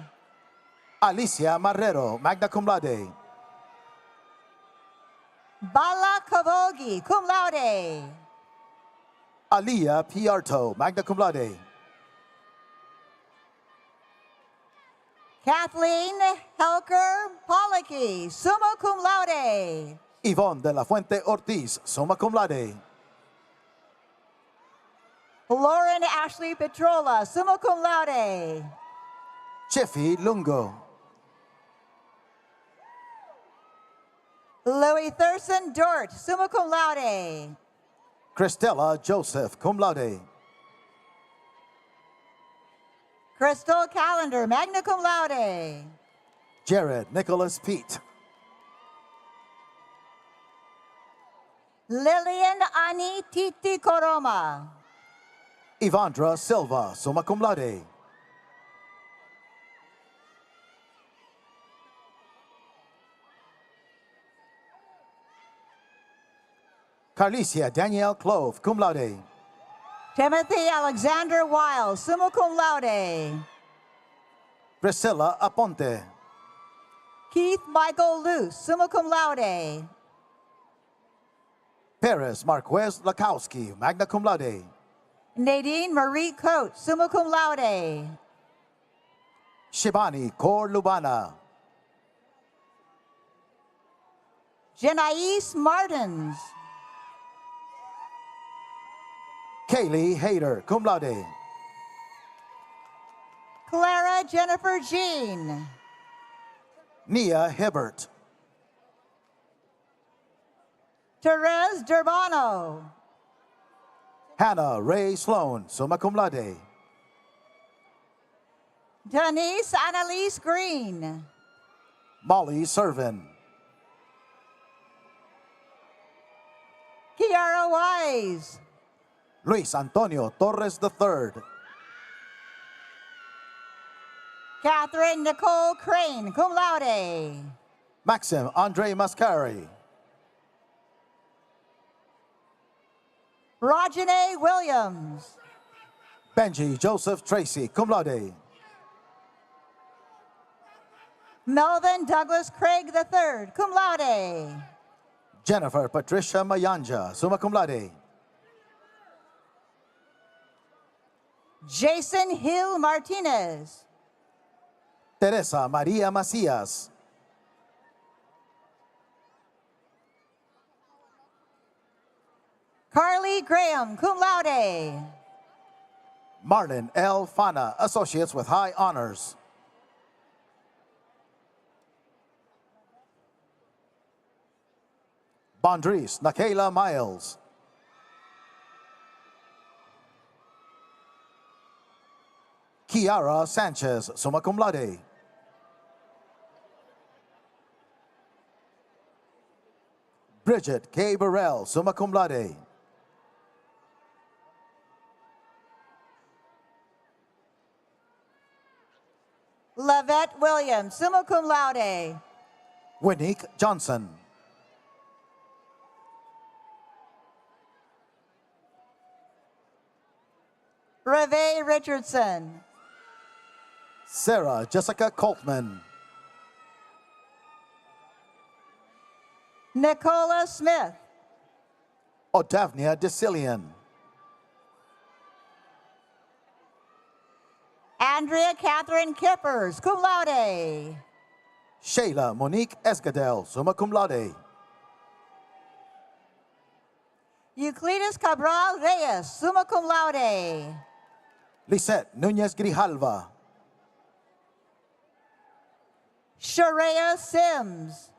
Alicia Marrero, magna cum laude. Bala Kavogi, cum laude. Aliyah Piarto, magna cum laude. Kathleen Helker Pollocky, summa cum laude. Yvonne de la Fuente Ortiz, summa cum laude. Lauren Ashley Petrola, summa cum laude. Chiffy Lungo. Louis Thurston Dort, summa cum laude. Christella Joseph, cum laude. Crystal Callender, magna cum laude. Jared Nicholas Pete. Lillian Ani Titi Coroma. Ivandra Silva, summa cum laude. Carlicia Danielle Clove, cum laude. Timothy Alexander Wiles, summa cum laude. Priscilla Aponte. Keith Michael Luce, summa cum laude. Perez Marquez Lakowski, magna cum laude. Nadine Marie Coates, summa cum laude. Shibani Kor Lubana. Jenais Martins. Kaylee Hayter, cum laude. Clara Jennifer Jean. Nia Hibbert. Therese Durbano. Hannah Ray Sloan, summa cum laude. Denise Annalise Green. Molly Servin. Kiara Wise. Luis Antonio Torres III. Catherine Nicole Crane, cum laude. Maxim Andre Mascari. Rajane Williams. Benji Joseph Tracy, cum laude. Melvin Douglas Craig III, cum laude. Jennifer Patricia Mayanja, summa cum laude. Jason Hill Martinez. Teresa Maria Macias. Carly Graham, cum laude. Marlon L. Fana, associates with high honors. Bondris Nakayla Miles. Kiara Sanchez, summa cum laude. Bridget K. Burrell, summa cum laude. Lavette Williams, summa cum laude. Winnick Johnson. Reve Richardson. Sarah Jessica Coltman. Nicola Smith. Odavnia DeCillian. Andrea Catherine Kippers, cum laude. Shayla Monique Escadel, summa cum laude. Euclides Cabral Reyes, summa cum laude. Lisette Nunez Grijalva. Sharia Sims.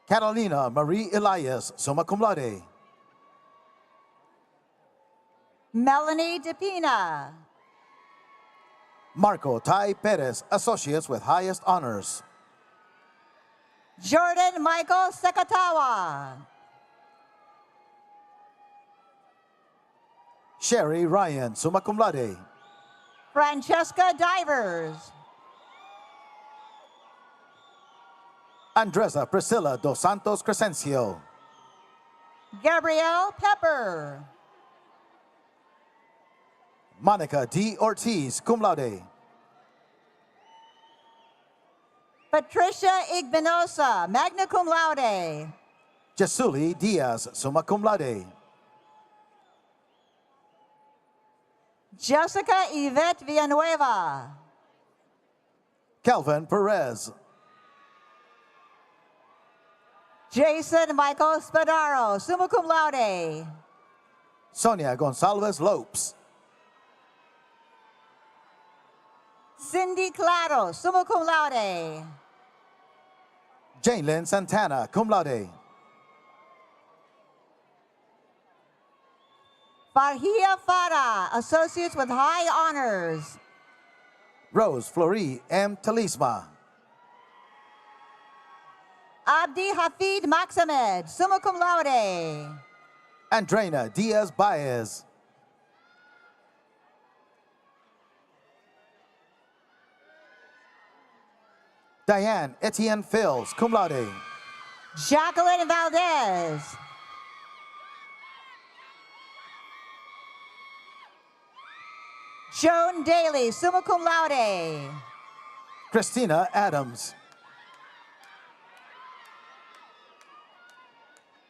Catalina Marie Elias, summa cum laude. Melanie DePina. Marco Tai Perez, associates with highest honors. Jordan Michael Sekatawa. Sherry Ryan, summa cum laude. Francesca Divers. Andresa Priscilla dos Santos Crescencio. Gabrielle Pepper. Monica D. Ortiz, cum laude. Patricia Igbinosa, magna cum laude. Jesuli Diaz, summa cum laude. Jessica Yvette Villanueva. Kelvin Perez. Jason Michael Spadaro, summa cum laude. Sonia Gonzalez Lopes. Cindy Claro, summa cum laude. Jane Lynn Santana, cum laude. Farhia Farah, associates with high honors. Rose Fleury M. Talisma. Abdi Hafid Maxamed, summa cum laude. Andrena Diaz Baez. Diane Etienne Fields, cum laude. Jacqueline Valdez. Joan Daly, summa cum laude. Christina Adams.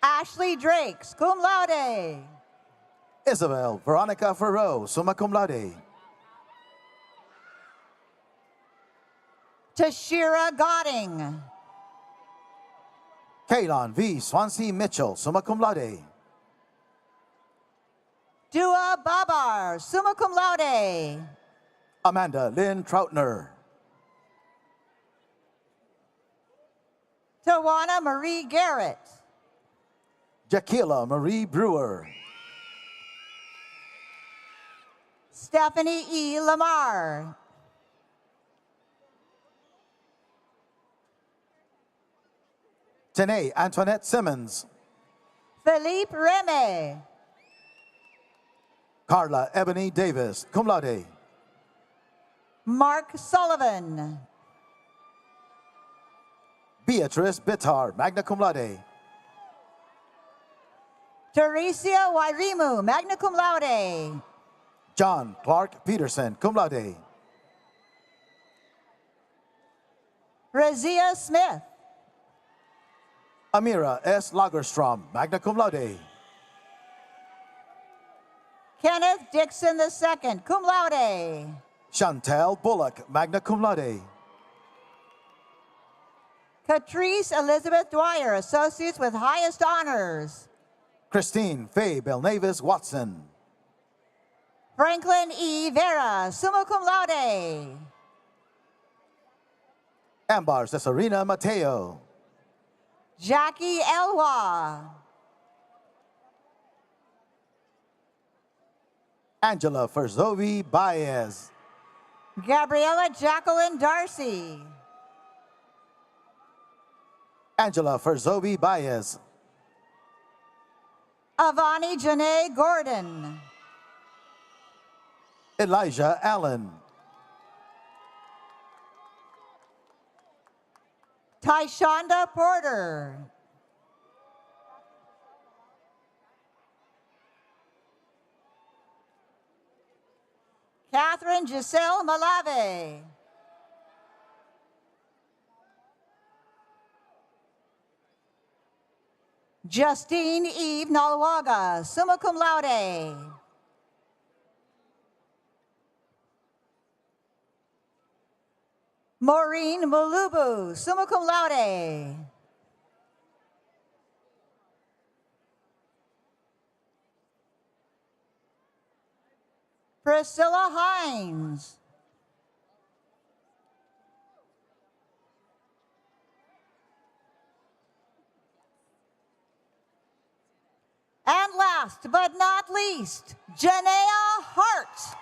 Ashley Drakes, cum laude. Isabel Veronica Farrow, summa cum laude. Tashira Godding. Kaylon V. Swansea Mitchell, summa cum laude. Dua Babar, summa cum laude. Amanda Lynn Troutner. Tawana Marie Garrett. Jaquila Marie Brewer. Stephanie E. Lamar. Tanae Antoinette Simmons. Philippe Reme. Carla Ebony Davis, cum laude. Mark Sullivan. Beatrice Bitar, magna cum laude. Teresia Wairimu, magna cum laude. John Clark Peterson, cum laude. Razia Smith. Amira S. Lagerstrom, magna cum laude. Kenneth Dixon II, cum laude. Chantel Bullock, magna cum laude. Catrice Elizabeth Dwyer, associates with highest honors. Christine Faye Belnavis Watson. Franklin E. Vera, summa cum laude. Ambar Cesarina Mateo. Jackie Elwa. Angela Ferzovi Baez. Gabriella Jacqueline Darcy. Angela Ferzovi Baez. Avani Janae Gordon. Elijah Allen. Tyshonda Porter. Catherine Giselle Malave. Justine Eve Nalwaga, summa cum laude. Maureen Mulubu, summa cum laude. Priscilla Hines. And last but not least, Janea Hart.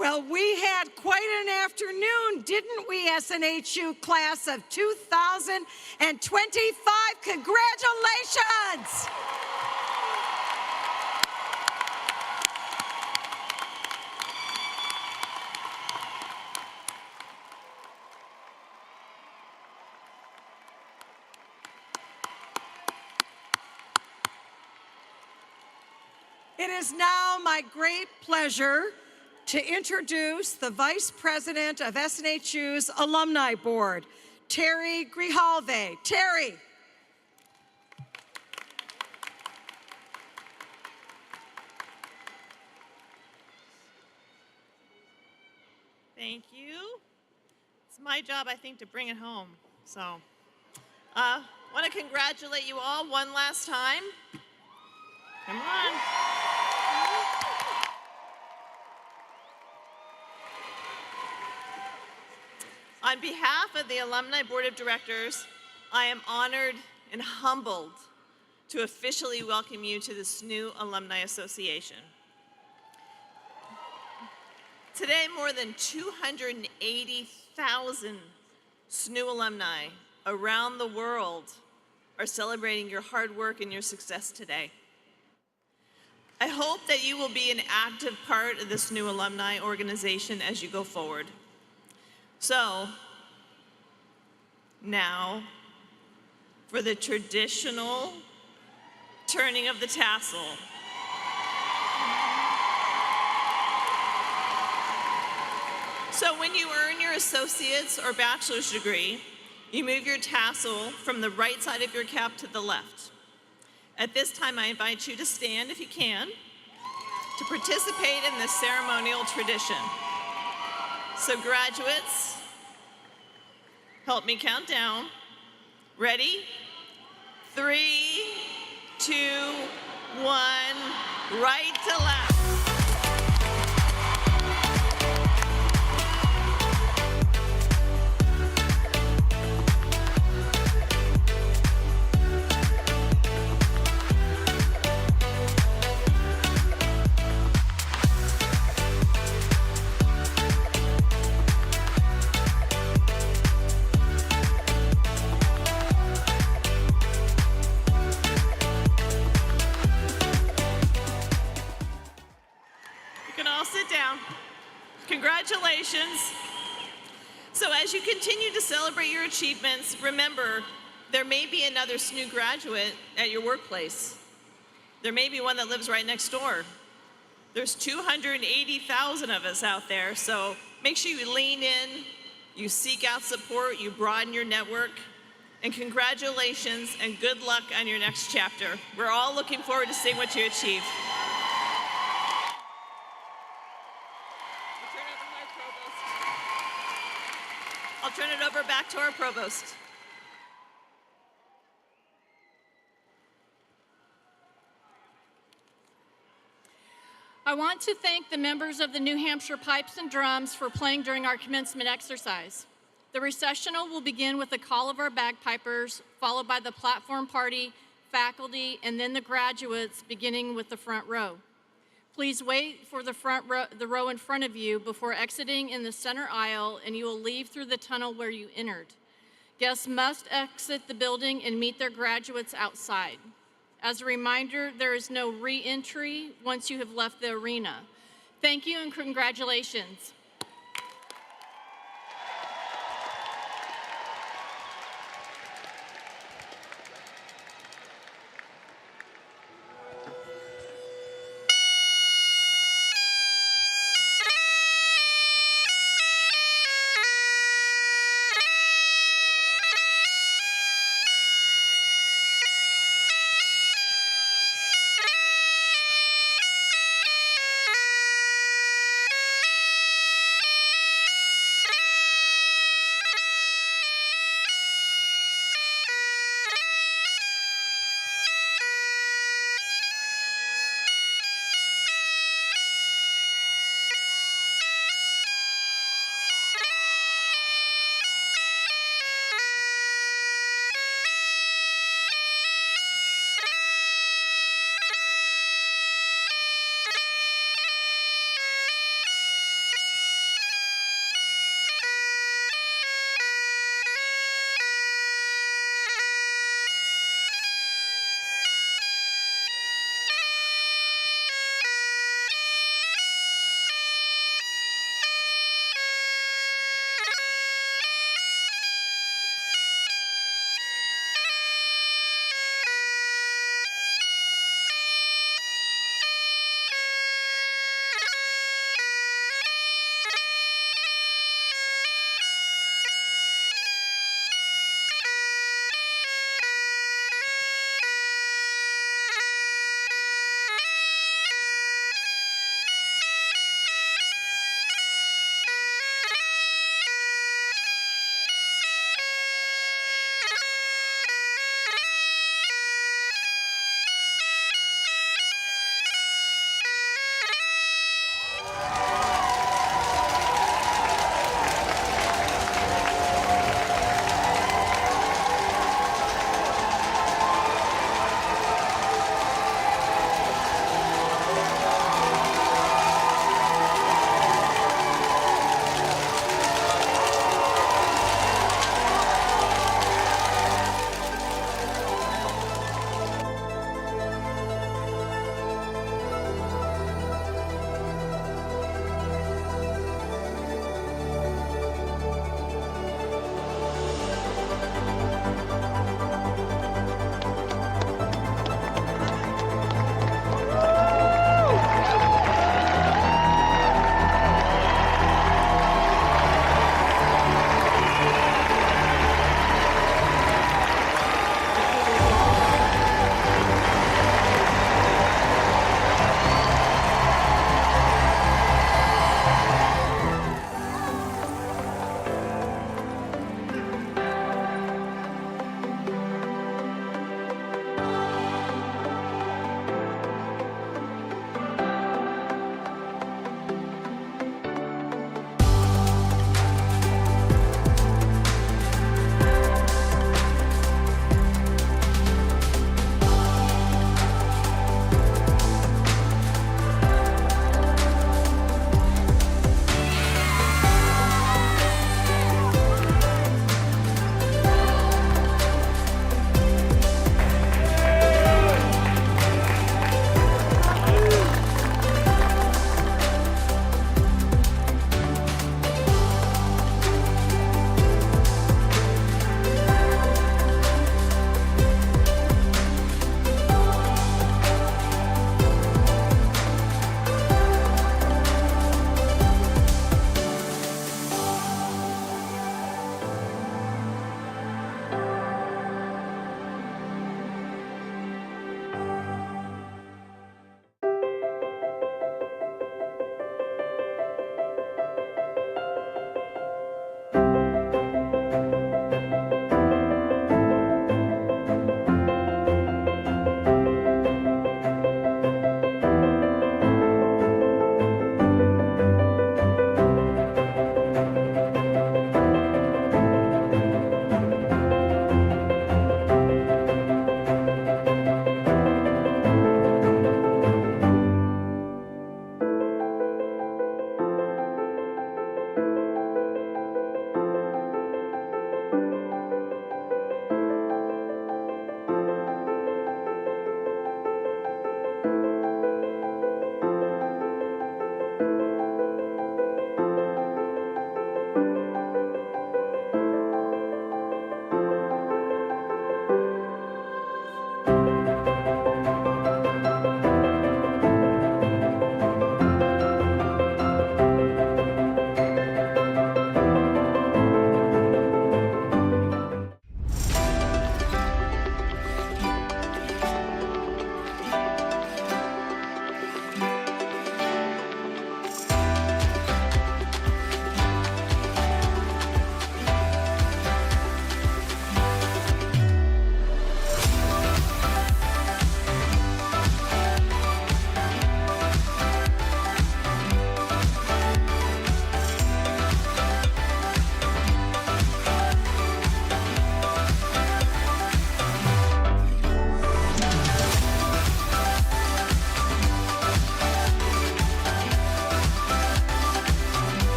Well, we had quite an afternoon, didn't we, SNHU class of 2025? Congratulations! It is now my great pleasure to introduce the Vice President of SNHU's Alumni Board, Terry Grijalve. Terry. Thank you. It's my job, I think, to bring it home. So, want to congratulate you all one last time. Come on. On behalf of the Alumni Board of Directors, I am honored and humbled to officially welcome you to this new Alumni Association. Today, more than 280,000 SNU alumni around the world are celebrating your hard work and your success today. I hope that you will be an active part of this new alumni organization as you go forward. So, now, for the traditional turning of the tassel. So when you earn your associate's or bachelor's degree, you move your tassel from the right side of your cap to the left. At this time, I invite you to stand if you can to participate in this ceremonial tradition. So graduates, help me count down. Ready? 3, 2, 1, right to left. Congratulations. So as you continue to celebrate your achievements, remember, there may be another SNU graduate at your workplace. There may be one that lives right next door. There's 280,000 of us out there, so make sure you lean in, you seek out support, you broaden your network, and congratulations and good luck on your next chapter. We're all looking forward to seeing what you achieve. I'll turn it over back to our provost. I want to thank the members of the New Hampshire Pipes and Drums for playing during our commencement exercise. The recessional will begin with the call of our bagpipers, followed by the platform party, faculty, and then the graduates, beginning with the front row. Please wait for the row in front of you before exiting in the center aisle, and you will leave through the tunnel where you entered. Guests must exit the building and meet their graduates outside. As a reminder, there is no re-entry once you have left the arena. Thank you and congratulations.